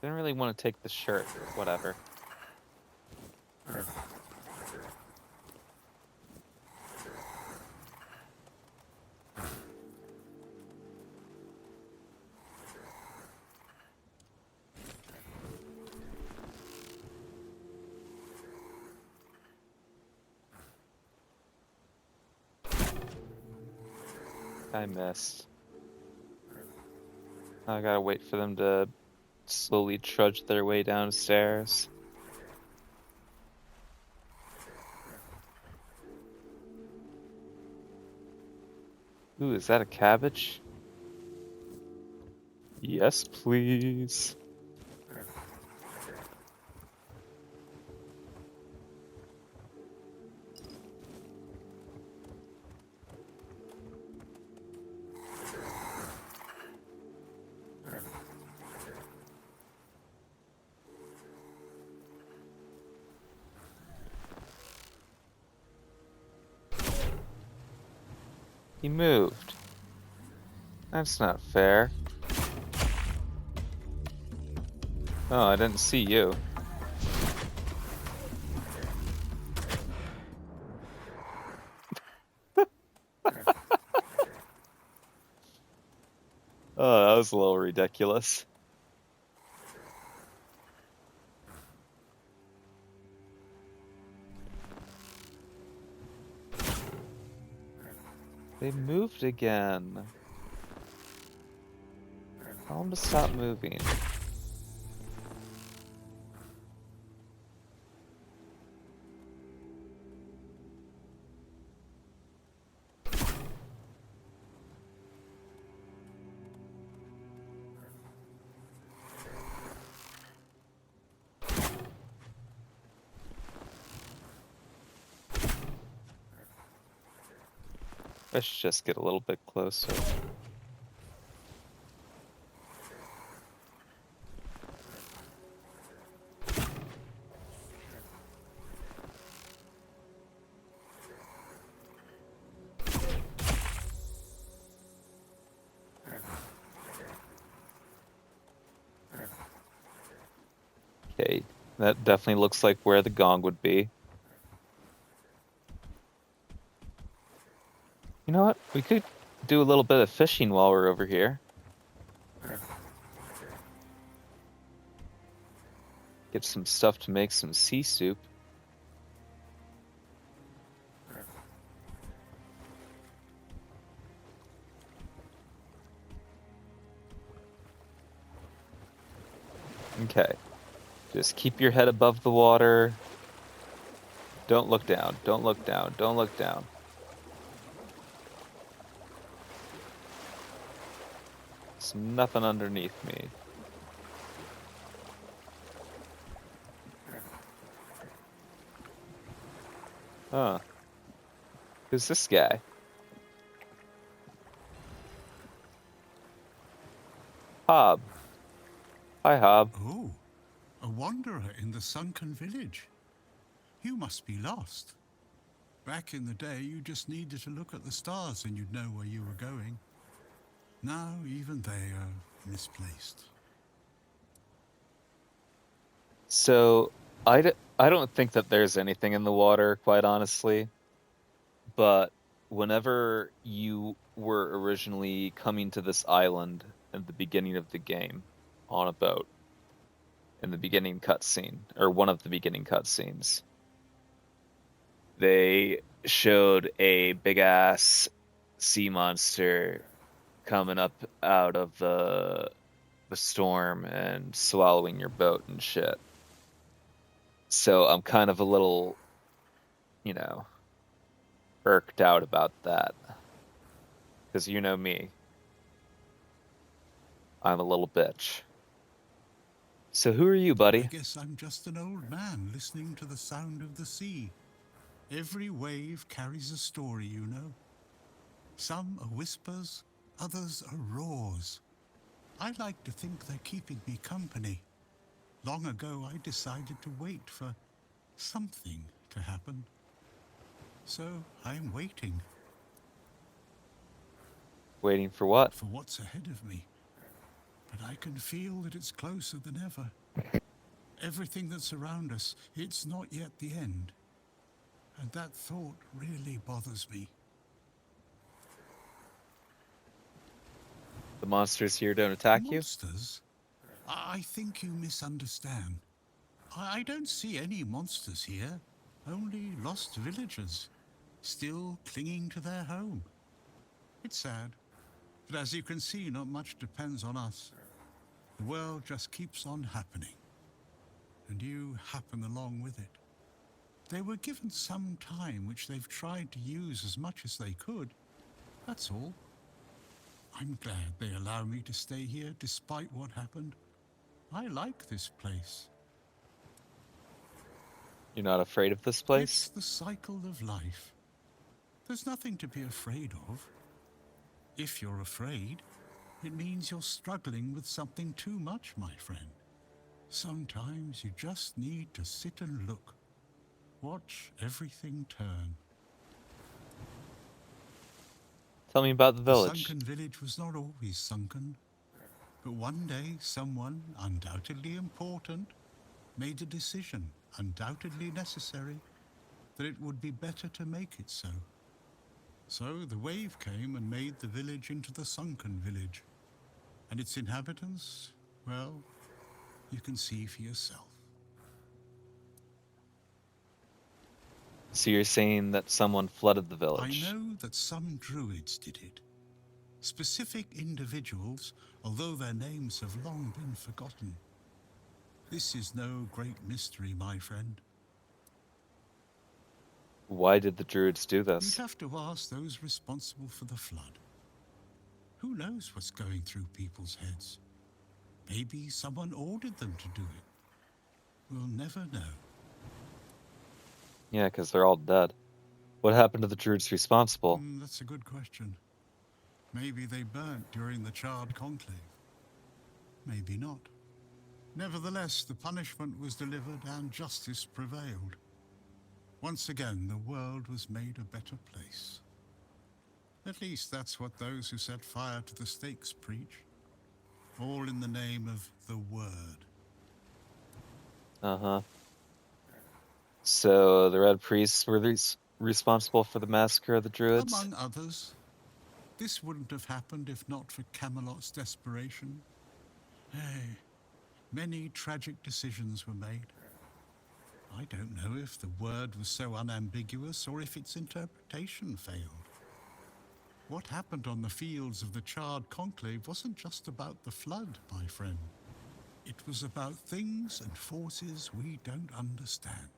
Didn't really want to take the shirt, whatever. I missed. I gotta wait for them to slowly trudge their way downstairs. Ooh, is that a cabbage? Yes, please. He moved. That's not fair. Oh, I didn't see you. Oh, that was a little ridiculous. They moved again. Tell them to stop moving. I should just get a little bit closer. Okay, that definitely looks like where the gong would be. You know what? We could do a little bit of fishing while we're over here. Get some stuff to make some sea soup. Okay. Just keep your head above the water. Don't look down. Don't look down. Don't look down. There's nothing underneath me. Huh. Who's this guy? Hob. Hi, Hob. Oh, a wanderer in the sunken village. You must be lost. Back in the day, you just needed to look at the stars and you'd know where you were going. Now, even they are misplaced. So, I don't think that there's anything in the water, quite honestly. But whenever you were originally coming to this island at the beginning of the game on a boat, in the beginning cutscene, or one of the beginning cutscenes, they showed a big-ass sea monster coming up out of the storm and swallowing your boat and shit. So I'm kind of a little, you know, irked out about that. Because you know me. I'm a little bitch. So who are you, buddy? I guess I'm just an old man listening to the sound of the sea. Every wave carries a story, you know. Some are whispers, others are roars. I like to think they're keeping me company. Long ago, I decided to wait for something to happen. So I'm waiting. Waiting for what? For what's ahead of me. But I can feel that it's closer than ever. Everything that's around us, it's not yet the end. And that thought really bothers me. The monsters here don't attack you? Monsters? I think you misunderstand. I don't see any monsters here. Only lost villagers, still clinging to their home. It's sad. But as you can see, not much depends on us. The world just keeps on happening. And you happen along with it. They were given some time which they've tried to use as much as they could. That's all. I'm glad they allow me to stay here despite what happened. I like this place. You're not afraid of this place? It's the cycle of life. There's nothing to be afraid of. If you're afraid, it means you're struggling with something too much, my friend. Sometimes you just need to sit and look. Watch everything turn. Tell me about the The village. sunken village was not always sunken. But one day, someone, undoubtedly important, made a decision, undoubtedly necessary, that it would be better to make it so. So the wave came and made the village into the sunken village. And its inhabitants, well, you can see for yourself. So you're saying that someone flooded the village? I know that some druids did it. Specific individuals, although their names have long been forgotten. This is no great mystery, my friend. Why did the druids do this? You'd have to ask those responsible for the flood. Who knows what's going through people's heads? Maybe someone ordered them to do it. We'll never know. Yeah, because they're all dead. What happened to the druids responsible? That's a good question. Maybe they burnt during the charred conclave. Maybe not. Nevertheless, the punishment was delivered and justice prevailed. Once again, the world was made a better place. At least that's what those who set fire to the stakes preach. All in the name of the Word. Uh-huh. So the Red Priests were responsible for the massacre of the druids? Among others. This wouldn't have happened if not for Camelot's desperation. Hey, many tragic decisions were made. I don't know if the word was so unambiguous or if its interpretation failed. What happened on the fields of the charred conclave wasn't just about the flood, my friend. It was about things and forces we don't understand.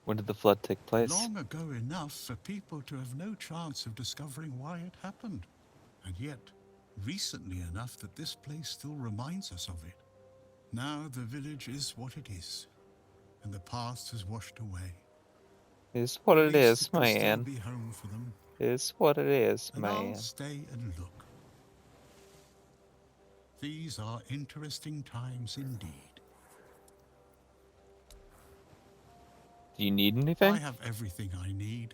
When did the flood take place? Long ago enough for people to have no chance of discovering why it happened. And yet, recently enough that this place still reminds us of it. Now the village is what it is, and the past has washed away. Is what it is, At least it man. could still be home for them. Is what it is, And man. I'll stay and look. These are interesting times indeed. Do you need anything? I have everything I need.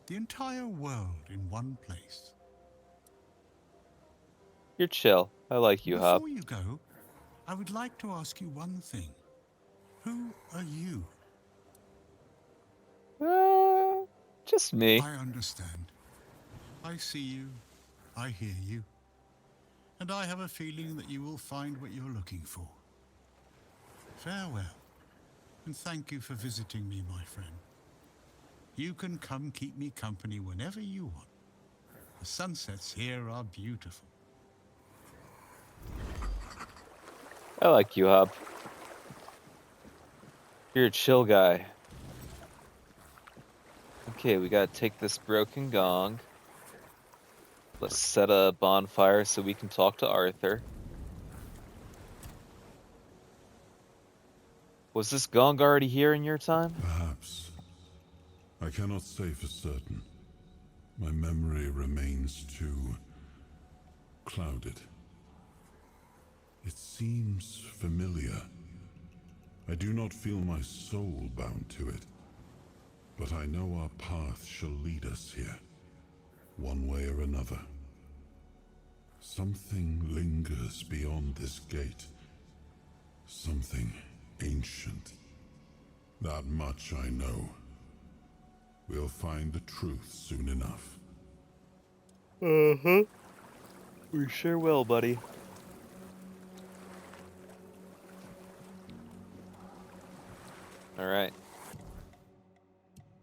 The entire world in one place. You're chill. I like you, Hub. Before you go, I would like to ask you one thing. Who are you? Just me. I understand. I see you. I hear you. And I have a feeling that you will find what you're looking for. Farewell. And thank you for visiting me, my friend. You can come keep me company whenever you want. The sunsets here are beautiful. I like you, Hub. You're a chill guy. Okay, we gotta take this broken gong. Let's set a bonfire so we can talk to Arthur. Was this gong already here in your time? Perhaps. I cannot say for certain. My memory remains too clouded. It seems familiar. I do not feel my soul bound to it, but I know our path shall lead us here, one way or another. Something lingers beyond this gate. Something ancient. That much I know. We'll find the truth soon enough. Uh-huh. We sure will, buddy. Alright.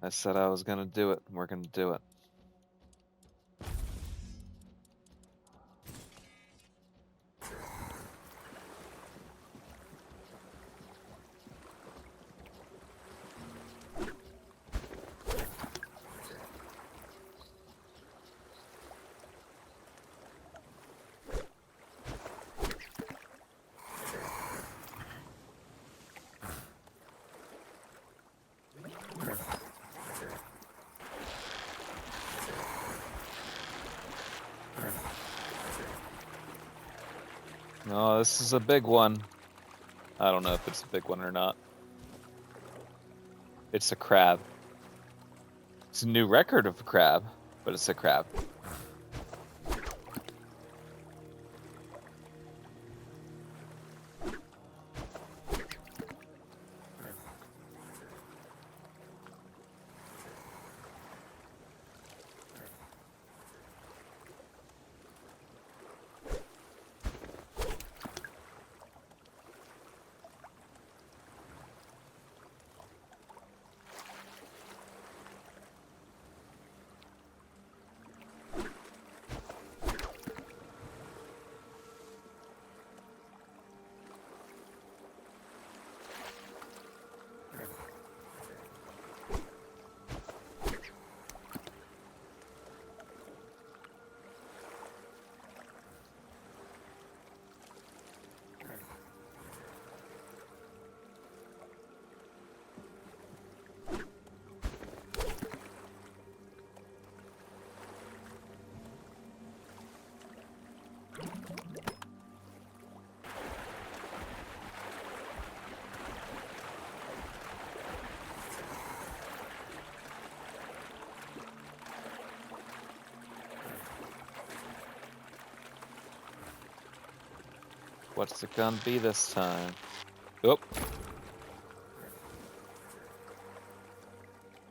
I said I was gonna do it, and we're gonna do it. Oh, this is a big one. I don't know if it's a big one or not. It's a crab. It's a new record of a crab, but it's a crab. What's it gonna be this time? Oh.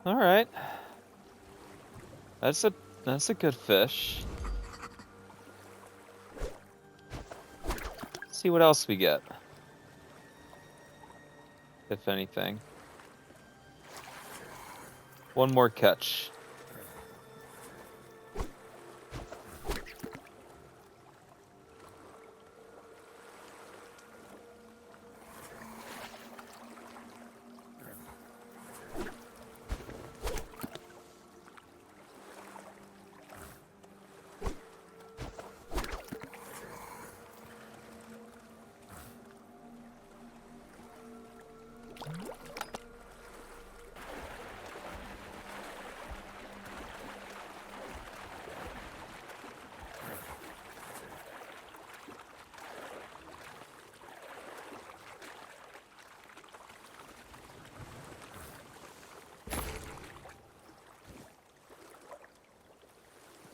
All right. That's a good fish. Let's see what else we get. If anything. One more catch.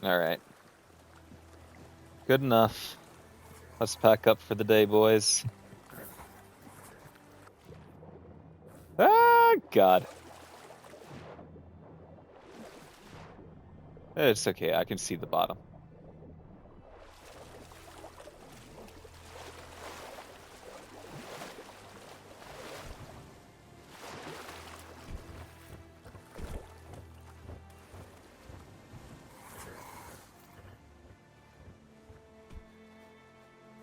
All right. Good enough. Let's pack up for the day, boys. Ah, God. It's okay. I can see the bottom.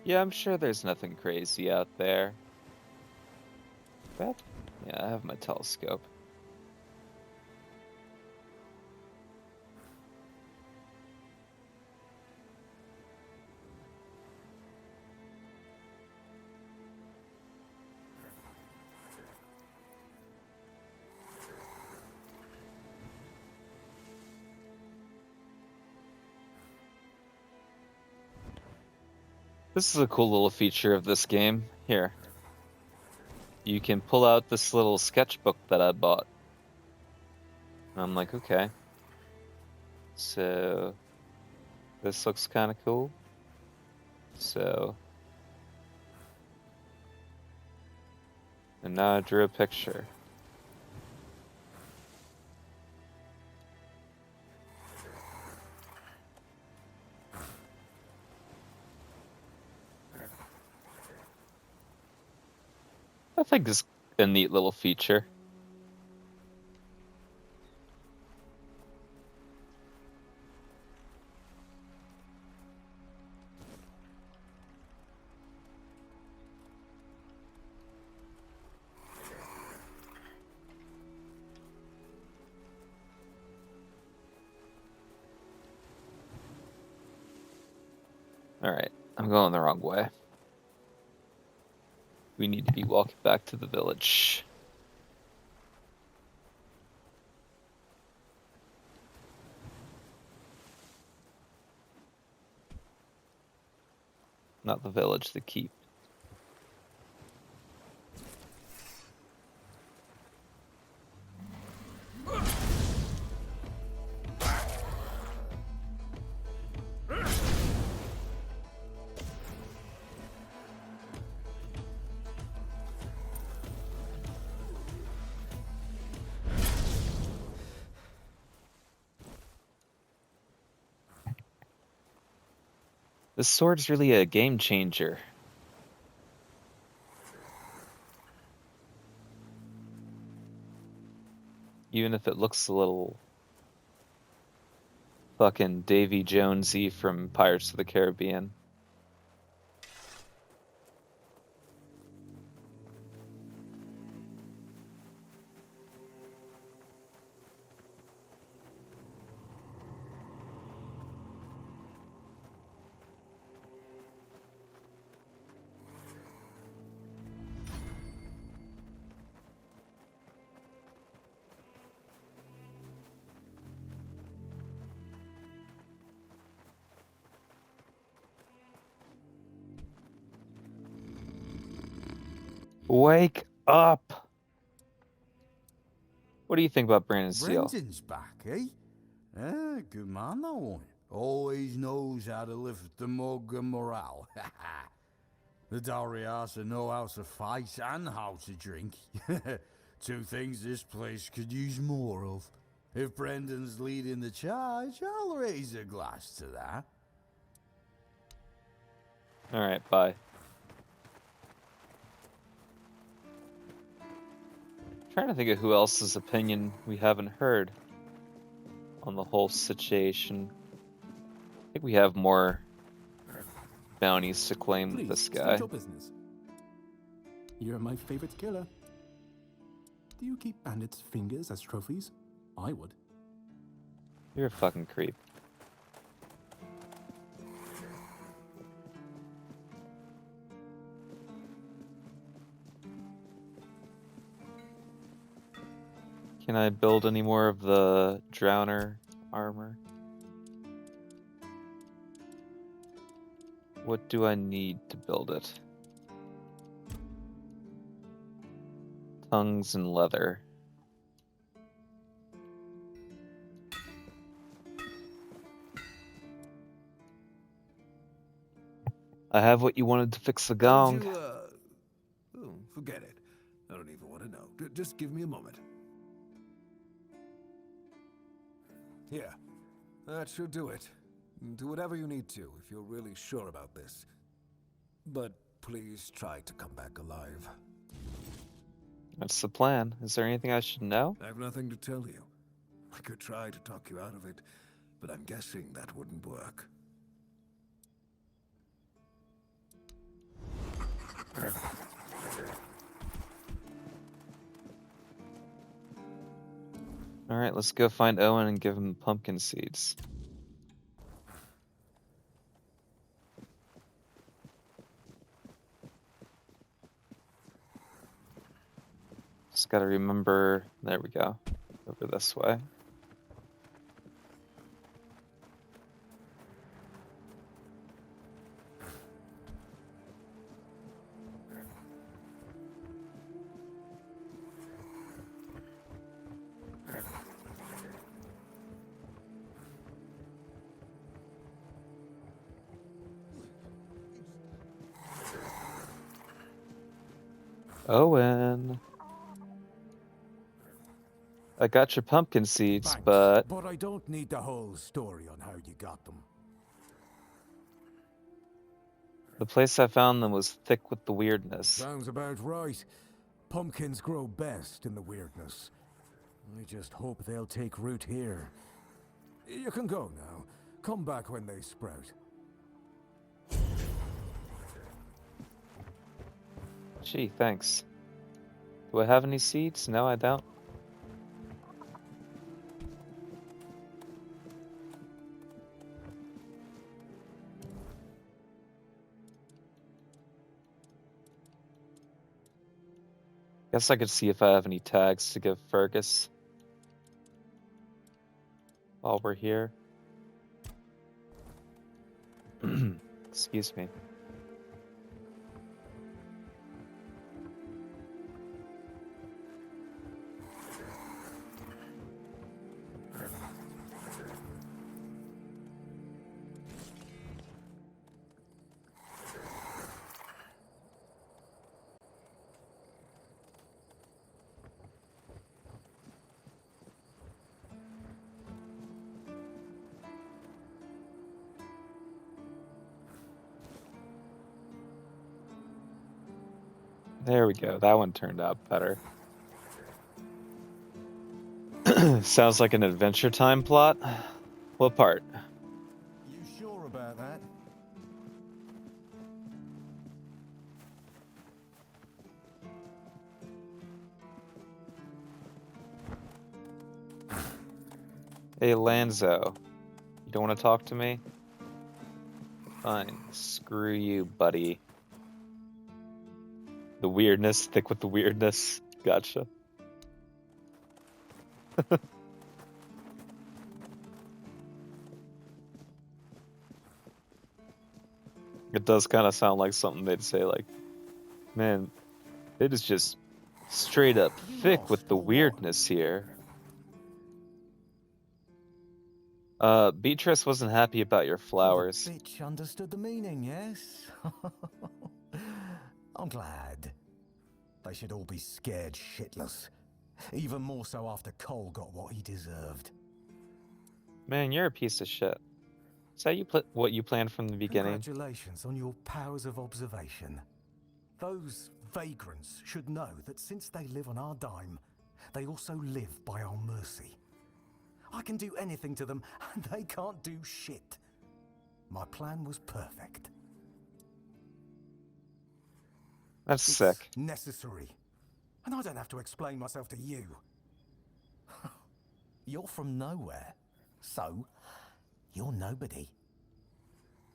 Yeah, I'm sure there's nothing crazy out there. But, yeah, I have my telescope. This is a cool little feature of this game. Here. You can pull out this little sketchbook that I bought. And I'm like, okay. So, this looks kind of cool. So, and now I drew a picture. I think it's a neat little feature. Alright, I'm going the wrong way. We need to be walking back to the village. Not the village, the keep. This sword's really a game changer. Even if it looks a little fucking Davy Jonesy from Pirates of the Caribbean. Wake up! What do you think about Brandon Steele? Brendan's back, eh? Ah, good man, that one. Always knows how to lift the mug and morale. The Dariasa know how to fight and how to drink. Two things this place could use more of. If Brendan's leading the charge, I'll raise a glass to that. Alright, bye. Trying to think of who else's opinion we haven't heard on the whole situation. I think we have more bounties to claim with this guy. State your business. You're my favorite killer. Do you keep bandits' fingers as trophies? I would. You're a fucking creep. Can I build any more of the Drowner armor? What do I need to build it? Tongues and leather. I have what you wanted to fix the gong. Oh, forget it. I don't even want to know. Just give me a moment. Here. That should do it. Do whatever you need to if you're really sure about this. But please try to come back alive. That's the plan. Is there anything I should know? I have nothing to tell you. I could try to talk you out of it, but I'm guessing that wouldn't work. Alright, let's go find Owen and give him pumpkin seeds. Just gotta remember, there we go, over this way. Owen. I got your pumpkin seeds, Thanks, but I don't need the whole story on how you got them. the place I found them was thick with the weirdness. Sounds about right. Pumpkins grow best in the weirdness. I just hope they'll take root here. You can go now. Come back when they sprout. Gee, thanks. Do I have any seeds? No, I don't. Guess I could see if I have any tags to give Fergus while we're here. Excuse me. There we go. That one turned out better. Sounds like an Adventure Time plot. What part? You sure about that? Hey, Lanzo. You don't want to talk to me? Fine. Screw you, buddy. The weirdness. Stick with the weirdness. Gotcha. It does kind of sound like something they'd say, like, man, it is just straight up thick with the weirdness here. Beatrice wasn't happy about your flowers. The bitch understood the meaning, yes? I'm glad. They should all be scared shitless. Even more so after Cole got what he deserved. Man, you're a piece of shit. Is that what you planned from the beginning? Congratulations on your powers of observation. Those vagrants should know that since they live on our dime, they also live by our mercy. I can do anything to them, and they can't do shit. My plan was perfect. That's It's sick. necessary. And I don't have to explain myself to you. You're from nowhere. So, you're nobody.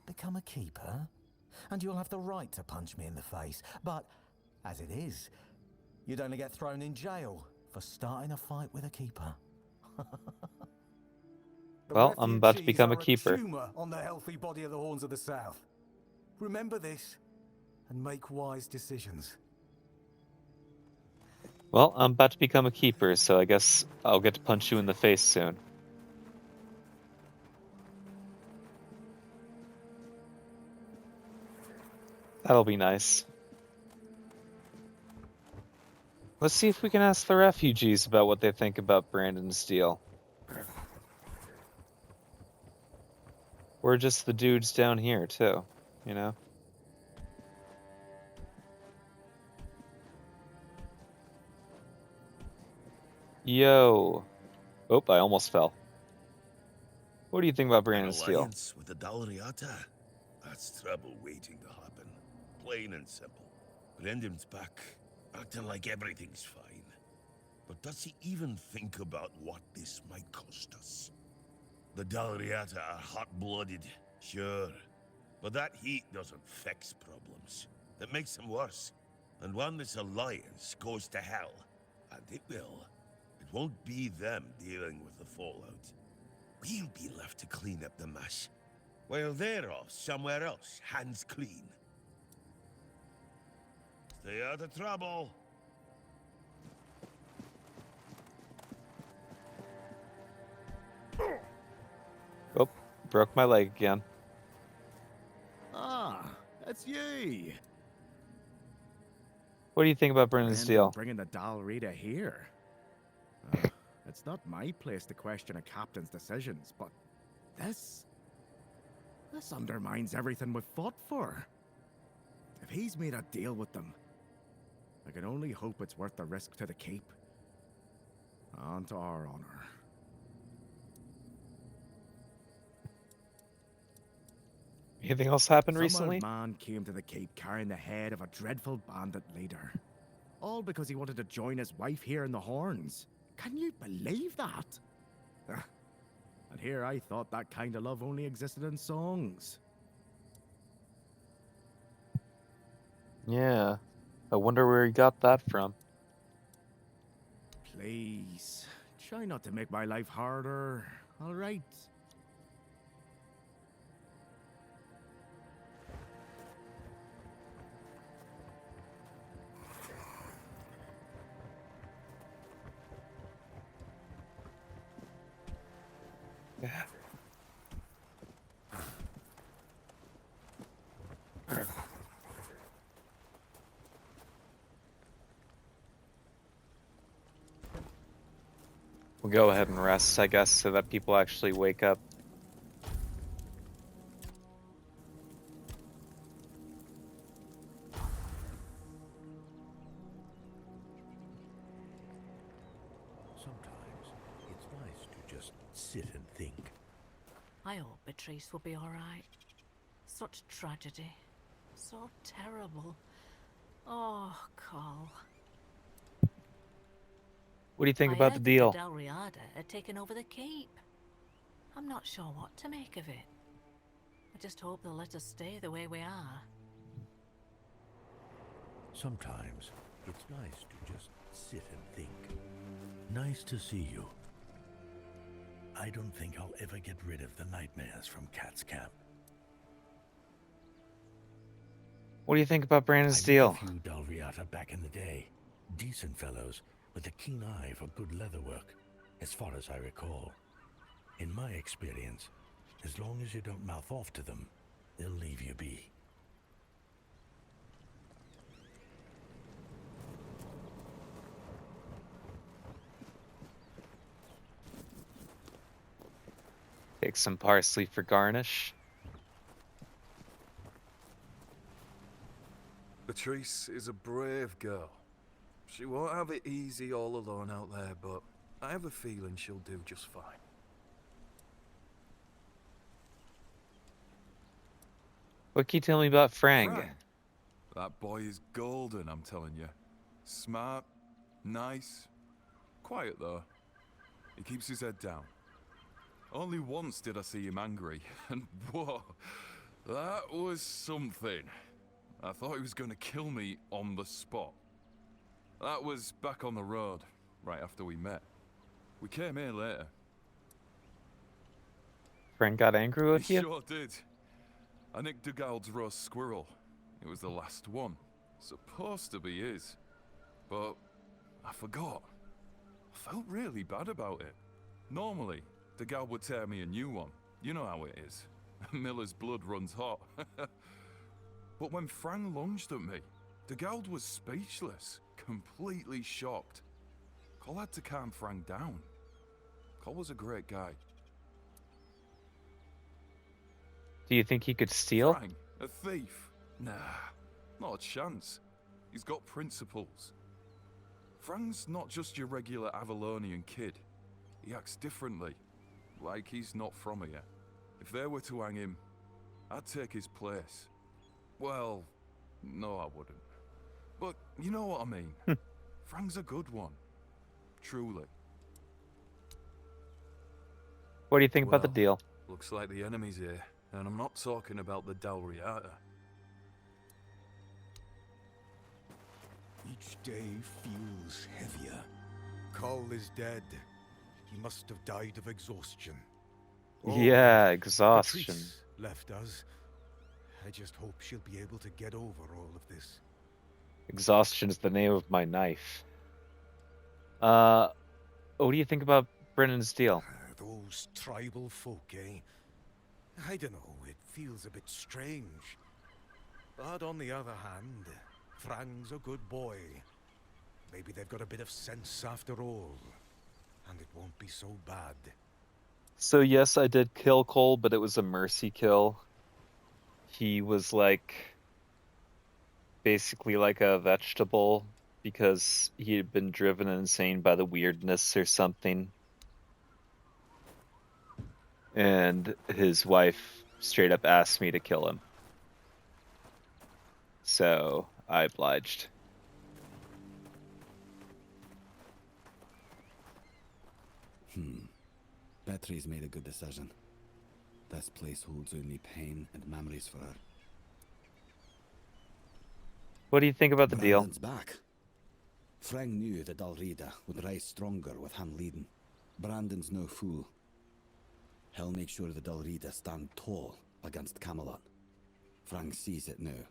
Become a keeper, and you'll have the right to punch me in the face. But, as it is, you'd only get thrown in jail for starting a fight with a keeper. Well, I'm about to become a Refugees are keeper. tumor on the healthy body of the Horns of the South. Remember this, and make wise decisions. Well, I'm about to become a keeper, so I guess I'll get to punch you in the face soon. That'll be nice. Let's see if we can ask the refugees about what they think about Brandon's deal. We're just the dudes down here, too, you know? Yo. Oh, I almost fell. What do you think about Brandon's deal? Alliance with the Dalriata? That's trouble waiting to happen. Plain and simple. Brendan's back, acting like everything's fine. But does he even think about what this might cost us? The Dalriata are hot-blooded, sure. But that heat doesn't fix problems. It makes them worse. And when this alliance goes to hell, and it will, it won't be them dealing with the fallout. We'll be left to clean up the mess, while they're off somewhere else, hands clean. Stay out of trouble. Oh, broke my leg again. Ah, that's you. What do you think about Brandon's deal? Bringing the Dalriata here. It's not my place to question a captain's decisions, but this undermines everything we've fought for. If he's made a deal with them, I can only hope it's worth the risk to the keep and to our honor. Anything else happened Some recently? old man came to the keep carrying the head of a dreadful bandit leader. All because he wanted to join his wife here in the Horns. Can you believe that? And here I thought that kind of love only existed in songs. Yeah. I wonder where he got that from. Please, try not to make my life harder, all right? Yeah. We'll go ahead and rest, I guess, so that people actually wake up. sit and think. I hope Beatrice will be alright. Such tragedy. So terrible. Oh, Cole. What do you think I about the heard deal? that the Dalriada had taken over the keep. I'm not sure what to make of it. I just hope they'll let us stay the way we are. Sometimes it's nice to just sit and think. Nice to see you. I don't think I'll ever get rid of the nightmares from Cat's Camp. What do you think about Brandon's deal? I met a few Dalriata back in the day. Decent fellows with a keen eye for good leatherwork, as far as I recall. In my experience, as long as you don't mouth off to them, they'll leave you be. Take some parsley for garnish. Beatrice is a brave girl. She won't have it easy all alone out there, but I have a feeling she'll do just fine. What can you tell me about Frang? That boy is golden, I'm telling you. Smart, nice, quiet though. He keeps his head down. Only once did I see him angry, and whoa, that was something. I thought he was going to kill me on the spot. That was back on the road, right after we met. We came here later. Frang got angry with He you? sure did. I nicked Dugald's roast squirrel. It was the last one. Supposed to be his. But I forgot. I felt really bad about it. Normally, Dugald would tear me a new one. You know how it is. Miller's blood runs hot. But when Fran lunged at me, Dugald was speechless, completely shocked. Cole had to calm Fran down. Cole was a great guy. Do you think he could steal? Fran, a thief? Nah, not a chance. He's got principles. Fran's not just your regular Avalonian kid. He acts differently, like he's not from here. If they were to hang him, I'd take his place. Well, no I wouldn't. But you know what I mean. Fran's a good one. Truly. What do you think about the deal? Looks like the enemy's here, and I'm not talking about the Dalriata. Each day feels heavier. Cole is dead. He must have died of exhaustion. Yeah, exhaustion. Patrice left us. I just hope she'll be able to get over all of this. Exhaustion is the name of my knife. What do you think about Brennan's deal? Those tribal folk, eh? I don't know, it feels a bit strange. But on the other hand, Frang's a good boy. Maybe they've got a bit of sense after all. And it won't be so bad. So yes, I did kill Cole, but it was a mercy kill. He was basically like a vegetable because he had been driven insane by the weirdness or something. And his wife straight up asked me to kill him. So I obliged. Beatrice made a good decision. This place holds only pain and memories for her. What do you think about the Brandon's back. Frang knew the Dalrida would rise stronger with him leading. Brandon's no fool. He'll make sure the Dalrida stand tall against Camelot. Frang sees it now.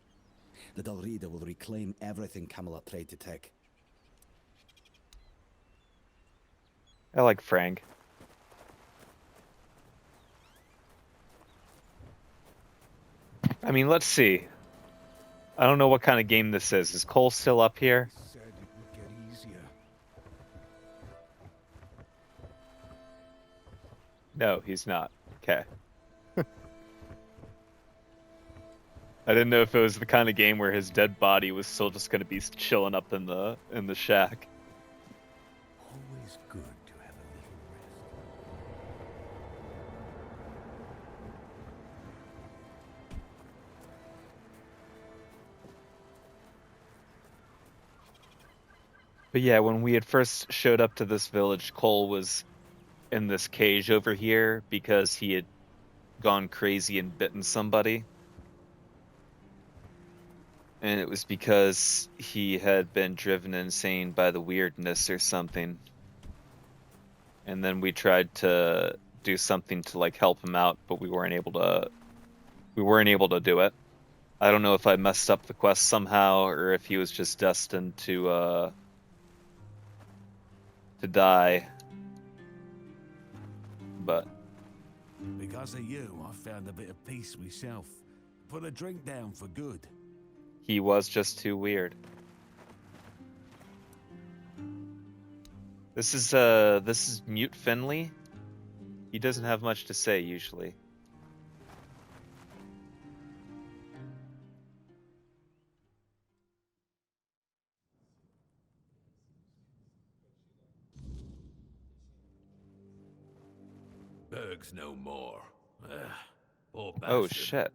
The Dalrida will reclaim everything Camelot tried to take. I like Frang. I mean, let's see. I don't know what kind of game this is. Is Cole still up here? Said it would get easier. No, he's not. Okay. I didn't know if it was the kind of game where his dead body was still just going to be chilling up in the shack. Always good to have a little rest. But yeah, when we had first showed up to this village, Cole was in this cage over here because he had gone crazy and bitten somebody. And it was because he had been driven insane by the weirdness or something. And then we tried to do something to like help him out, but we weren't able to do it. I don't know if I messed up the quest somehow or if he was just destined to die. But because of you, I found a bit of peace myself. Put a drink down for good. He was just too weird. This is Mute Finley. He doesn't have much to say usually. Berg's no more. Poor bastard. Oh shit.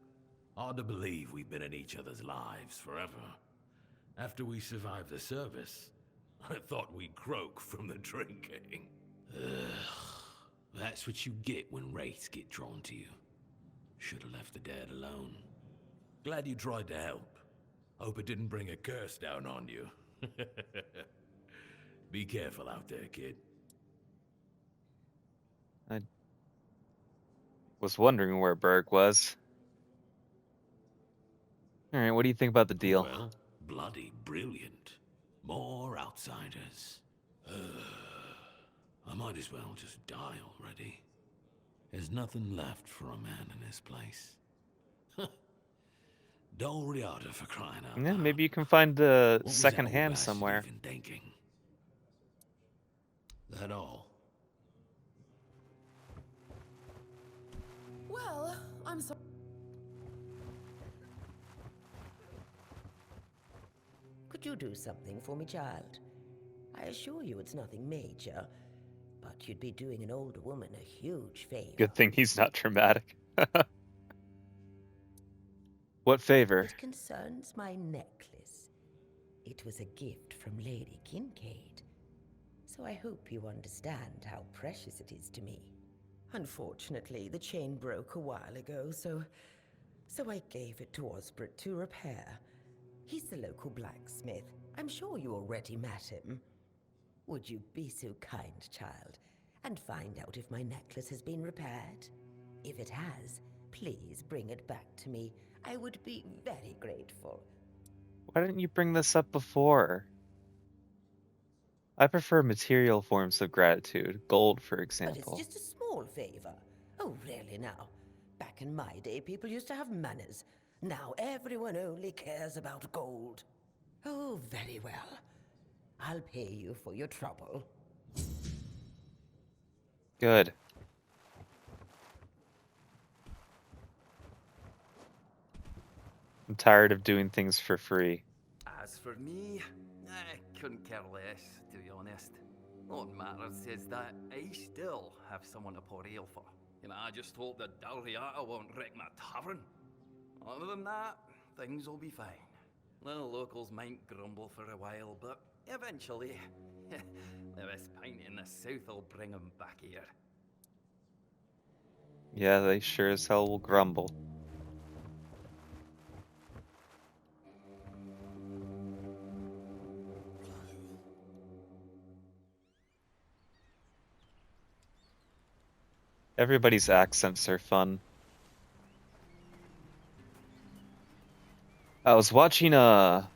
Hard to believe we've been in each other's lives forever. After we survived the service, I thought we'd croak from the drinking. That's what you get when wraiths get drawn to you. Should have left the dad alone. Glad you tried to help. Hope it didn't bring a curse down on you. Be careful out there, kid. I was wondering where Berg was. Alright, what do you think about the deal? Well, bloody brilliant. More outsiders. I might as well just die already. There's nothing left for a man in this place. Don't reorder for crying out Yeah, loud. maybe you can find a What was second that old hand bastard somewhere. even thinking? That all? Well, I'm sorry. Could you do something for me, child? I assure you it's nothing major, but you'd be doing an older woman a huge favor. Good thing he's not dramatic. What favor? It concerns my necklace. It was a gift from Lady Kincaid, so I hope you understand how precious it is to me. Unfortunately, the chain broke a while ago, so I gave it to Osbert to repair. He's the local blacksmith. I'm sure you already met him. Would you be so kind, child, and find out if my necklace has been repaired? If it has, please bring it back to me. I would be very grateful. Why didn't you bring this up before? I prefer material forms of gratitude. Gold, for But example. it's just a small favor. Oh, really now? Back in my day, people used to have manners. Now everyone only cares about gold. Oh, very well. I'll pay you for your trouble. Good. I'm tired of doing things for free. As for me, I couldn't care less, to be honest. What matters is that I still have someone to pour ale for. And I just hope that Dalriata won't wreck my tavern. Other than that, things will be fine. The locals might grumble for a while, but eventually, the best pint in the south will bring them back here. Yeah, they sure as hell will grumble. Everybody's accents are fun. I was watching one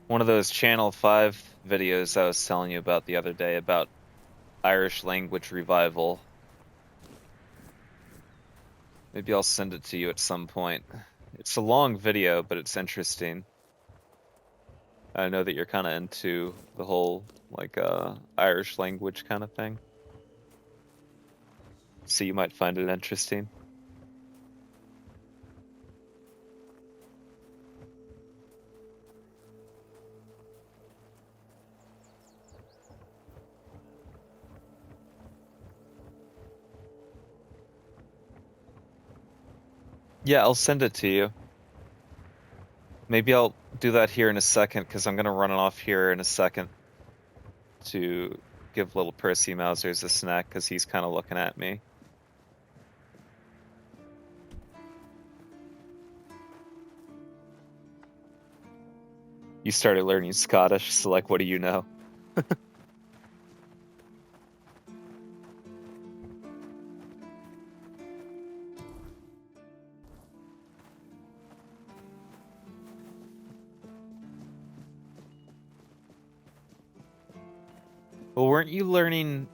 of those Channel 5 videos I was telling you about the other day about Irish language revival. Maybe I'll send it to you at some point. It's a long video, but it's interesting. I know that you're kind of into the whole, like, Irish language kind of thing. So you might find it interesting. Yeah, I'll send it to you. Maybe I'll do that here in a second, because I'm going to run off here in a second to give little Percy Mousers a snack, because he's kind of looking at me. You started learning Scottish, so like, what do you know? Well, weren't you learning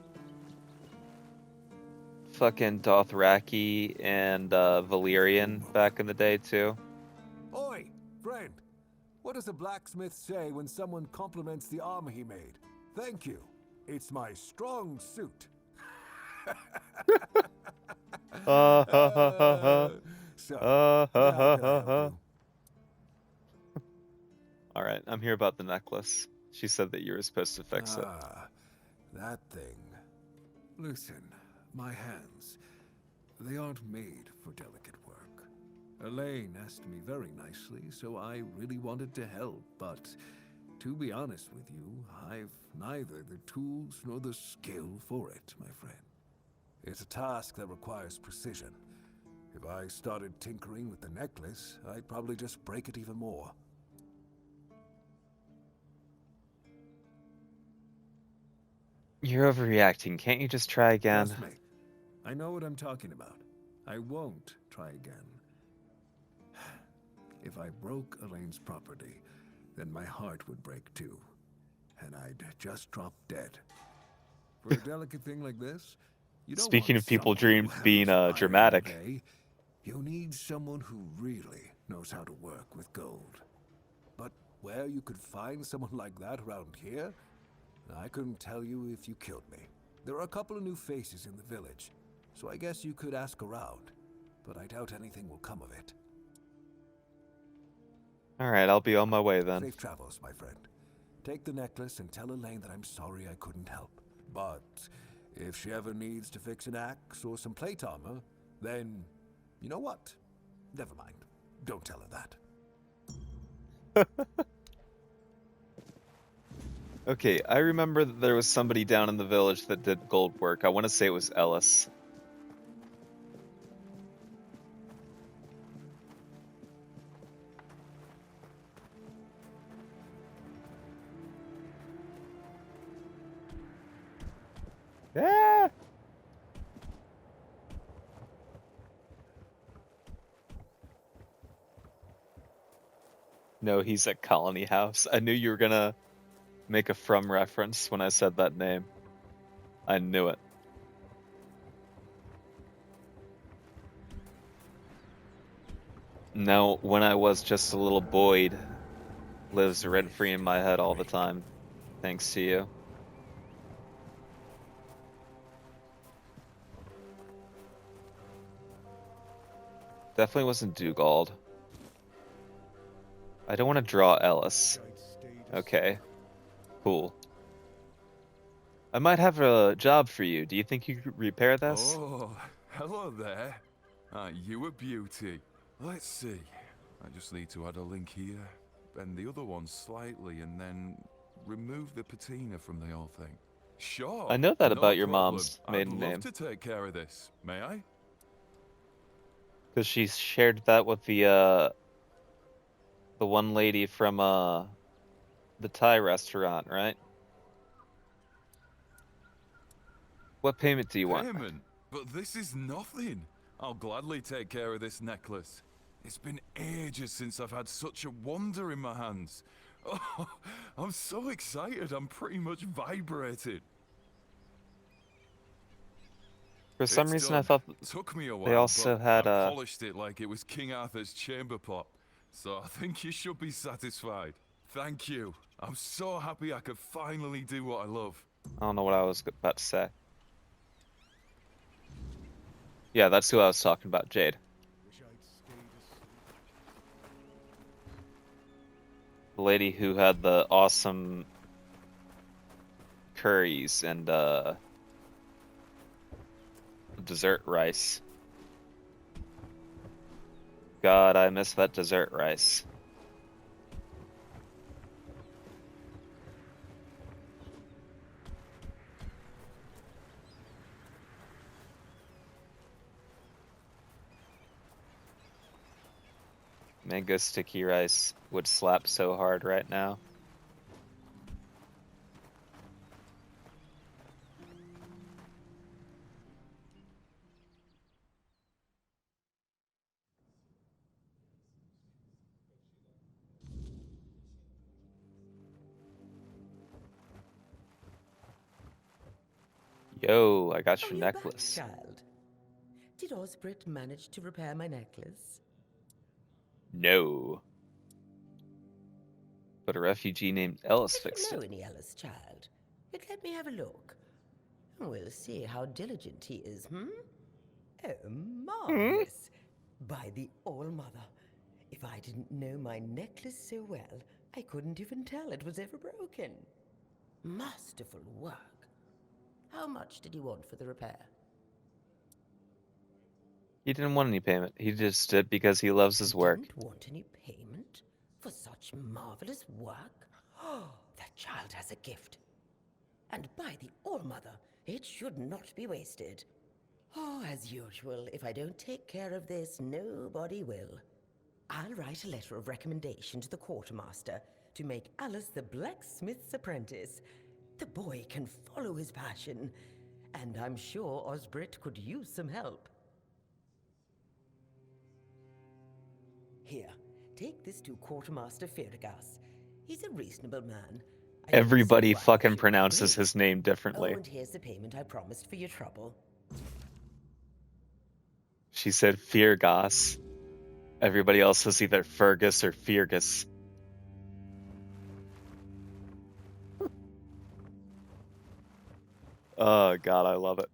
fucking Dothraki and Valyrian back in the day too? Oi, friend. What does a blacksmith say when someone compliments the armor he made? Thank you. It's my strong suit. Ha ha ha ha. So, how can I help you? Alright, I'm here about the necklace. She said that you were supposed to fix it. That thing. Listen, my hands, they aren't made for delicate work. Elaine asked me very nicely, so I really wanted to help, but to be honest with you, I've neither the tools nor the skill for it, my friend. It's a task that requires precision. If I started tinkering with the necklace, I'd probably just break it even more. You're overreacting. Can't you just try again? Trust me. I know what I'm talking about. I won't try again. If I broke Elaine's property, then my heart would break too. And I'd just drop dead. For a delicate thing like this, you don't Speaking want of people someone who being hammers iron dramatic. all day. You need someone who really knows how to work with gold. But where you could find someone like that around here, I couldn't tell you if you killed me. There are a couple of new faces in the village, so I guess you could ask around. But I doubt anything will come of it. Alright, I'll be on my way then. Safe travels, my friend. Take the necklace and tell Elaine that I'm sorry I couldn't help. But if she ever needs to fix an axe or some plate armor, then you know what? Never mind. Don't tell her that. Okay, I remember that there was somebody down in the village that did gold work. I want to say it was Ellis. Ah! No, he's at Colony House. I knew you were gonna make a From reference when I said that name. I knew it. No, when I was just a little Boyd, lives rent-free in my head all the time. Thanks to you. Definitely wasn't Dugald. I don't want to draw Ellis. Okay. Cool. I might have a job for you. Do you think you could repair this? Oh, hello there. You a beauty. Let's see. I just need to add a link here, bend the other one slightly, and then remove the patina from the whole thing. Sure. I know that no about your problem. mom's maiden I'd name. love to take care of this. May I? Because she shared that with the one lady from the Thai restaurant, right? What payment do you want? Payment? But this is nothing. I'll gladly take care of this necklace. It's been ages since I've had such a wonder in my hands. Oh, I'm so excited. I'm pretty much vibrated. For some It's reason, done. I thought Took me a they while, also but had I polished it like it was King Arthur's chamber pot. So I think you should be satisfied. Thank you. I'm so happy I could finally do what I love. I don't know what I was about to say. Yeah, that's who I was talking about, Jade. The lady who had the awesome curries and dessert rice. God, I miss that dessert rice. Mango sticky rice would slap so hard right now. Yo, I got your you're back, necklace. child. Did Osbrit manage to repair my necklace? No. But a refugee named Ellis If fixed you know it. any Ellis, child, you'd let me have a look. We'll see how diligent he is, hmm? Oh, marvelous. By the All-Mother, if I didn't know my necklace so well, I couldn't even tell it was ever broken. Masterful work. How much did he want for the repair? He didn't want any payment. He just did because he loves his work. Didn't want any payment for such marvelous work? Oh, that child has a gift. And by the All-Mother, it should not be wasted. Oh, as usual, if I don't take care of this, nobody will. I'll write a letter of recommendation to the quartermaster to make Alice the blacksmith's apprentice. The boy can follow his passion, and I'm sure Osbrit could use some help. Here, take this to Quartermaster Firgas. He's a reasonable man. I don't see Everybody why he fucking shouldn't pronounces agree. his name Oh, differently. and here's the payment I promised for your trouble. She said Feargas. Everybody else was either Fergus or Feargus. Oh god, I love it.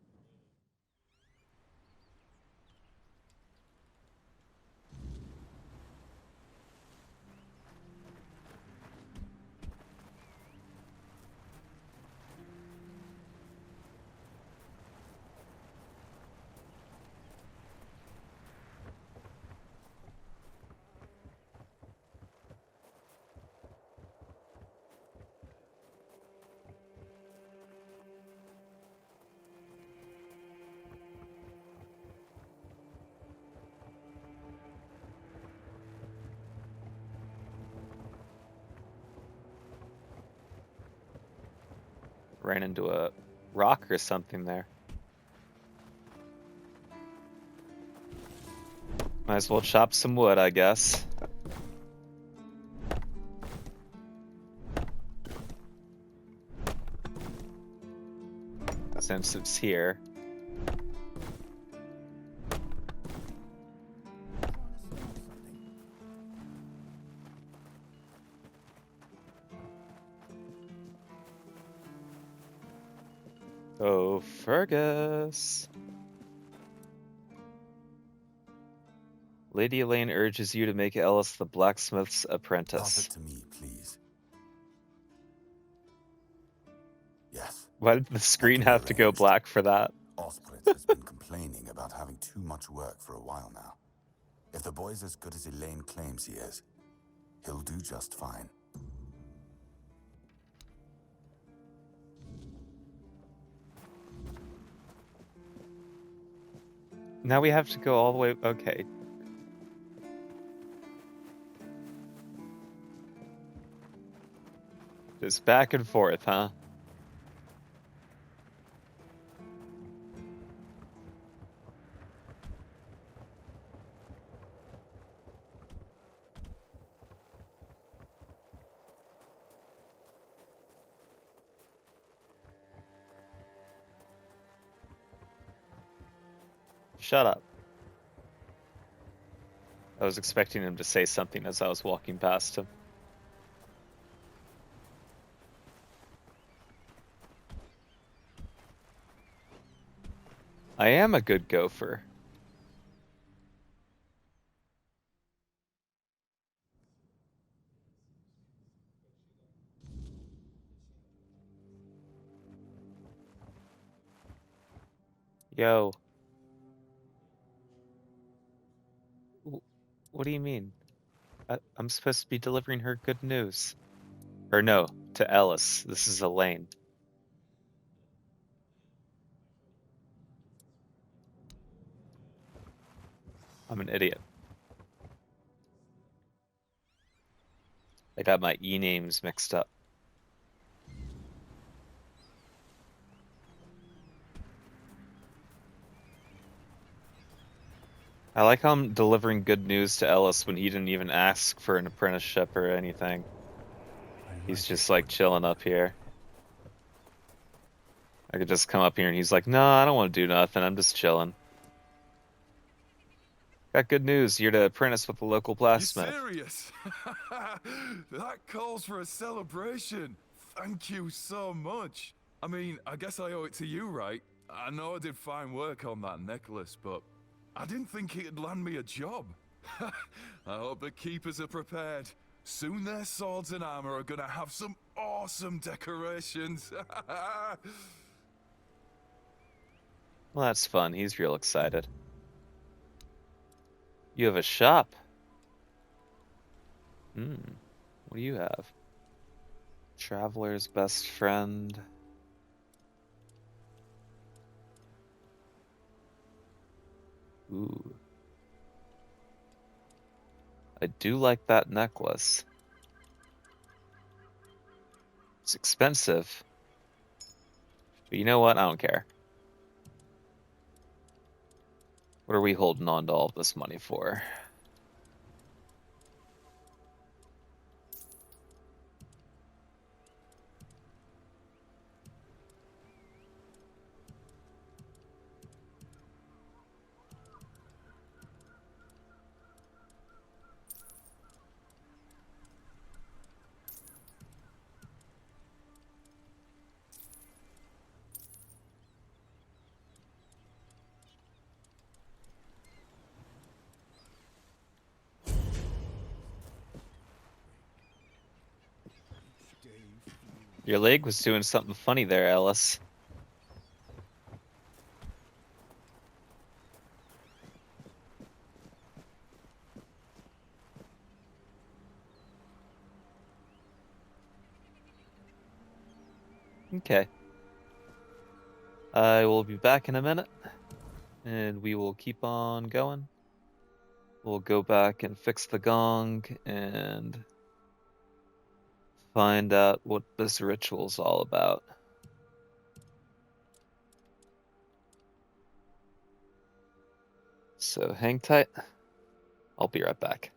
Ran into a rock or something there. Might as well chop some wood, I guess. Since it's here. Oh, Fergus. Lady Elaine urges you to make Ellis the blacksmith's Pass apprentice. it to me, please. Yes. Why did the screen have to go black for that? Osbrit has been complaining about having too much work for a while now. If the boy's as good as Elaine claims he is, he'll do just fine. Now we have to go all the way. Okay. Just back and forth, huh? Shut up. I was expecting him to say something as I was walking past him. I am a good gopher. Yo. What do you mean? I'm supposed to be delivering her good news. Or no, to Ellis. This is Elaine. I'm an idiot. I got my e-names mixed up. I like how I'm delivering good news to Ellis when he didn't even ask for an apprenticeship or anything. He's just like chilling up here. I could just come up here and he's like, no, I don't want to do nothing. I'm just chilling. Got good news. You're to apprentice with the local blacksmith. You serious? That calls for a celebration. Thank you so much. I mean, I guess I owe it to you, right? I know I did fine work on that necklace, but I didn't think it'd land me a job. I hope the keepers are prepared. Soon their swords and armor are gonna have some awesome decorations. Well, that's fun. He's real excited. You have a shop. What do you have? Traveler's best friend. Ooh. I do like that necklace. It's expensive. But you know what? I don't care. What are we holding on to all this money for? Your leg was doing something funny there, Ellis. Okay. I will be back in a minute, and we will keep on going. We'll go back and fix the gong and find out what this ritual's all about. So hang tight. I'll be right back.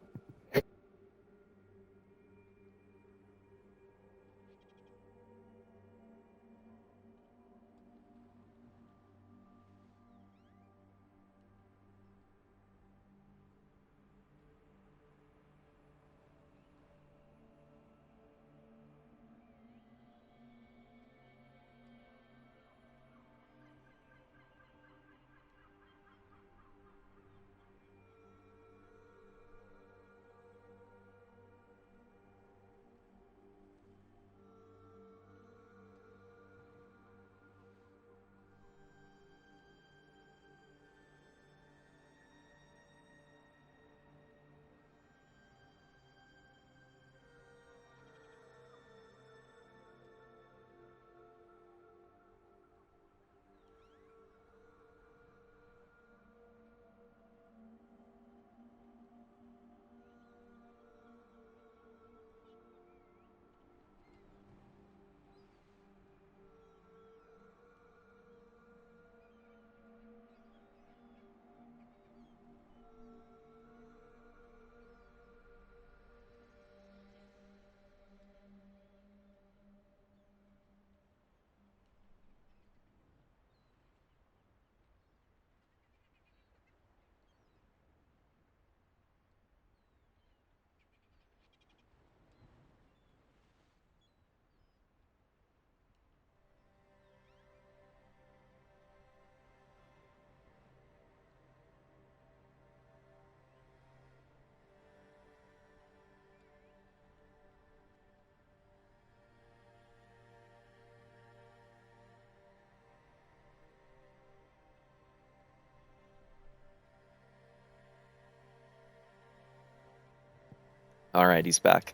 All right, he's back.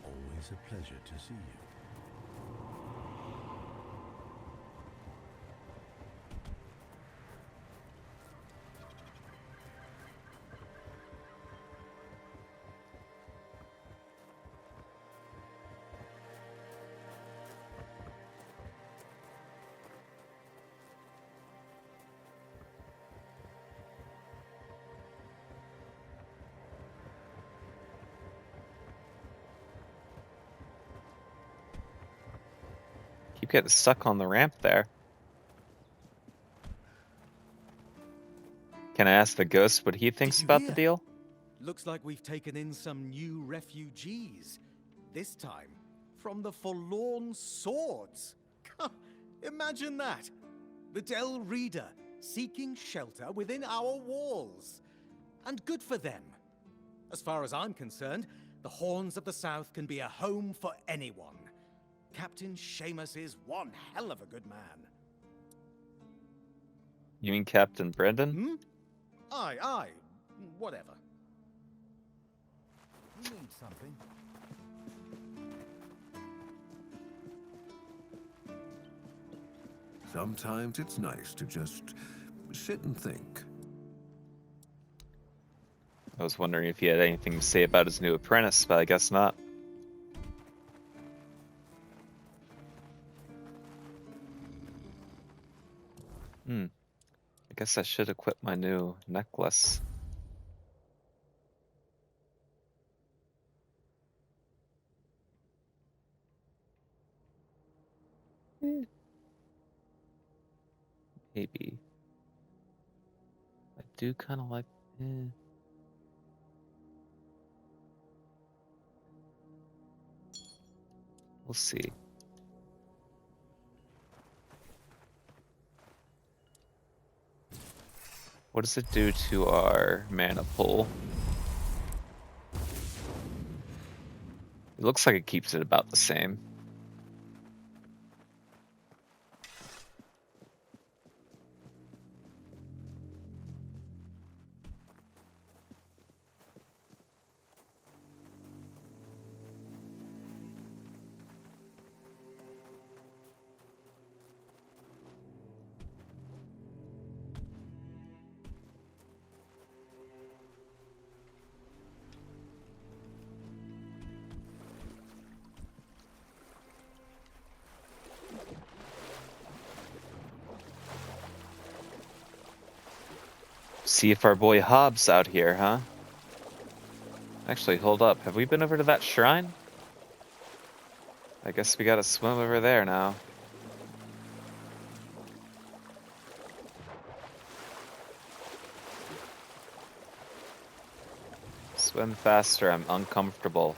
Always a pleasure to see you. Keep getting stuck on the ramp there. Can I ask the ghost what he thinks about the deal? Looks like we've taken in some new refugees. This time, from the Forlorn Swords. Imagine that! The Del Reader, seeking shelter within our walls. And good for them. As far as I'm concerned, the Horns of the South can be a home for anyone. Captain Seamus is one hell of a good man. You mean Captain Brendan? Aye. Whatever. You need something? Sometimes it's nice to just sit and think. I was wondering if he had anything to say about his new apprentice, but I guess not. I guess I should equip my new necklace. Maybe. I do kind of like... We'll see. What does it do to our mana pool? It looks like it keeps it about the same. See if our boy Hobbs out here, huh? Actually, hold up. Have we been over to that shrine? I guess we gotta swim over there now. Swim faster, I'm uncomfortable.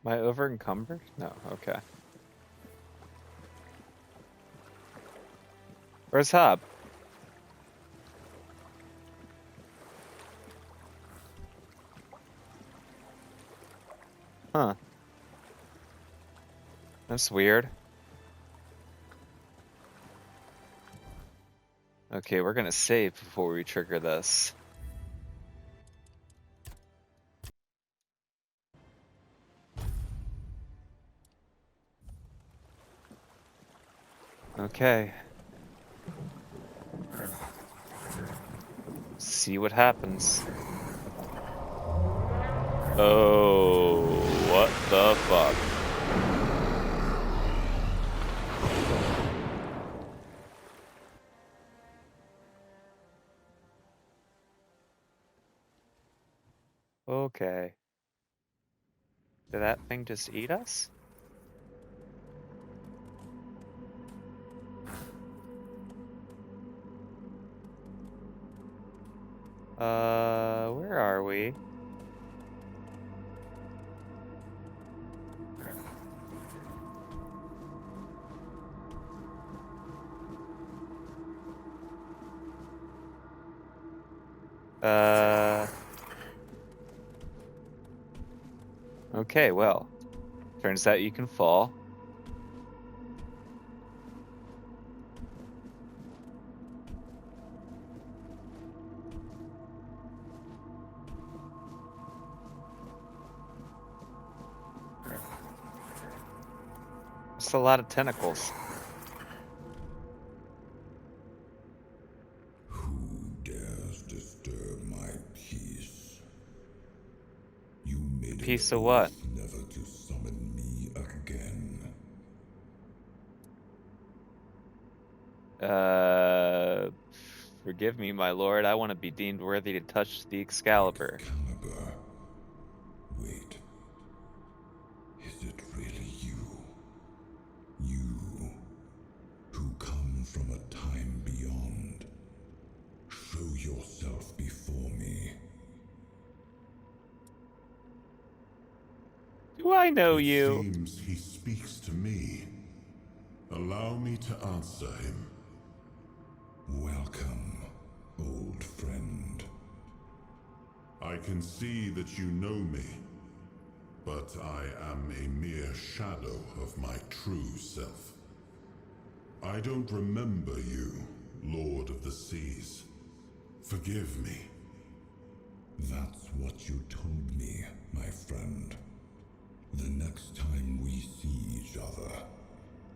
Am I over encumbered? No, okay. Where's Hob? Huh. That's weird. Okay, we're gonna save before we trigger this. Okay. See what happens. Oh, what the fuck? Okay. Did that thing just eat us? Where are we? Okay, well. Turns out you can fall. Just a lot of tentacles. Who dares disturb my peace? You made Piece an of what? oath never to summon me again. Forgive me, my lord. I want to be deemed worthy to touch the Excalibur. Excalibur. Wait. Is it really you? You, who come from a time beyond. Show yourself before me. Do I know It you? seems he speaks to me. Allow me to answer him. Welcome, old friend. I can see that you know me, but I am a mere shadow of my true self. I don't remember you, Lord of the Seas. Forgive me. That's what you told me, my friend. The next time we see each other,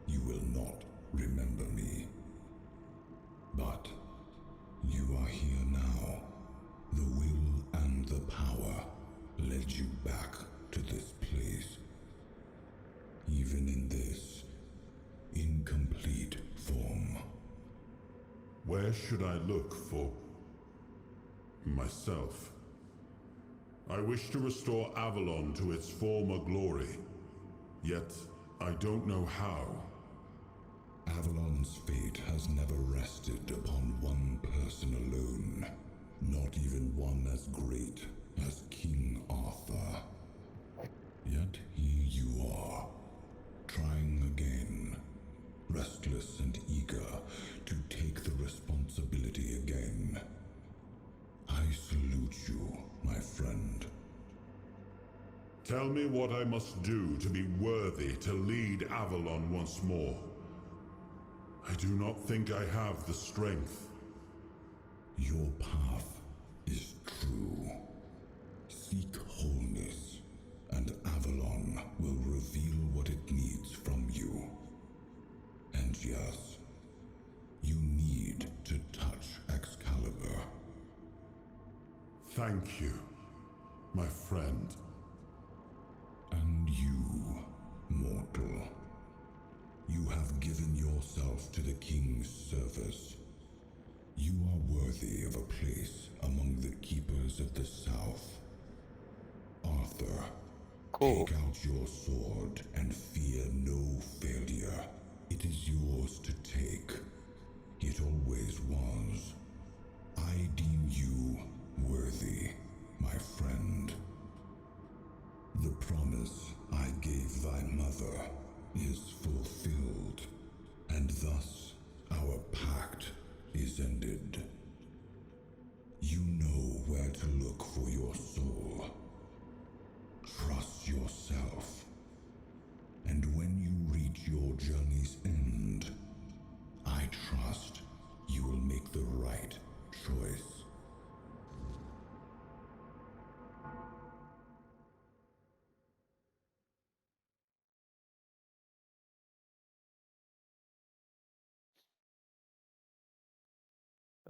you will not remember me. But you are here now. The will and the power led you back to this place. Even in this incomplete form. Where should I look for myself? I wish to restore Avalon to its former glory, yet I don't know how. Avalon's fate has never rested upon one person alone, not even one as great as King Arthur. Yet here you are, trying again, restless and eager to take the responsibility again. I salute you, my friend. Tell me what I must do to be worthy to lead Avalon once more. I do not think I have the strength. Your path is true. Seek wholeness, and Avalon will reveal what it needs from you. And yes, you need to touch Excalibur. Thank you, my friend. And you, mortal. You have given yourself to the King's service. You are worthy of a place among the keepers of the South. Arthur, take out your sword and fear no failure. It is yours to take. It always was. I deem you worthy, my friend. The promise I gave thy mother is fulfilled, and thus our pact is ended. You know where to look for your soul. Trust yourself. And when you reach your journey's end, I trust you will make the right choice.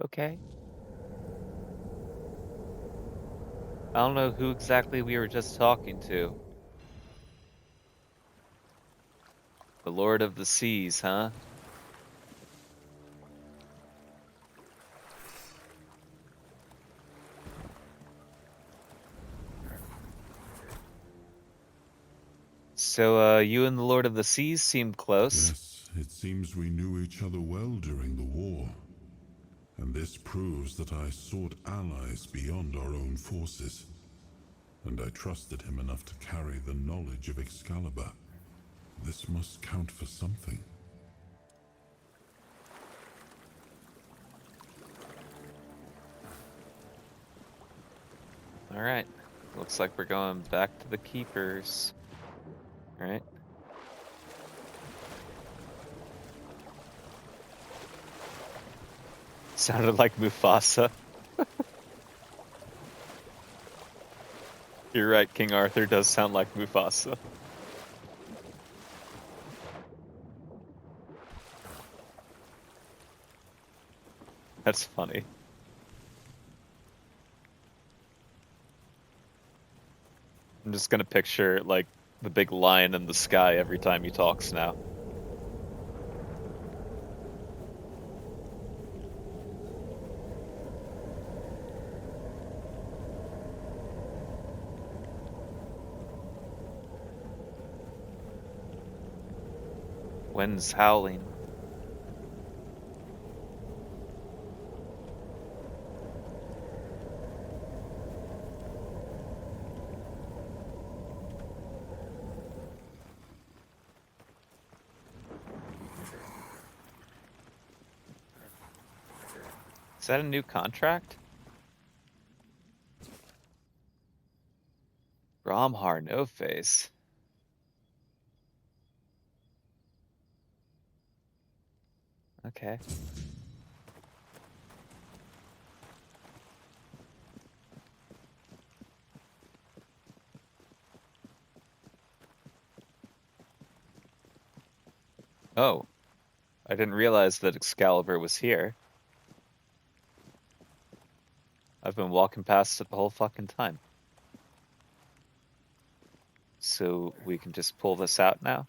Okay. I don't know who exactly we were just talking to. The Lord of the Seas, huh? So, you and the Lord of the Seas seem close. Yes, it seems we knew each other well during the war. And this proves that I sought allies beyond our own forces. And I trusted him enough to carry the knowledge of Excalibur. This must count for something. Alright. Looks like we're going back to the keepers. Alright. Sounded like Mufasa. You're right, King Arthur does sound like Mufasa. That's funny. I'm just gonna picture, like, the big lion in the sky every time he talks now. Wind's howling. Is that a new contract? Bromhar, no face. Okay. Oh. I didn't realize that Excalibur was here. I've been walking past it the whole fucking time. So we can just pull this out now?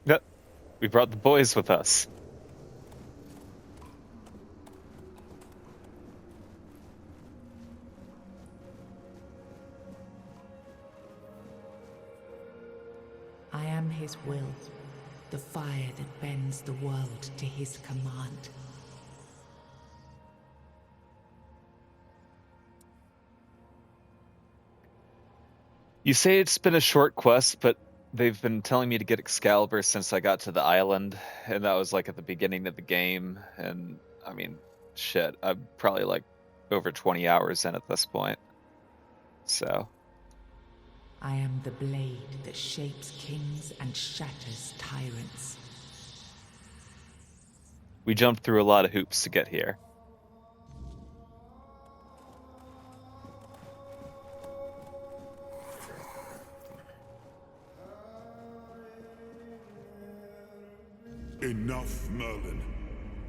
Yep. We brought the boys with us. I am his will, the fire that bends the world to his command. You say it's been a short quest, but they've been telling me to get Excalibur since I got to the island, and that was like at the beginning of the game, and I mean, shit, I'm probably like over 20 hours in at this point. So... I am the blade that shapes kings and shatters tyrants. We jumped through a lot of hoops to get here. Enough, Merlin.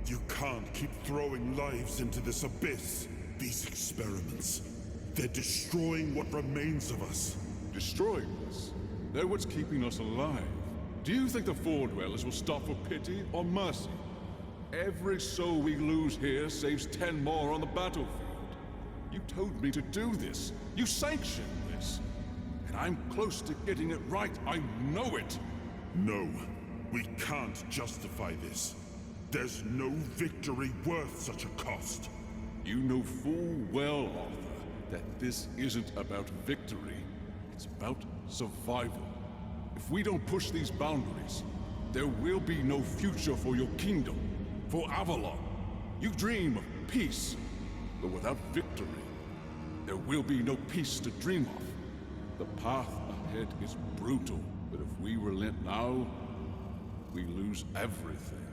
You can't keep throwing lives into this abyss. These experiments, they're destroying what remains of us. Destroying us? They're what's keeping us alive. Do you think the Four Dwellers will stop for pity or mercy? Every soul we lose here saves 10 more on the battlefield. You told me to do this. You sanctioned this. And I'm close to getting it right. I know it. No, we can't justify this. There's no victory worth such a cost. You know full well, Arthur, that this isn't about victory. It's about survival. If we don't push these boundaries, there will be no future for your kingdom, for Avalon. You dream of peace, but without victory, there will be no peace to dream of. The path ahead is brutal, but if we relent now, we lose everything.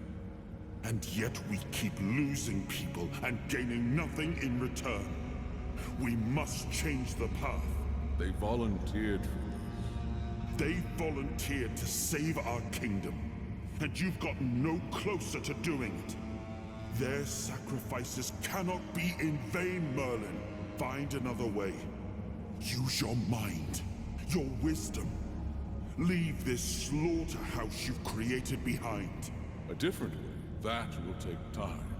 And yet we keep losing people and gaining nothing in return. We must change the path. They volunteered for this. They volunteered to save our kingdom, and you've gotten no closer to doing it. Their sacrifices cannot be in vain, Merlin. Find another way. Use your mind, your wisdom. Leave this slaughterhouse you've created behind. A different way, that will take time.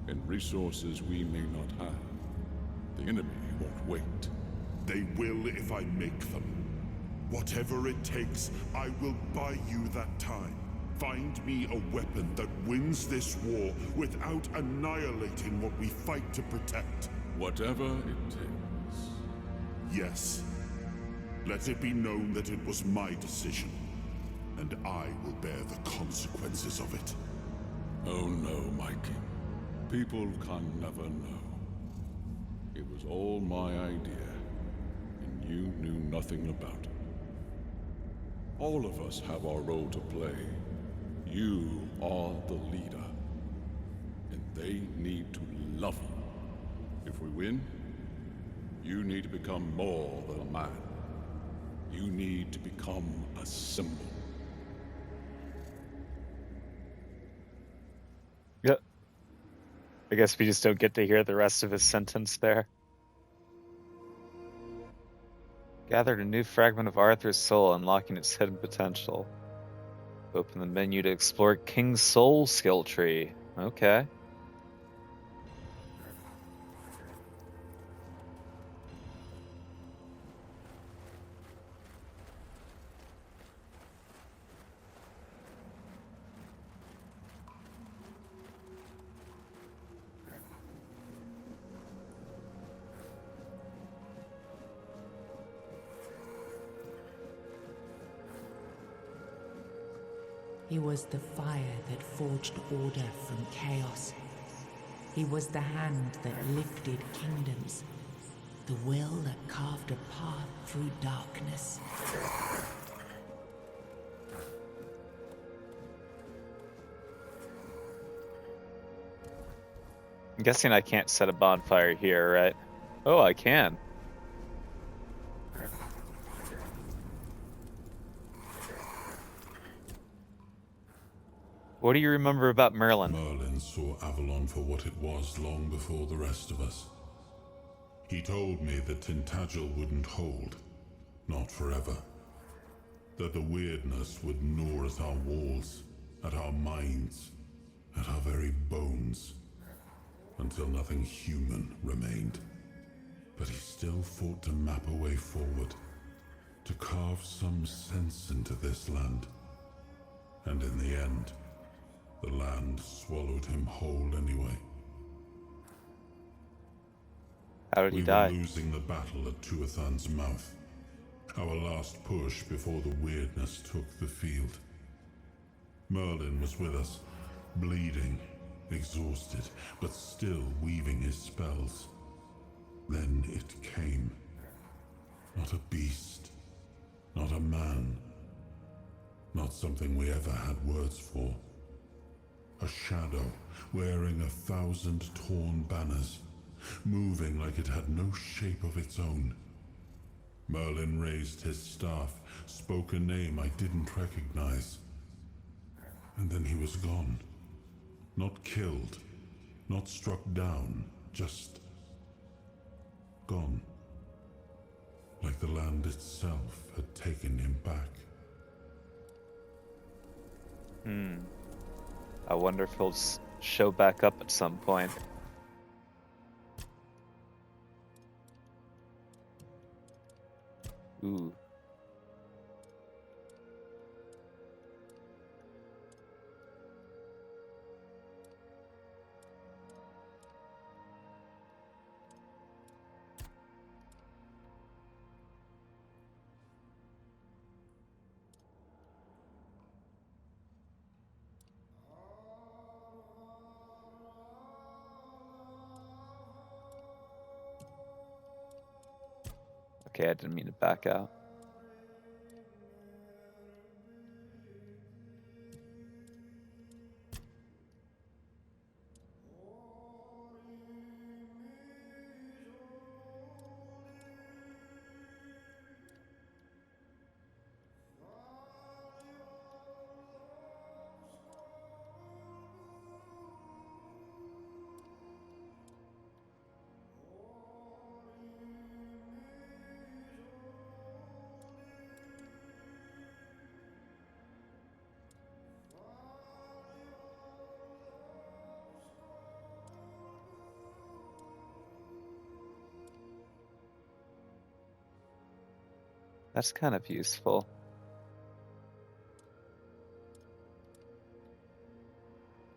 And resources we may not have. The enemy won't wait. They will if I make them. Whatever it takes, I will buy you that time. Find me a weapon that wins this war without annihilating what we fight to protect. Whatever it takes. Yes. Let it be known that it was my decision, and I will bear the consequences of it. Oh no, my king. People can never know. It was all my idea, and you knew nothing about it. All of us have our role to play. You are the leader, and they need to love you. If we win, you need to become more than a man. You need to become a symbol. Yep. I guess we just don't get to hear the rest of his sentence there. Gathered a new fragment of Arthur's soul, unlocking its hidden potential. Open the menu to explore King's Soul skill tree. Okay. He was the fire that forged order from chaos. He was the hand that lifted kingdoms, the will that carved a path through darkness. I'm guessing I can't set a bonfire here, right? Oh, I can. What do you remember about Merlin? Merlin saw Avalon for what it was long before the rest of us. He told me that Tintagel wouldn't hold, not forever. That the weirdness would gnaw at our walls, at our minds, at our very bones, until nothing human remained. But he still fought to map a way forward, to carve some sense into this land. And in the end, the land swallowed him whole anyway. How did he die? We were losing the battle at Tuathan's mouth. Our last push before the weirdness took the field. Merlin was with us, bleeding, exhausted, but still weaving his spells. Then it came. Not a beast, not a man, not something we ever had words for. A shadow, wearing 1,000 torn banners, moving like it had no shape of its own. Merlin raised his staff, spoke a name I didn't recognize. And then he was gone. Not killed, not struck down, just gone. Like the land itself had taken him back. I wonder if he'll show back up at some point. Ooh. Okay, I didn't mean to back out. That's kind of useful.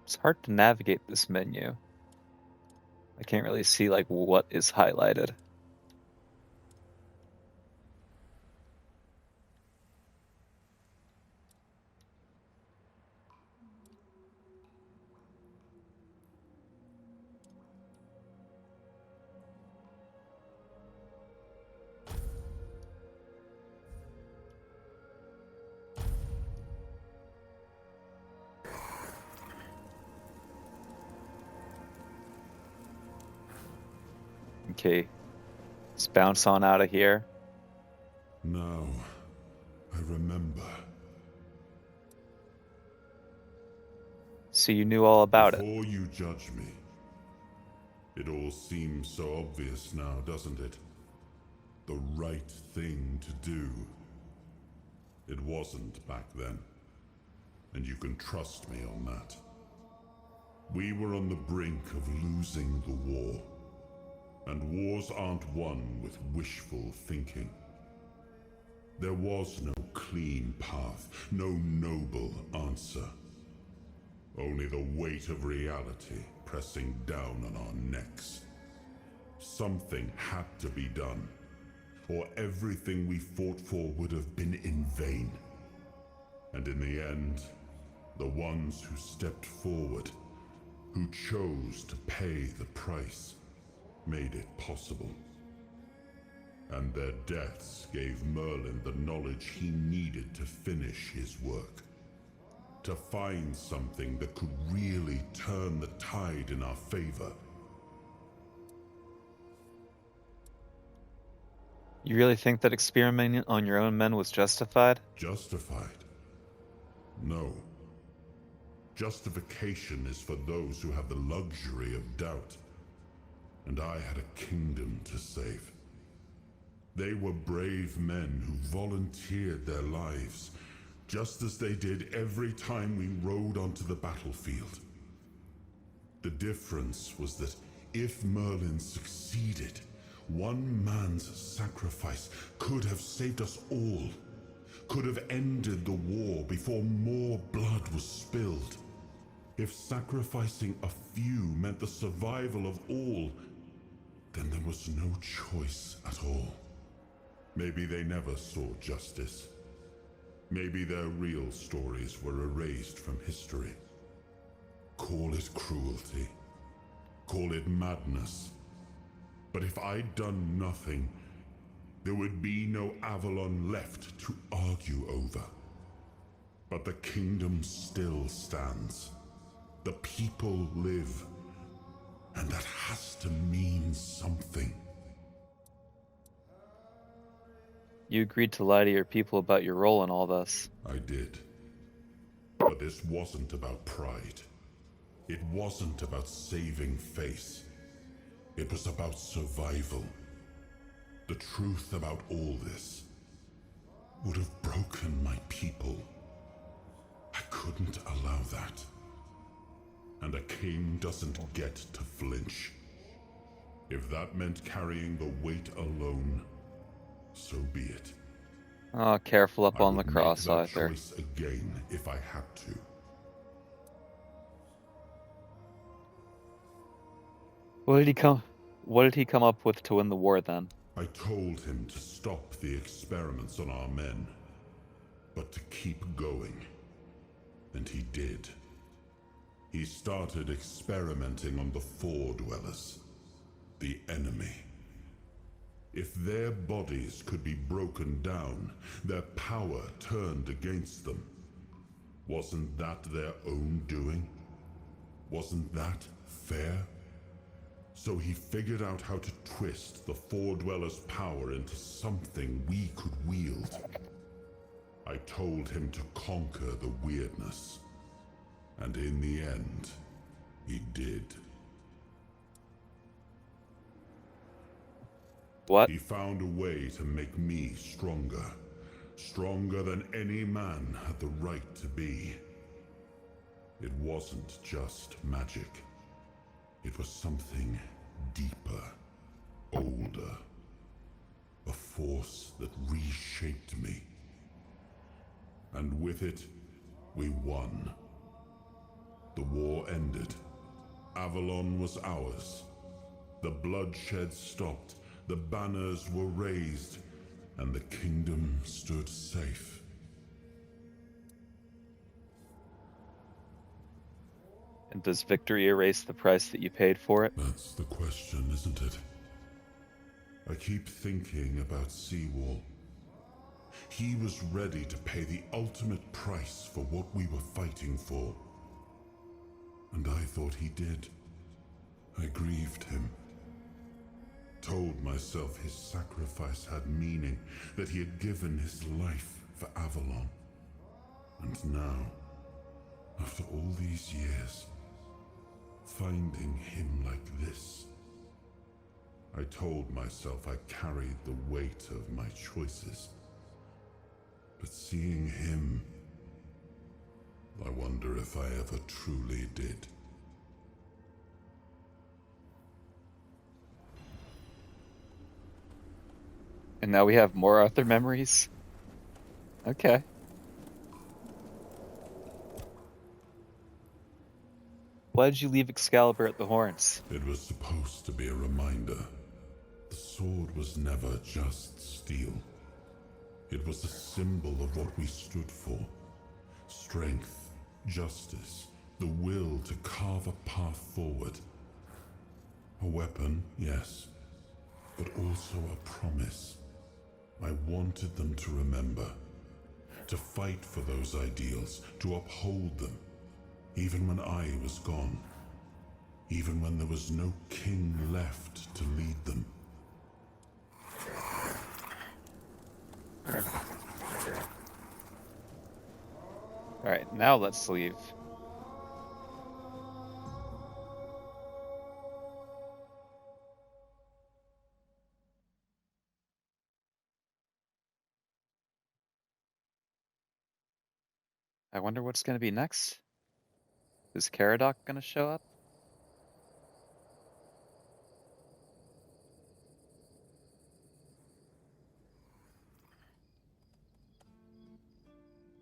It's hard to navigate this menu. I can't really see like what is highlighted. Okay. Let's bounce on out of here. Now, I remember. So you knew all about it. Before you judge me, it all seems so obvious now, doesn't it? The right thing to do. It wasn't back then, and you can trust me on that. We were on the brink of losing the war, and wars aren't won with wishful thinking. There was no clean path, no noble answer. Only the weight of reality pressing down on our necks. Something had to be done, or everything we fought for would have been in vain. And in the end, the ones who stepped forward, who chose to pay the price, made it possible. And their deaths gave Merlin the knowledge he needed to finish his work. To find something that could really turn the tide in our favor. You really think that experimenting on your own men was justified? Justified? No. Justification is for those who have the luxury of doubt. And I had a kingdom to save. They were brave men who volunteered their lives, just as they did every time we rode onto the battlefield. The difference was that if Merlin succeeded, one man's sacrifice could have saved us all, could have ended the war before more blood was spilled. If sacrificing a few meant the survival of all, then there was no choice at all. Maybe they never saw justice. Maybe their real stories were erased from history. Call it cruelty. Call it madness. But if I'd done nothing, there would be no Avalon left to argue over. But the kingdom still stands. The people live. And that has to mean something. You agreed to lie to your people about your role in all this. I did. But this wasn't about pride. It wasn't about saving face. It was about survival. The truth about all this would have broken my people. I couldn't allow that. And a king doesn't get to flinch. If that meant carrying the weight alone, so be it. Oh, careful up on the cross, I would Arthur. make that choice again if I had to. What did he come up with to win the war then? I told him to stop the experiments on our men, but to keep going. And he did. He started experimenting on the Four Dwellers, the enemy. If their bodies could be broken down, their power turned against them, wasn't that their own doing? Wasn't that fair? So he figured out how to twist the Four Dwellers' power into something we could wield. I told him to conquer the weirdness. And in the end, he did. What? He found a way to make me stronger. Stronger than any man had the right to be. It wasn't just magic. It was something deeper, older. A force that reshaped me. And with it, we won. The war ended. Avalon was ours. The bloodshed stopped. The banners were raised, and the kingdom stood safe. And does victory erase the price that you paid for it? That's the question, isn't it? I keep thinking about Seawall. He was ready to pay the ultimate price for what we were fighting for. And I thought he did. I grieved him. Told myself his sacrifice had meaning, that he had given his life for Avalon. And now, after all these years, finding him like this, I told myself I carried the weight of my choices. But seeing him, I wonder if I ever truly did. And now we have more Arthur memories? Okay. Why did you leave Excalibur at the horns? It was supposed to be a reminder. The sword was never just steel. It was a symbol of what we stood for. Strength, justice, the will to carve a path forward. A weapon, yes, but also a promise. I wanted them to remember, to fight for those ideals, to uphold them, even when I was gone, even when there was no king left to lead them. Alright, now let's leave. I wonder what's going to be next. Is Caradoc going to show up?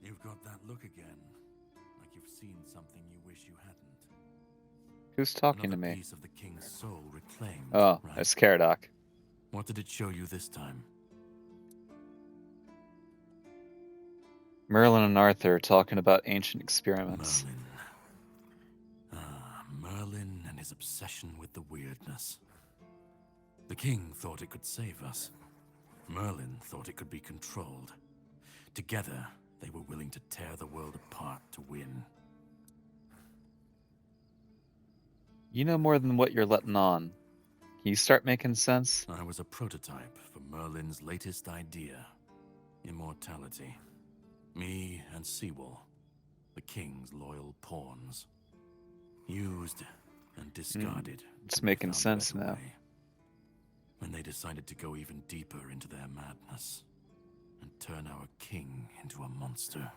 You've got that look again, like you've seen something you wish you hadn't. Who's talking Another to me? piece of the king's soul reclaimed. Oh, right? it's Caradoc. What did it show you this time? Merlin and Arthur are talking about ancient experiments. Merlin. Merlin and his obsession with the weirdness. The king thought it could save us. Merlin thought it could be controlled. Together, they were willing to tear the world apart to win. You know more than what you're letting on. Can you start making sense? I was a prototype for Merlin's latest idea. Immortality. Me and Seawall, the king's loyal pawns. Used and discarded. It's making sense now. Way. When they decided to go even deeper into their madness and turn our king into a monster.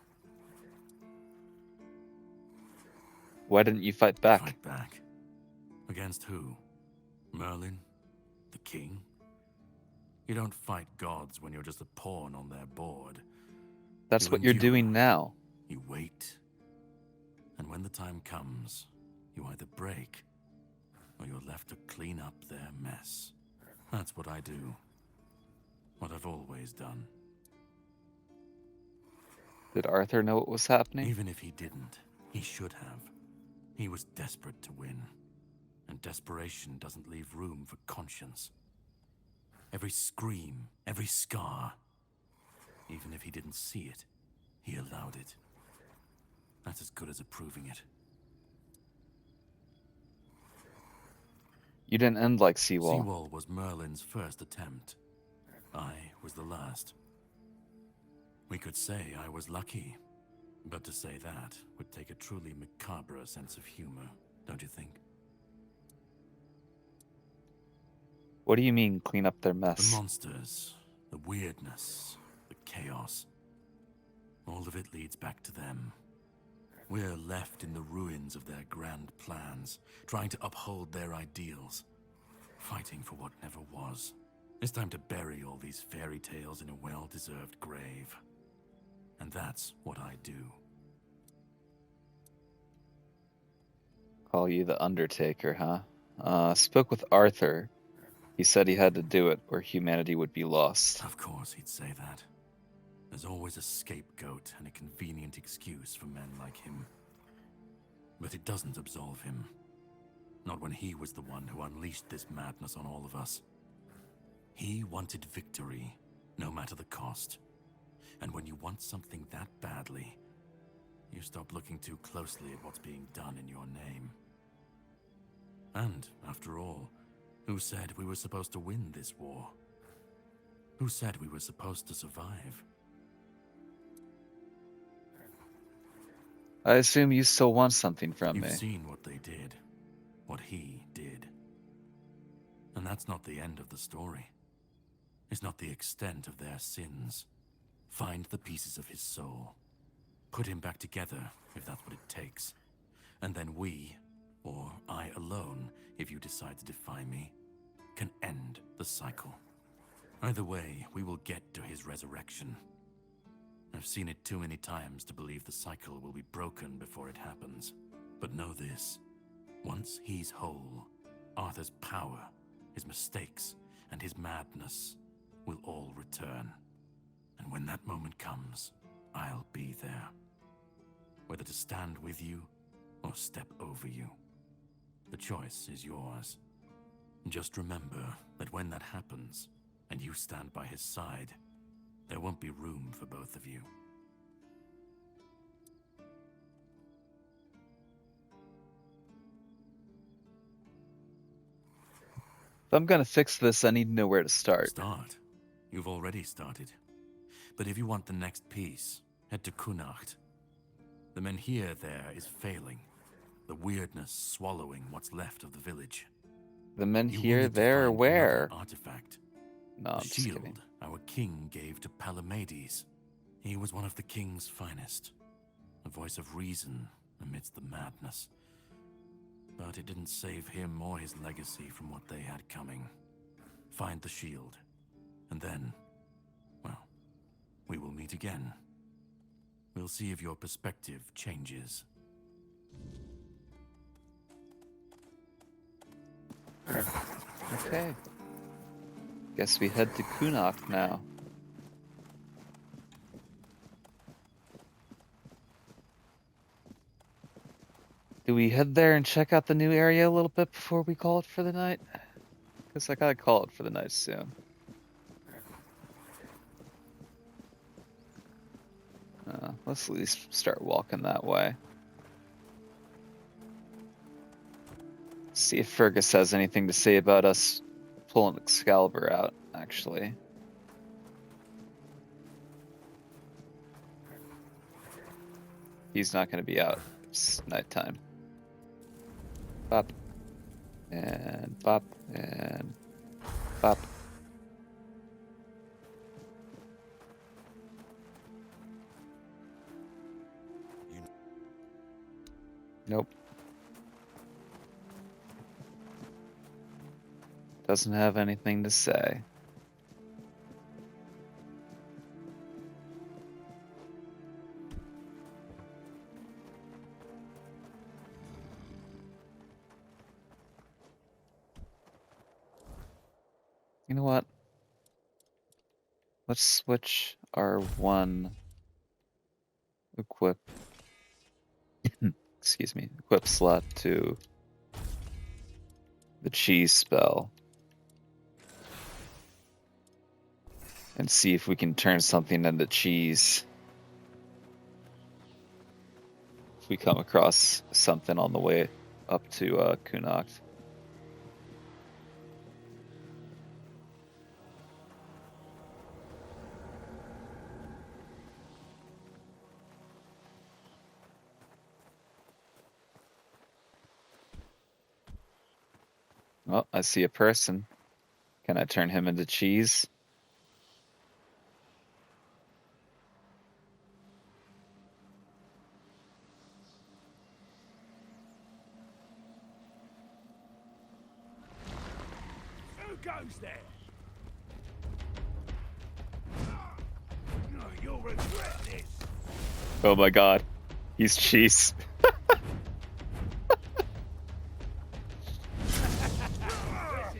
Why didn't you fight back? Fight back? Against who? Merlin? The king? You don't fight gods when you're just a pawn on their board. That's what you're doing now. You wait. And when the time comes, you either break, or you're left to clean up their mess. That's what I do. What I've always done. Did Arthur know what was happening? Even if he didn't, he should have. He was desperate to win. And desperation doesn't leave room for conscience. Every scream, every scar, even if he didn't see it, he allowed it. That's as good as approving it. You didn't end like Seawall. Seawall was Merlin's first attempt. I was the last. We could say I was lucky, but to say that would take a truly macabre sense of humor, don't you think? What do you mean, clean up their mess? The monsters, the weirdness, the chaos. All of it leads back to them. We're left in the ruins of their grand plans, trying to uphold their ideals, fighting for what never was. It's time to bury all these fairy tales in a well-deserved grave. And that's what I do. Call you the Undertaker, huh? Spoke with Arthur. He said he had to do it or humanity would be lost. Of course he'd say that. There's always a scapegoat and a convenient excuse for men like him. But it doesn't absolve him. Not when he was the one who unleashed this madness on all of us. He wanted victory, no matter the cost. And when you want something that badly, you stop looking too closely at what's being done in your name. And, after all, Who said we were supposed to win this war? Who said we were supposed to survive? I assume you still want something from You've me. seen what they did. What he did. And that's not the end of the story. It's not the extent of their sins. Find the pieces of his soul. Put him back together, if that's what it takes. And then we, or I alone, if you decide to defy me, can end the cycle. Either way, we will get to his resurrection. I've seen it too many times to believe the cycle will be broken before it happens. But know this. Once he's whole, Arthur's power, his mistakes, and his madness will all return. And when that moment comes, I'll be there. Whether to stand with you or step over you. The choice is yours. Just remember that when that happens, and you stand by his side, there won't be room for both of you. If I'm gonna fix this, I need to know where to start. Start. You've already started. But if you want the next piece, head to Kunacht. The menhir there is failing. The weirdness swallowing what's left of the village. The menhir there, where? Artifact. No, I'm the just shield kidding. our king gave to Palamedes. He was one of the king's finest. A voice of reason amidst the madness. But it didn't save him or his legacy from what they had coming. Find the shield. And then, well, we will meet again. We'll see if your perspective changes. Okay. Guess we head to Kunok now. Do we head there and check out the new area a little bit before we call it for the night? Because I gotta call it for the night soon. Let's at least start walking that way. See if Fergus has anything to say about us pulling Excalibur out, actually. He's not going to be out. It's nighttime. Bop. And bop. And bop. Nope. Doesn't have anything to say. You know what? Let's switch our one equip excuse me, equip slot to the cheese spell. And see if we can turn something into cheese. If we come across something on the way up to Kunok. Oh, I see a person. Can I turn him into cheese? Who goes there? Oh, you'll regret this. Oh my god. He's cheese.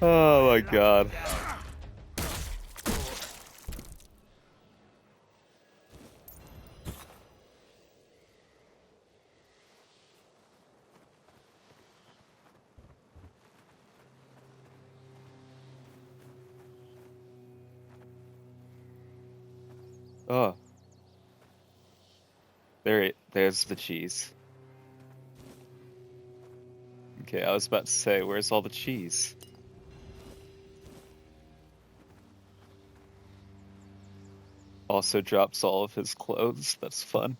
Oh my god. Oh. There's the cheese. Okay, I was about to say, where's all the cheese? Also drops all of his clothes. That's fun.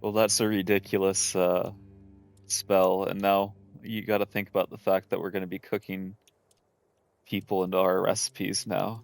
Well, that's a ridiculous spell, and now you got to think about the fact that we're going to be cooking people into our recipes now.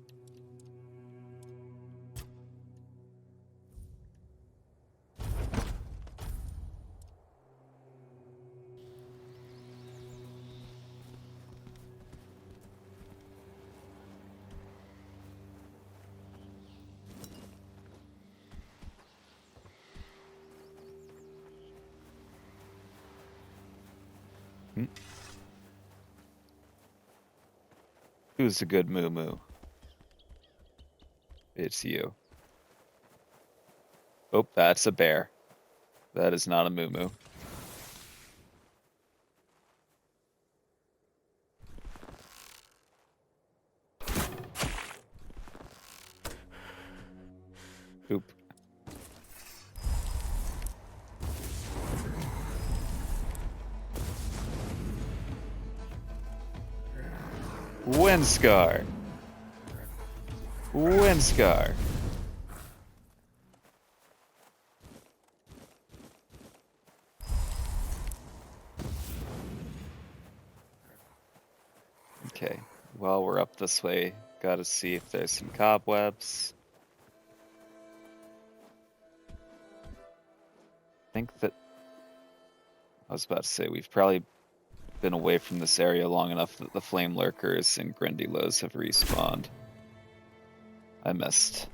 Who's a good moo-moo? It's you. Oh, that's a bear. That is not a moo-moo. Oop. Windscar. Windscar. Okay, while we're up this way, gotta see if there's some cobwebs. I think that... I was about to say, we've probably been away from this area long enough that the flame lurkers and Grindylows have respawned. I missed.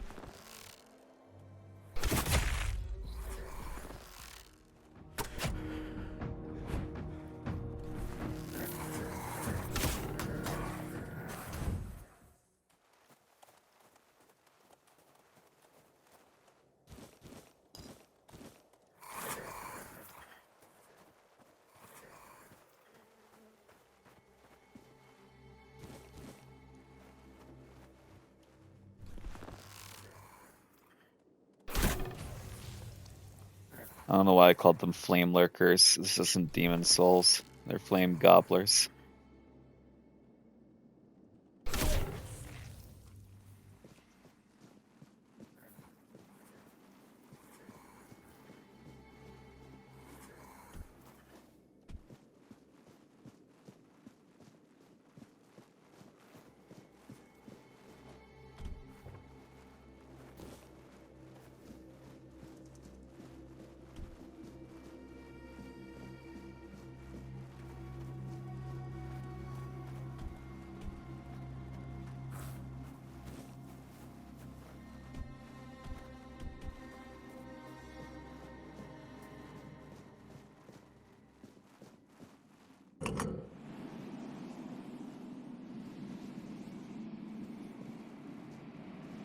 I don't know why I called them flame lurkers. This isn't demon souls. They're flame gobblers.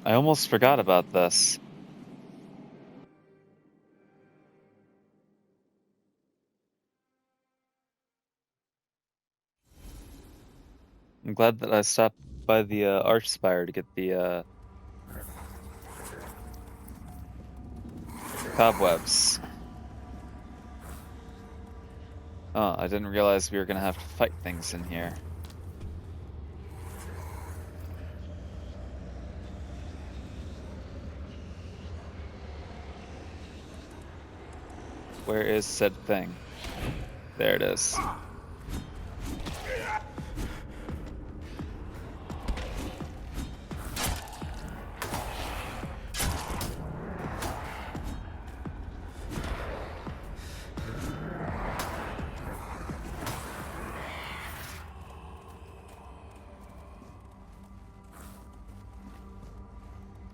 I almost forgot about this. I'm glad that I stopped by the Archspire to get the cobwebs. Oh, I didn't realize we were gonna have to fight things in here. Where is said thing? There it is.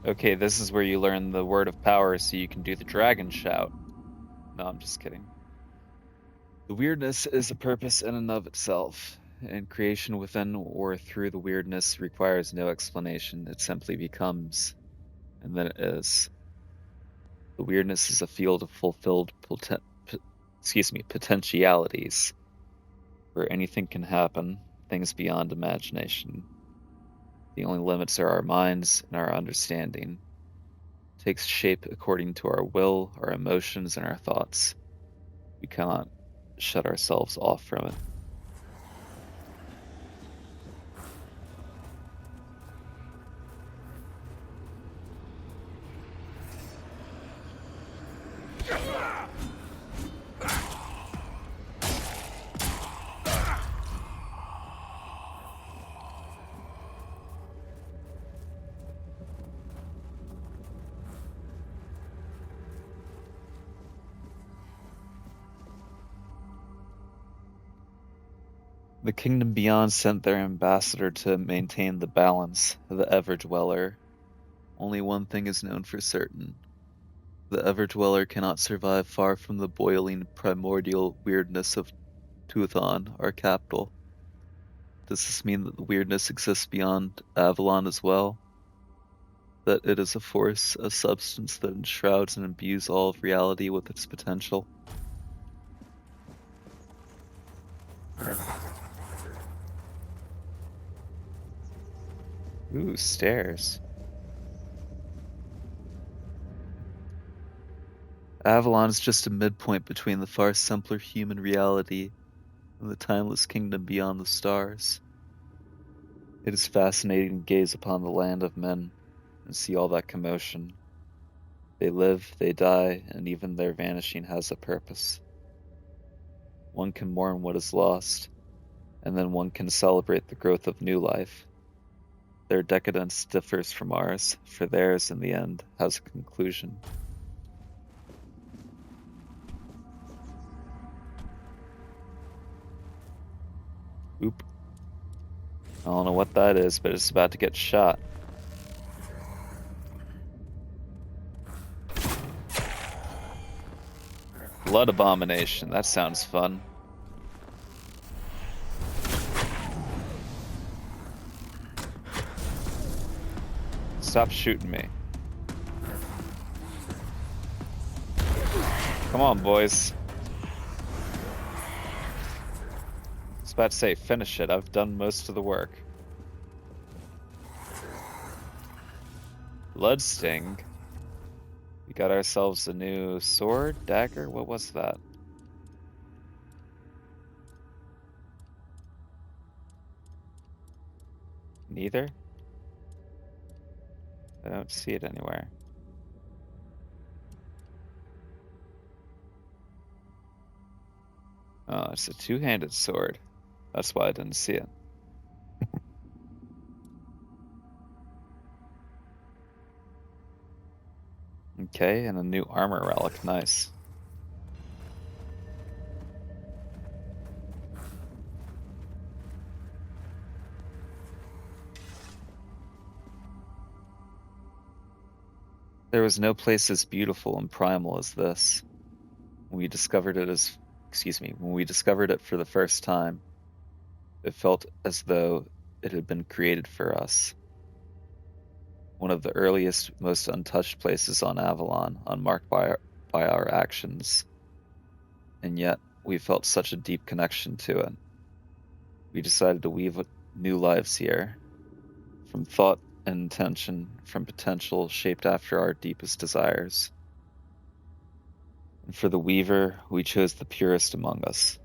Okay, this is where you learn the word of power so you can do the dragon shout. No, I'm just kidding. The weirdness is a purpose in and of itself, and creation within or through the weirdness requires no explanation. It simply becomes, and then it is. The weirdness is a field of fulfilled potentialities, where anything can happen, things beyond imagination. The only limits are our minds and our understanding. It takes shape according to our will, our emotions, and our thoughts. We cannot shut ourselves off from it. The kingdom beyond sent their ambassador to maintain the balance, the Ever-Dweller. Only one thing is known for certain. The Ever-Dweller cannot survive far from the boiling primordial weirdness of Tuathon, our capital. Does this mean that the weirdness exists beyond Avalon as well? That it is a force, a substance that enshrouds and imbues all of reality with its potential? Ooh, stairs. Avalon is just a midpoint between the far simpler human reality and the timeless kingdom beyond the stars. It is fascinating to gaze upon the land of men and see all that commotion. They live, they die, and even their vanishing has a purpose. One can mourn what is lost, and then one can celebrate the growth of new life. Their decadence differs from ours, for theirs, in the end, has a conclusion. Oop. I don't know what that is, but it's about to get shot. Blood Abomination, that sounds fun. Stop shooting me. Come on, boys. I was about to say, finish it. I've done most of the work. Bloodsting. We got ourselves a new sword, dagger. What was that? Neither? I don't see it anywhere. Oh, it's a two-handed sword. That's why I didn't see it. Okay, and a new armor relic. Nice. There was no place as beautiful and primal as this. When we discovered it for the first time, it felt as though it had been created for us. One of the earliest, most untouched places on Avalon, unmarked by our actions. And yet, we felt such a deep connection to it. We decided to weave new lives here, from thought and intention, from potential shaped after our deepest desires. And for the Weaver, we chose the purest among us.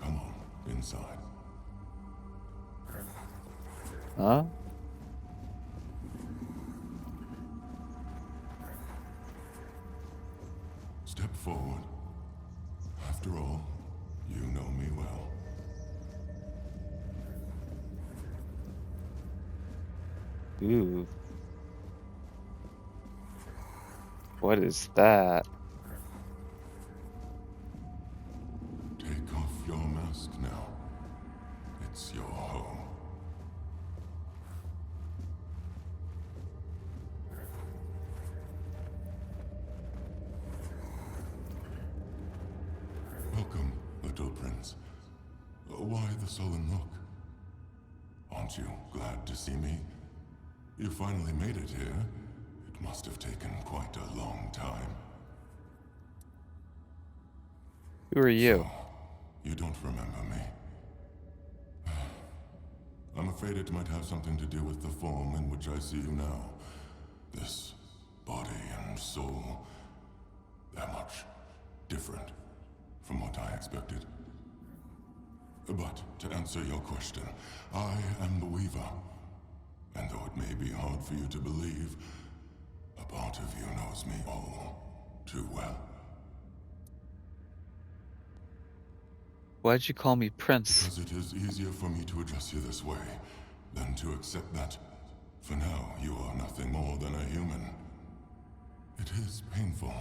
Come on, inside. Huh? Step forward. After all, you know me well. Ooh. What is that? Take off your mask now. It's your home. Welcome, little prince. Why the sullen look? Aren't you glad to see me? You finally made it here. It must have taken quite a long time. Who are you? So, you don't remember me. I'm afraid it might have something to do with the form in which I see you now. This body and soul, they're much different from what I expected. But to answer your question, I am the Weaver. And though it may be hard for you to believe, a part of you knows me all too well. Why'd you call me Prince? Because it is easier for me to address you this way than to accept that, for now, you are nothing more than a human. It is painful,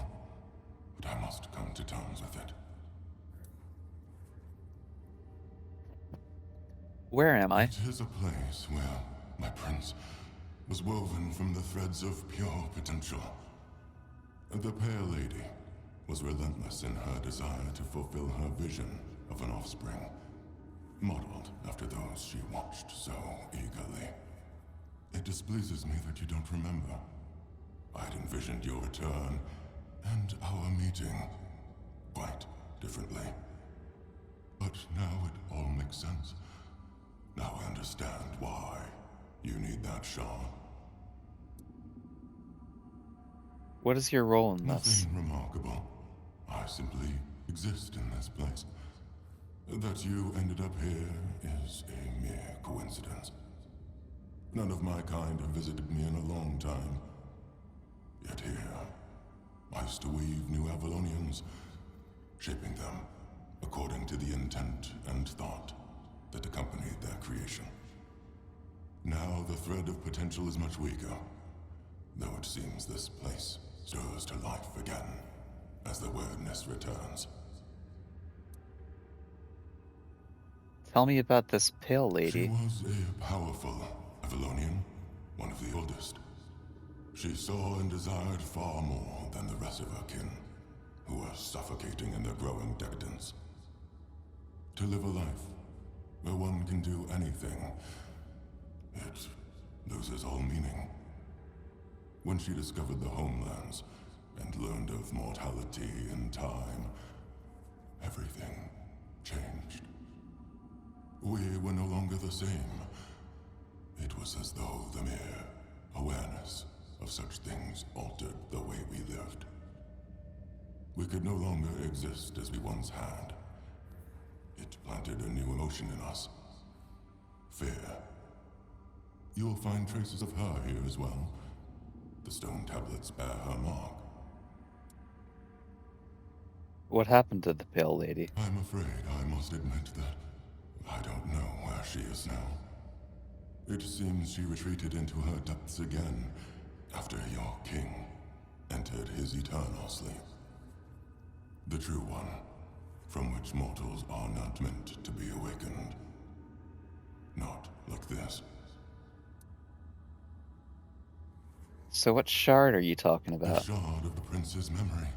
but I'm must come to terms with it. Where am I? It is a place where my prince was woven from the threads of pure potential. The Pale Lady was relentless in her desire to fulfill her vision of an offspring, modeled after those she watched so eagerly. It displeases me that you don't remember. I'd envisioned your return and our meeting quite differently. But now it all makes sense. Now I understand why you need that shard. What is your role in this? Nothing remarkable. I simply exist in this place. That you ended up here is a mere coincidence. None of my kind have visited me in a long time. Yet here, I used to weave new Avalonians, shaping them according to the intent and thought that accompanied their creation. Now the thread of potential is much weaker, though it seems this place stirs to life again as the weirdness returns. Tell me about this Pale Lady. She was a powerful Avalonian, one of the oldest. She saw and desired far more than the rest of her kin, who were suffocating in their growing decadence. To live a life where one can do anything, it loses all meaning. When she discovered the homelands and learned of mortality in time, everything changed. We were no longer the same. It was as though the mere awareness of such things altered the way we lived. We could no longer exist as we once had. It planted a new emotion in us. Fear. You'll find traces of her here as well. The stone tablets bear her mark. What happened to the Pale Lady? I'm afraid I must admit that I don't know where she is now. It seems she retreated into her depths again after your king entered his eternal sleep. The true one, from which mortals are not meant to be awakened. Not like this. So what shard are you talking The about? shard of the prince's memory.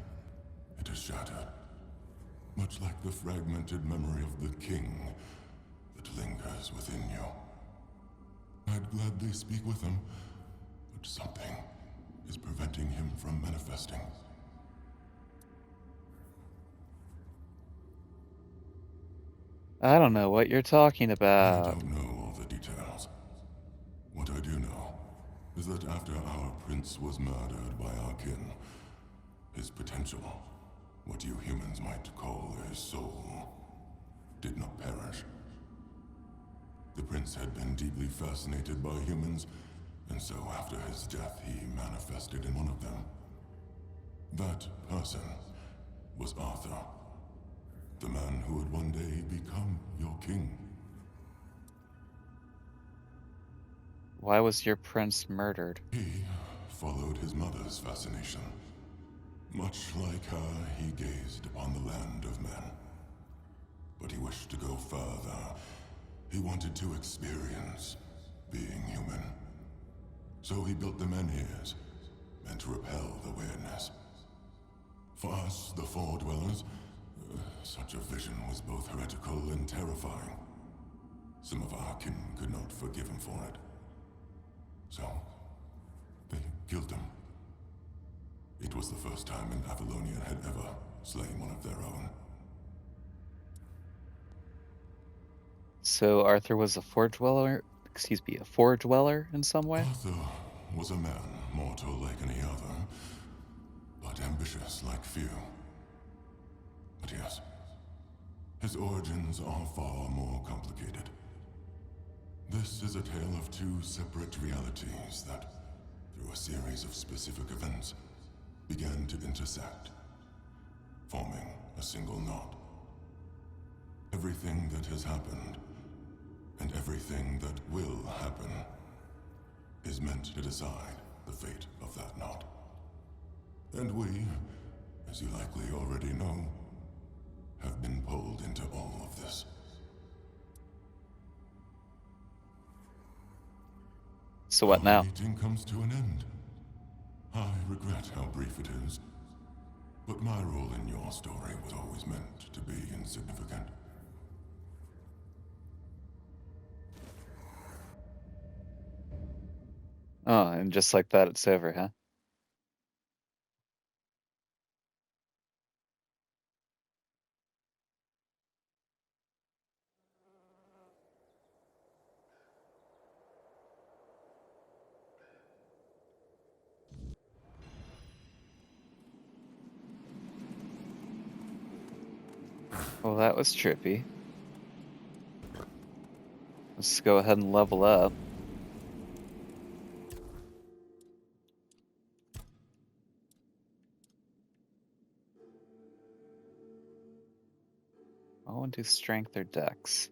It is shattered. Much like the fragmented memory of the king that lingers within you. I'd gladly speak with him, but something is preventing him from manifesting. I don't know what you're talking I about. don't know all the details. What I do know is that after our prince was murdered by our kin, his potential, what you humans might call his soul, did not perish. The prince had been deeply fascinated by humans, and so after his death he manifested in one of them. That person was Arthur, the man who would one day become your king. Why was your prince murdered? He followed his mother's fascination. Much like her, he gazed upon the land of men. But he wished to go further. He wanted to experience being human. So he built the menhirs, meant to repel the weirdness. For us, the Four Dwellers, such a vision was both heretical and terrifying. Some of our kin could not forgive him for it. So, they killed him. It was the first time an Avalonian had ever slain one of their own. So Arthur was a Four Dweller in some way? Arthur was a man, mortal like any other, but ambitious like few. But yes, his origins are far more complicated. This is a tale of two separate realities that, through a series of specific events, began to intersect, forming a single knot. Everything that has happened, and everything that will happen, is meant to decide the fate of that knot. And we, as you likely already know, have been pulled into all of this. So what now? Our meeting comes to an end. I regret how brief it is, but my role in your story was always meant to be insignificant. Oh, and just like that, it's over, huh? Well, that was trippy. Let's go ahead and level up. I want to do strength or dex.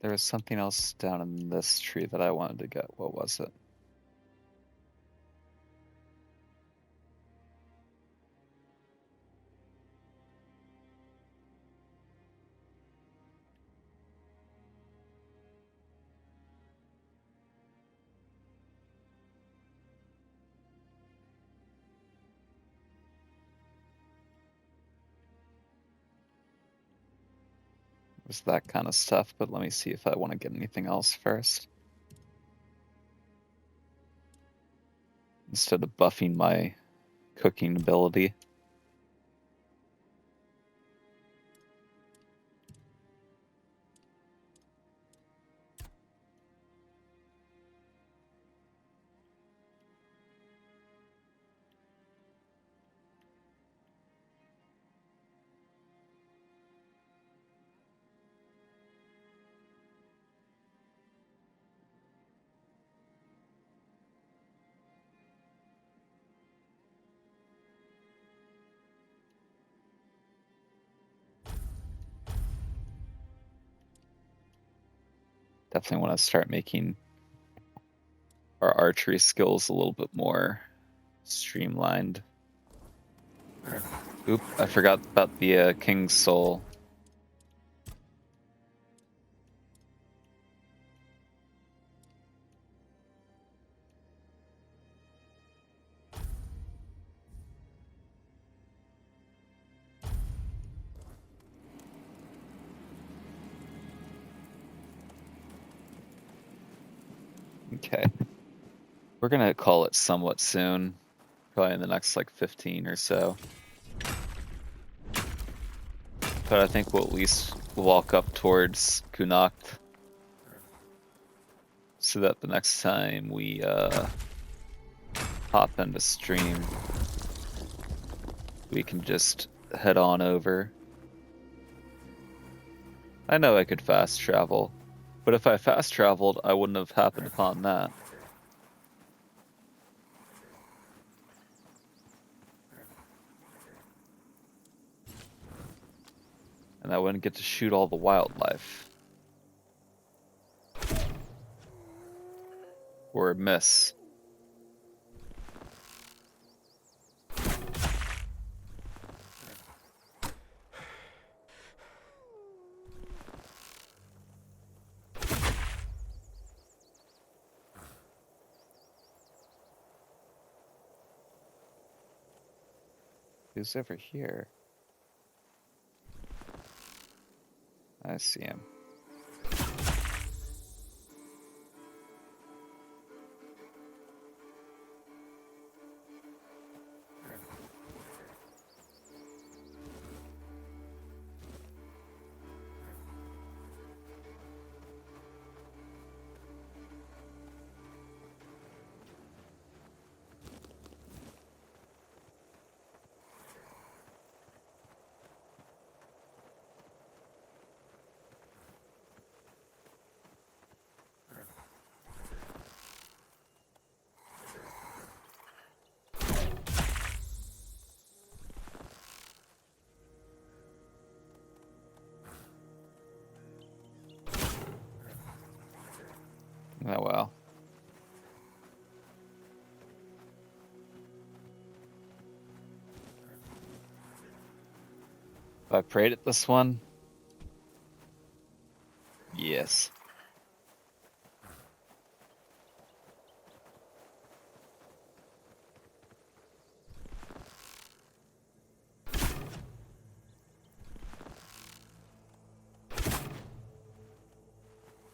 There was something else down in this tree that I wanted to get. What was it? It was that kind of stuff, but let me see if I want to get anything else first. Instead of buffing my cooking ability. Definitely want to start making our archery skills a little bit more streamlined. Oop, I forgot about the King's Soul. Okay. We're gonna call it somewhat soon. Probably in the next like 15 or so. But I think we'll at least walk up towards Kunakt. So that the next time we hop into stream, we can just head on over. I know I could fast travel, but if I fast traveled, I wouldn't have happened upon that. And I wouldn't get to shoot all the wildlife. Or miss. Who's over here? I see him. I prayed at this one? Yes.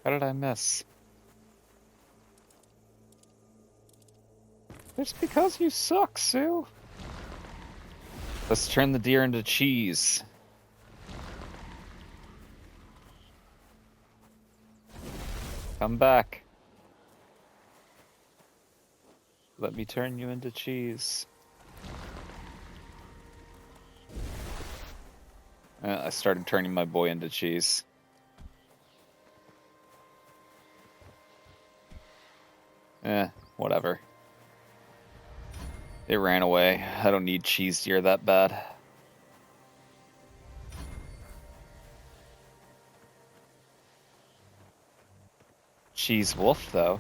How did I miss? It's because you suck, Sue. Let's turn the deer into cheese. Come back. Let me turn you into cheese. I started turning my boy into cheese. Whatever. It ran away. I don't need cheese deer that bad. Cheese wolf, though.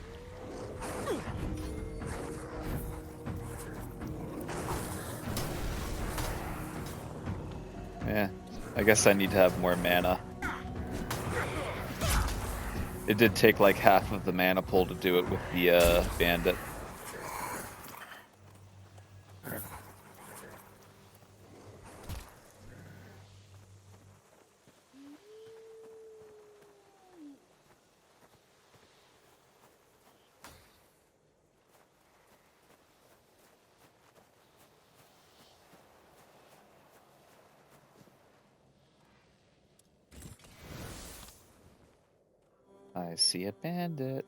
I guess I need to have more mana. It did take like half of the mana pool to do it with the bandit. I see a bandit.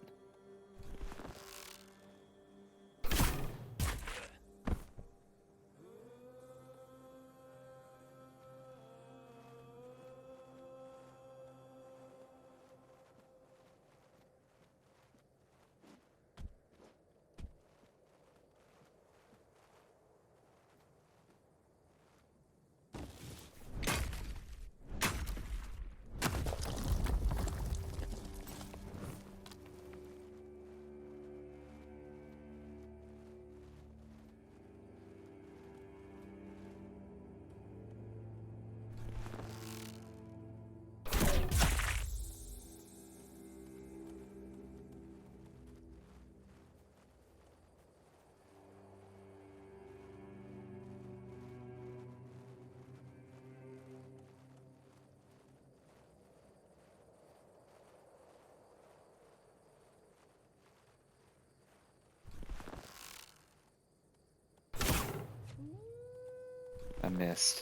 I missed.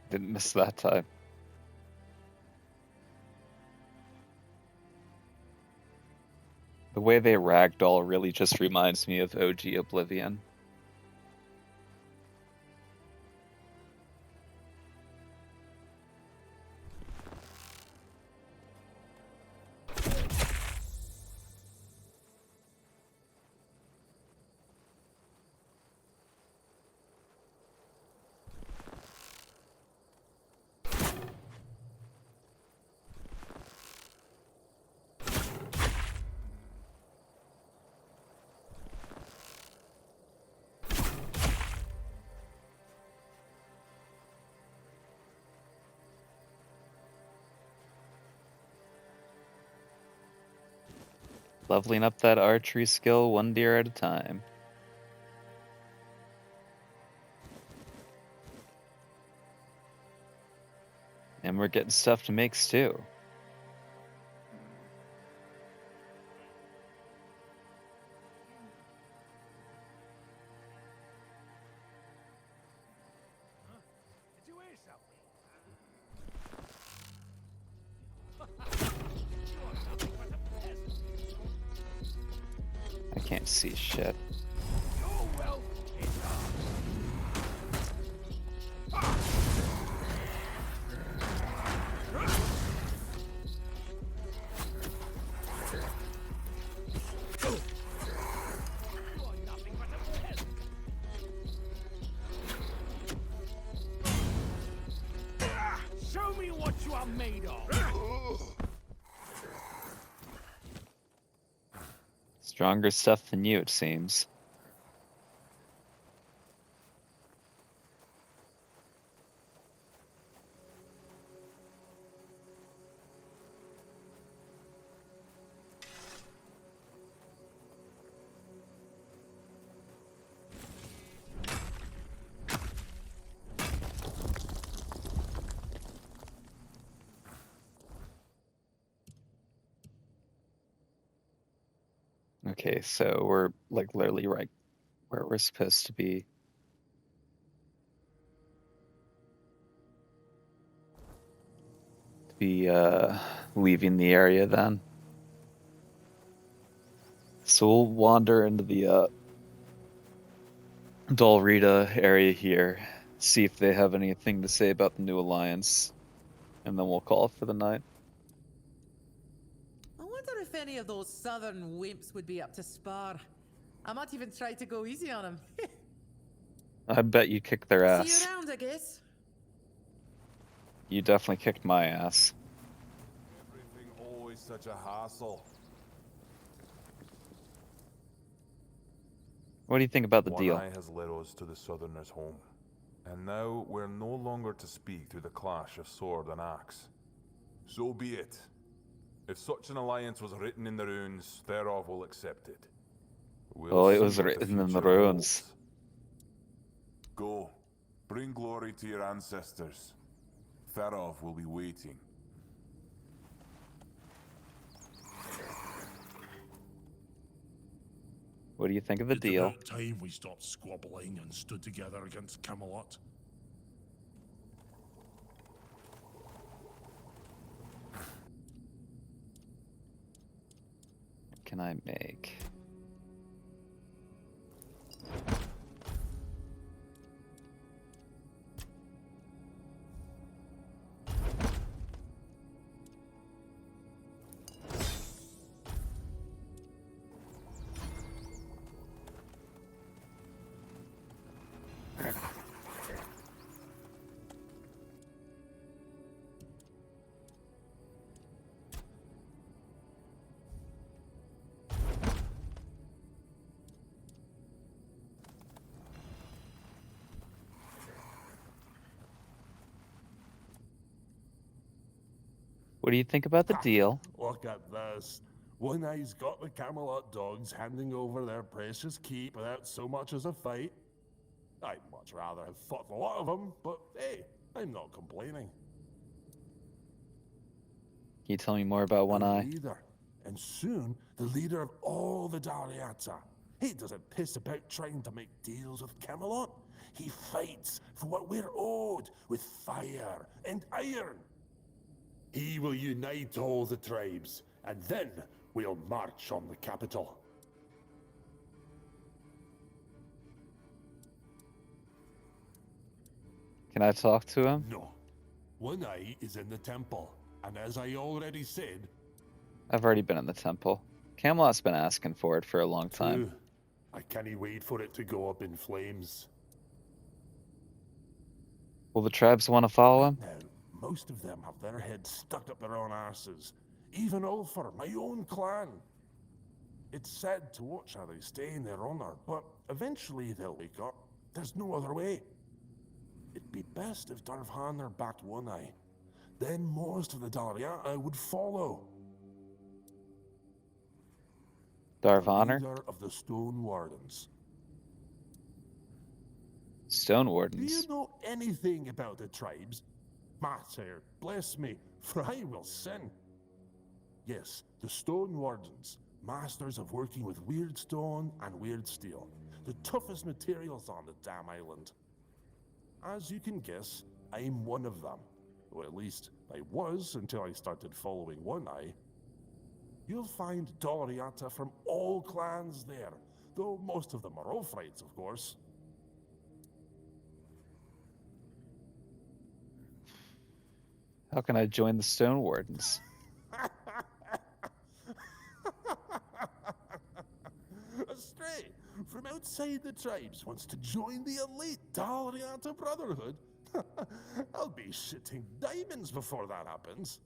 Didn't miss that time. The way they ragdoll really just reminds me of OG Oblivion. Leveling up that archery skill one deer at a time. And we're getting stuff to make stew. I can't see shit. Show me what you are made of! Stronger stuff than you, it seems. Okay, so we're like literally right where we're supposed to be. Leaving the area then. So we'll wander into the Dalrita area here, see if they have anything to say about the new alliance, and then we'll call it for the night. I wonder if any of those southern wimps would be up to spar. I might even try to go easy on them. I bet you kicked their ass. See you around, I guess. You definitely kicked my ass. Everything always such a hassle. What do you think about the deal? One Eye has led us to the Southerners' home, and now we're no longer to speak through the clash of sword and axe. So be it. If such an alliance was written in the runes, thereof will accept it. Well, it was written in the runes. Go, bring glory to your ancestors. Thereof will be waiting. What do you think of the deal? It's about time we stopped squabbling and stood together against Camelot. What can I make? What do you think about the deal? Look at this. One Eye's got the Camelot dogs handing over their precious keep without so much as a fight. I'd much rather have fought the lot of them, but hey, I'm not complaining. Can you tell me more about One Eye? Leader, and soon the leader of all the Dariata. He doesn't piss about trying to make deals with Camelot. He fights for what we're owed with fire and iron. He will unite all the tribes, and then we'll march on the capital. Can I talk to him? No. One Eye is in the temple, and as I already said... I've already been in the temple. Camelot's been asking for it for a long time. I can't wait for it to go up in flames. Will the tribes want to follow him? Now, most of them have their heads stuck up their own arses. Even Ulfar, my own clan. It's sad to watch how they stay in their honor, but eventually they'll wake up. There's no other way. It'd be best if Darvhanar backed One Eye. Then most of the Dariata would follow. Darvhanar? Leader of the Stone Wardens. Stone Do Wardens? you know anything about the tribes? Mater, bless me, for I will sin. Yes, the Stone Wardens, masters of working with weird stone and weird steel. The toughest materials on the damn island. As you can guess, I'm one of them. Or at least, I was until I started following One Eye. You'll find Doriata from all clans there, though most of them are Ulfrites, of course. How can I join the Stone Wardens? A stray from outside the tribes wants to join the elite Dariata Brotherhood. I'll be shitting diamonds before that happens.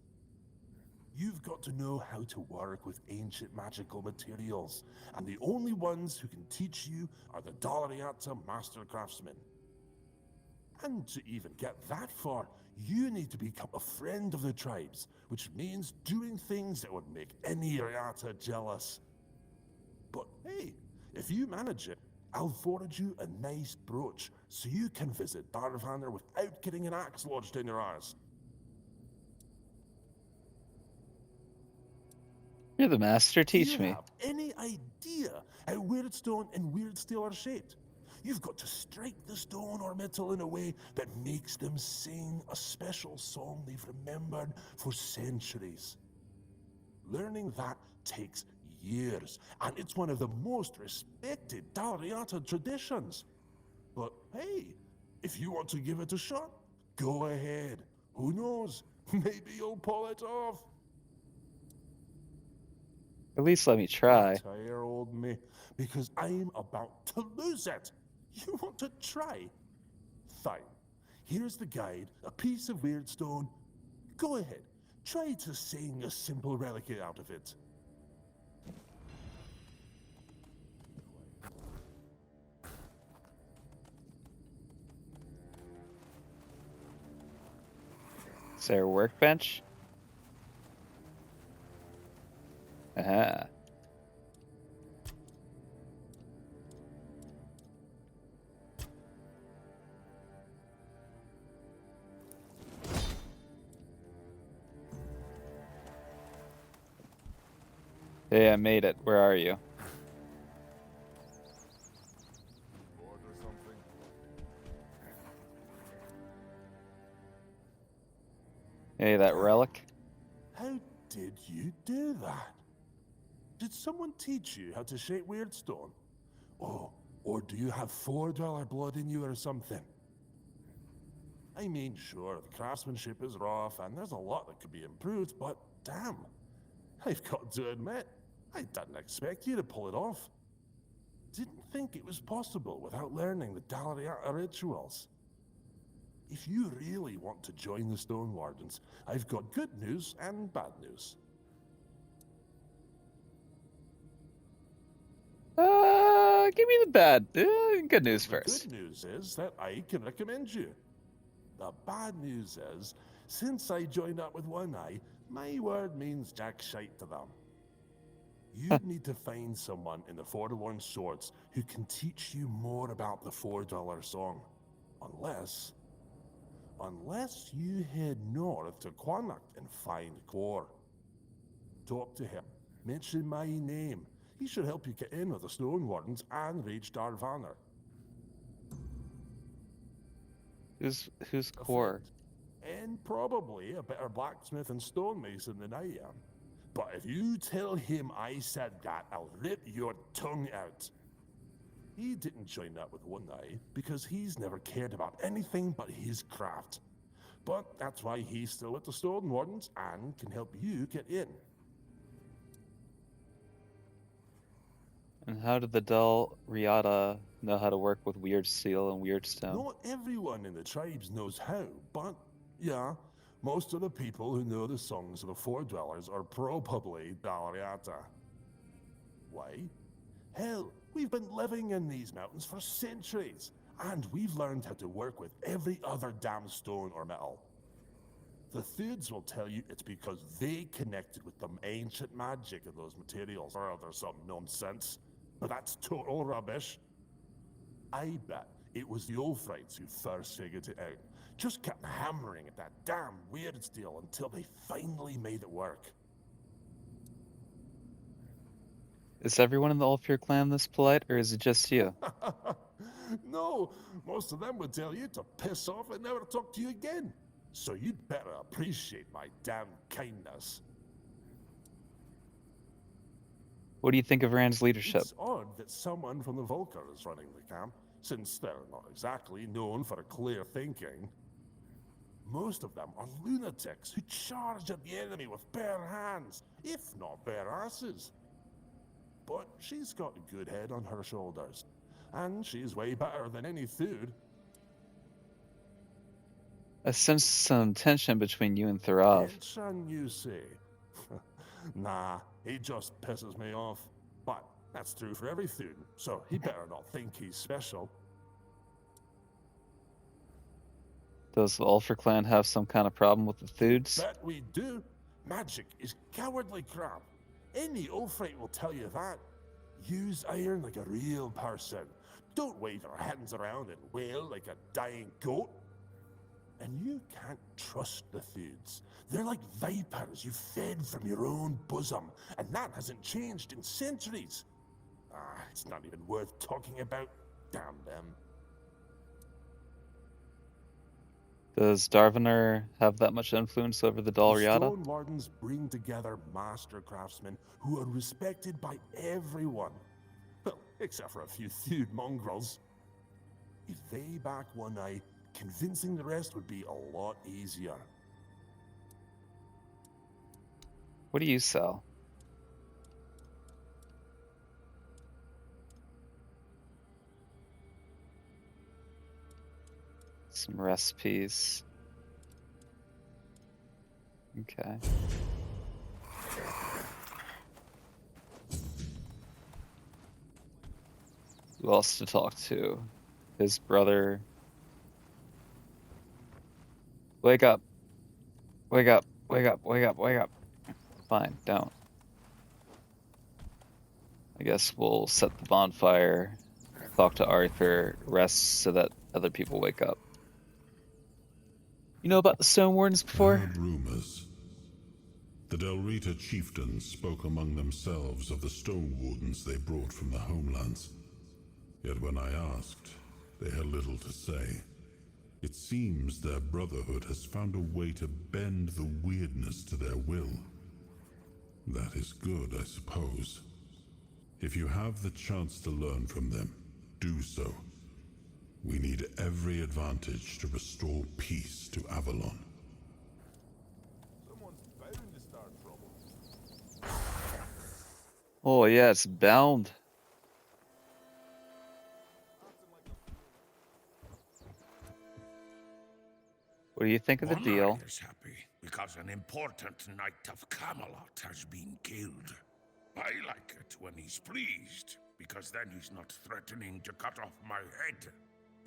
You've got to know how to work with ancient magical materials, and the only ones who can teach you are the Dalriata Master Craftsmen. And to even get that far, you need to become a friend of the tribes, which means doing things that would make any Riata jealous. But hey, if you manage it, I'll forge you a nice brooch so you can visit Darvander without getting an axe lodged in your arse. You're the master, Do teach you me. have any idea how Weirdstone and Weirdsteel are shaped? You've got to strike the stone or metal in a way that makes them sing a special song they've remembered for centuries. Learning that takes years, and it's one of the most respected Dalriata traditions. But hey, if you want to give it a shot, go ahead. Who knows? Maybe you'll pull it off. At least let me try. Tire old me, because I'm about to lose it. You want to try? Fine. Here's the guide, a piece of Weirdstone. Go ahead. Try to sing a simple relic out of it. Is there a workbench? Aha. Hey, I made it. Where are you? Hey, that relic? How did you do that? Did someone teach you how to shape Weirdstone? Oh, or do you have $4 blood in you or something? I mean, sure, the craftsmanship is rough and there's a lot that could be improved, but damn, I've got to admit, I didn't expect you to pull it off. Didn't think it was possible without learning the Dalriata rituals. If you really want to join the Stone Wardens, I've got good news and bad news. Give me the bad. Good news The first. good news is that I can recommend you. The bad news is, since I joined up with One Eye, my word means jack shite to them. You need to find someone in the Forlorn Swords who can teach you more about the $4 song. Unless you head north to Quanacht and find Quor. Talk to him. Mention my name. He should help you get in with the Stone Wardens and reach Darvander. Who's Quor? And probably a better blacksmith and stonemason than I am. But if you tell him I said that, I'll rip your tongue out. He didn't join up with One Eye because he's never cared about anything but his craft. But that's why he's still with the Stone Wardens and can help you get in. And how did the Dalriata know how to work with Weirdsteel and Weirdstone? Not everyone in the tribes knows how, but yeah, most of the people who know the songs of the Four Dwellers are probably Dalriata. Why? Hell, we've been living in these mountains for centuries, and we've learned how to work with every other damn stone or metal. The Thuds will tell you it's because they connected with the ancient magic of those materials, or there's some nonsense. But that's total rubbish. I bet it was the Ulfrites who first figured it out. Just kept hammering at that damn Weirdsteel until they finally made it work. Is everyone in the Ulfir clan this polite, or is it just you? No, most of them would tell you to piss off and never talk to you again. So you'd better appreciate my damn kindness. What do you think of Rand's leadership? It's odd that someone from the Volker is running the camp, since they're not exactly known for clear thinking. Most of them are lunatics who charge at the enemy with bare hands, if not bare asses. But she's got a good head on her shoulders, and she's way better than any Thud. I sense some tension between you and Tharav. Tension, you say? Nah, he just pisses me off. But that's true for every Thune, so he better not think he's special. Does the Ulfer clan have some kind of problem with the Thudes? Bet we do. Magic is cowardly crap. Any Ulfrite will tell you that. Use iron like a real person. Don't wave your hands around and wail like a dying goat. And you can't trust the Thudes. They're like vipers you fed from your own bosom, and that hasn't changed in centuries. It's not even worth talking about. Damn them. Does Darvener have that much influence over the The Dalriada? Stone Wardens bring together master craftsmen who are respected by everyone. Well, except for a few Thude mongrels. If they back one eye, convincing the rest would be a lot easier. What do you sell? Some recipes. Okay. Who else to talk to? His brother. Wake up. Wake up. Wake up. Wake up. Wake up. Fine, don't. I guess we'll set the bonfire, talk to Arthur, rest so that other people wake up. You know about the Stone Wardens before? I heard rumors. The Delrita chieftains spoke among themselves of the Stone Wardens they brought from the homelands. Yet when I asked, they had little to say. It seems their brotherhood has found a way to bend the weirdness to their will. That is good, I suppose. If you have the chance to learn from them, do so. We need every advantage to restore peace to Avalon. Someone's bound to start trouble. Oh yeah, it's bound. What do you think of the deal? Monarch is happy because an important knight of Camelot has been killed. I like it when he's pleased, because then he's not threatening to cut off my head.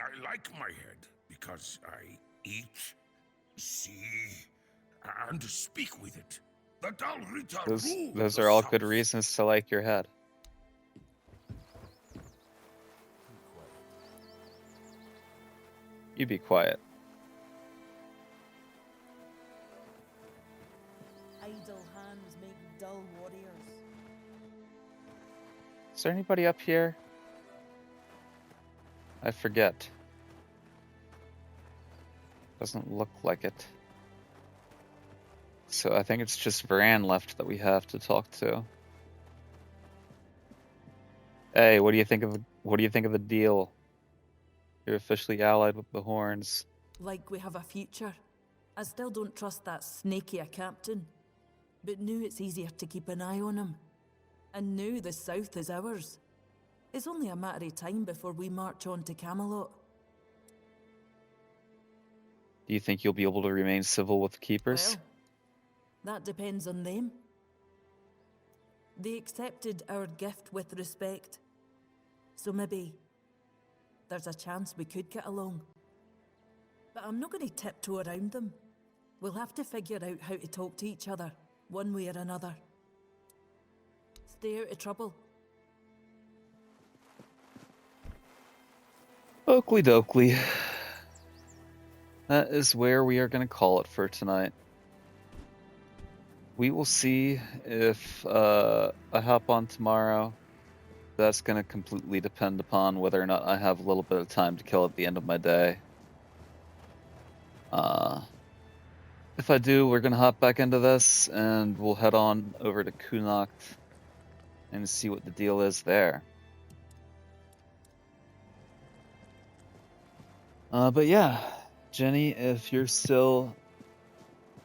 I like my head because I eat, see, and speak with it. The Dalrita rule Those the are all South. good reasons to like your head. You be quiet. Idle hands make dull warriors. Is there anybody up here? I forget. Doesn't look like it. So I think it's just Varan left that we have to talk to. Hey, what do you think of the deal? You're officially allied with the Horns. Like we have a future. I still don't trust that snaky a captain. But now it's easier to keep an eye on him. And now the south is ours. It's only a matter of time before we march on to Camelot. Do you think you'll be able to remain civil with the Keepers? Well, that depends on them. They accepted our gift with respect. So maybe there's a chance we could get along. But I'm not going to tiptoe around them. We'll have to figure out how to talk to each other, one way or another. Stay out of trouble. Oakley dokley. That is where we are going to call it for tonight. We will see if I hop on tomorrow. That's going to completely depend upon whether or not I have a little bit of time to kill at the end of my day. If I do, we're going to hop back into this and we'll head on over to Kunacht and see what the deal is there. But yeah, Jenny, if you're still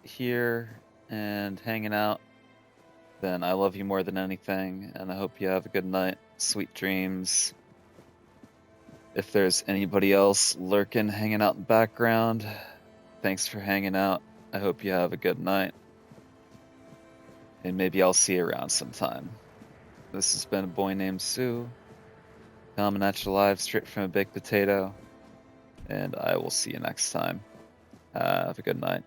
here and hanging out, then I love you more than anything, and I hope you have a good night. Sweet dreams. If there's anybody else lurking, hanging out in the background, thanks for hanging out. I hope you have a good night. And maybe I'll see you around sometime. This has been A Boy Named Sue, coming at you live straight from a baked potato, and I will see you next time. Have a good night.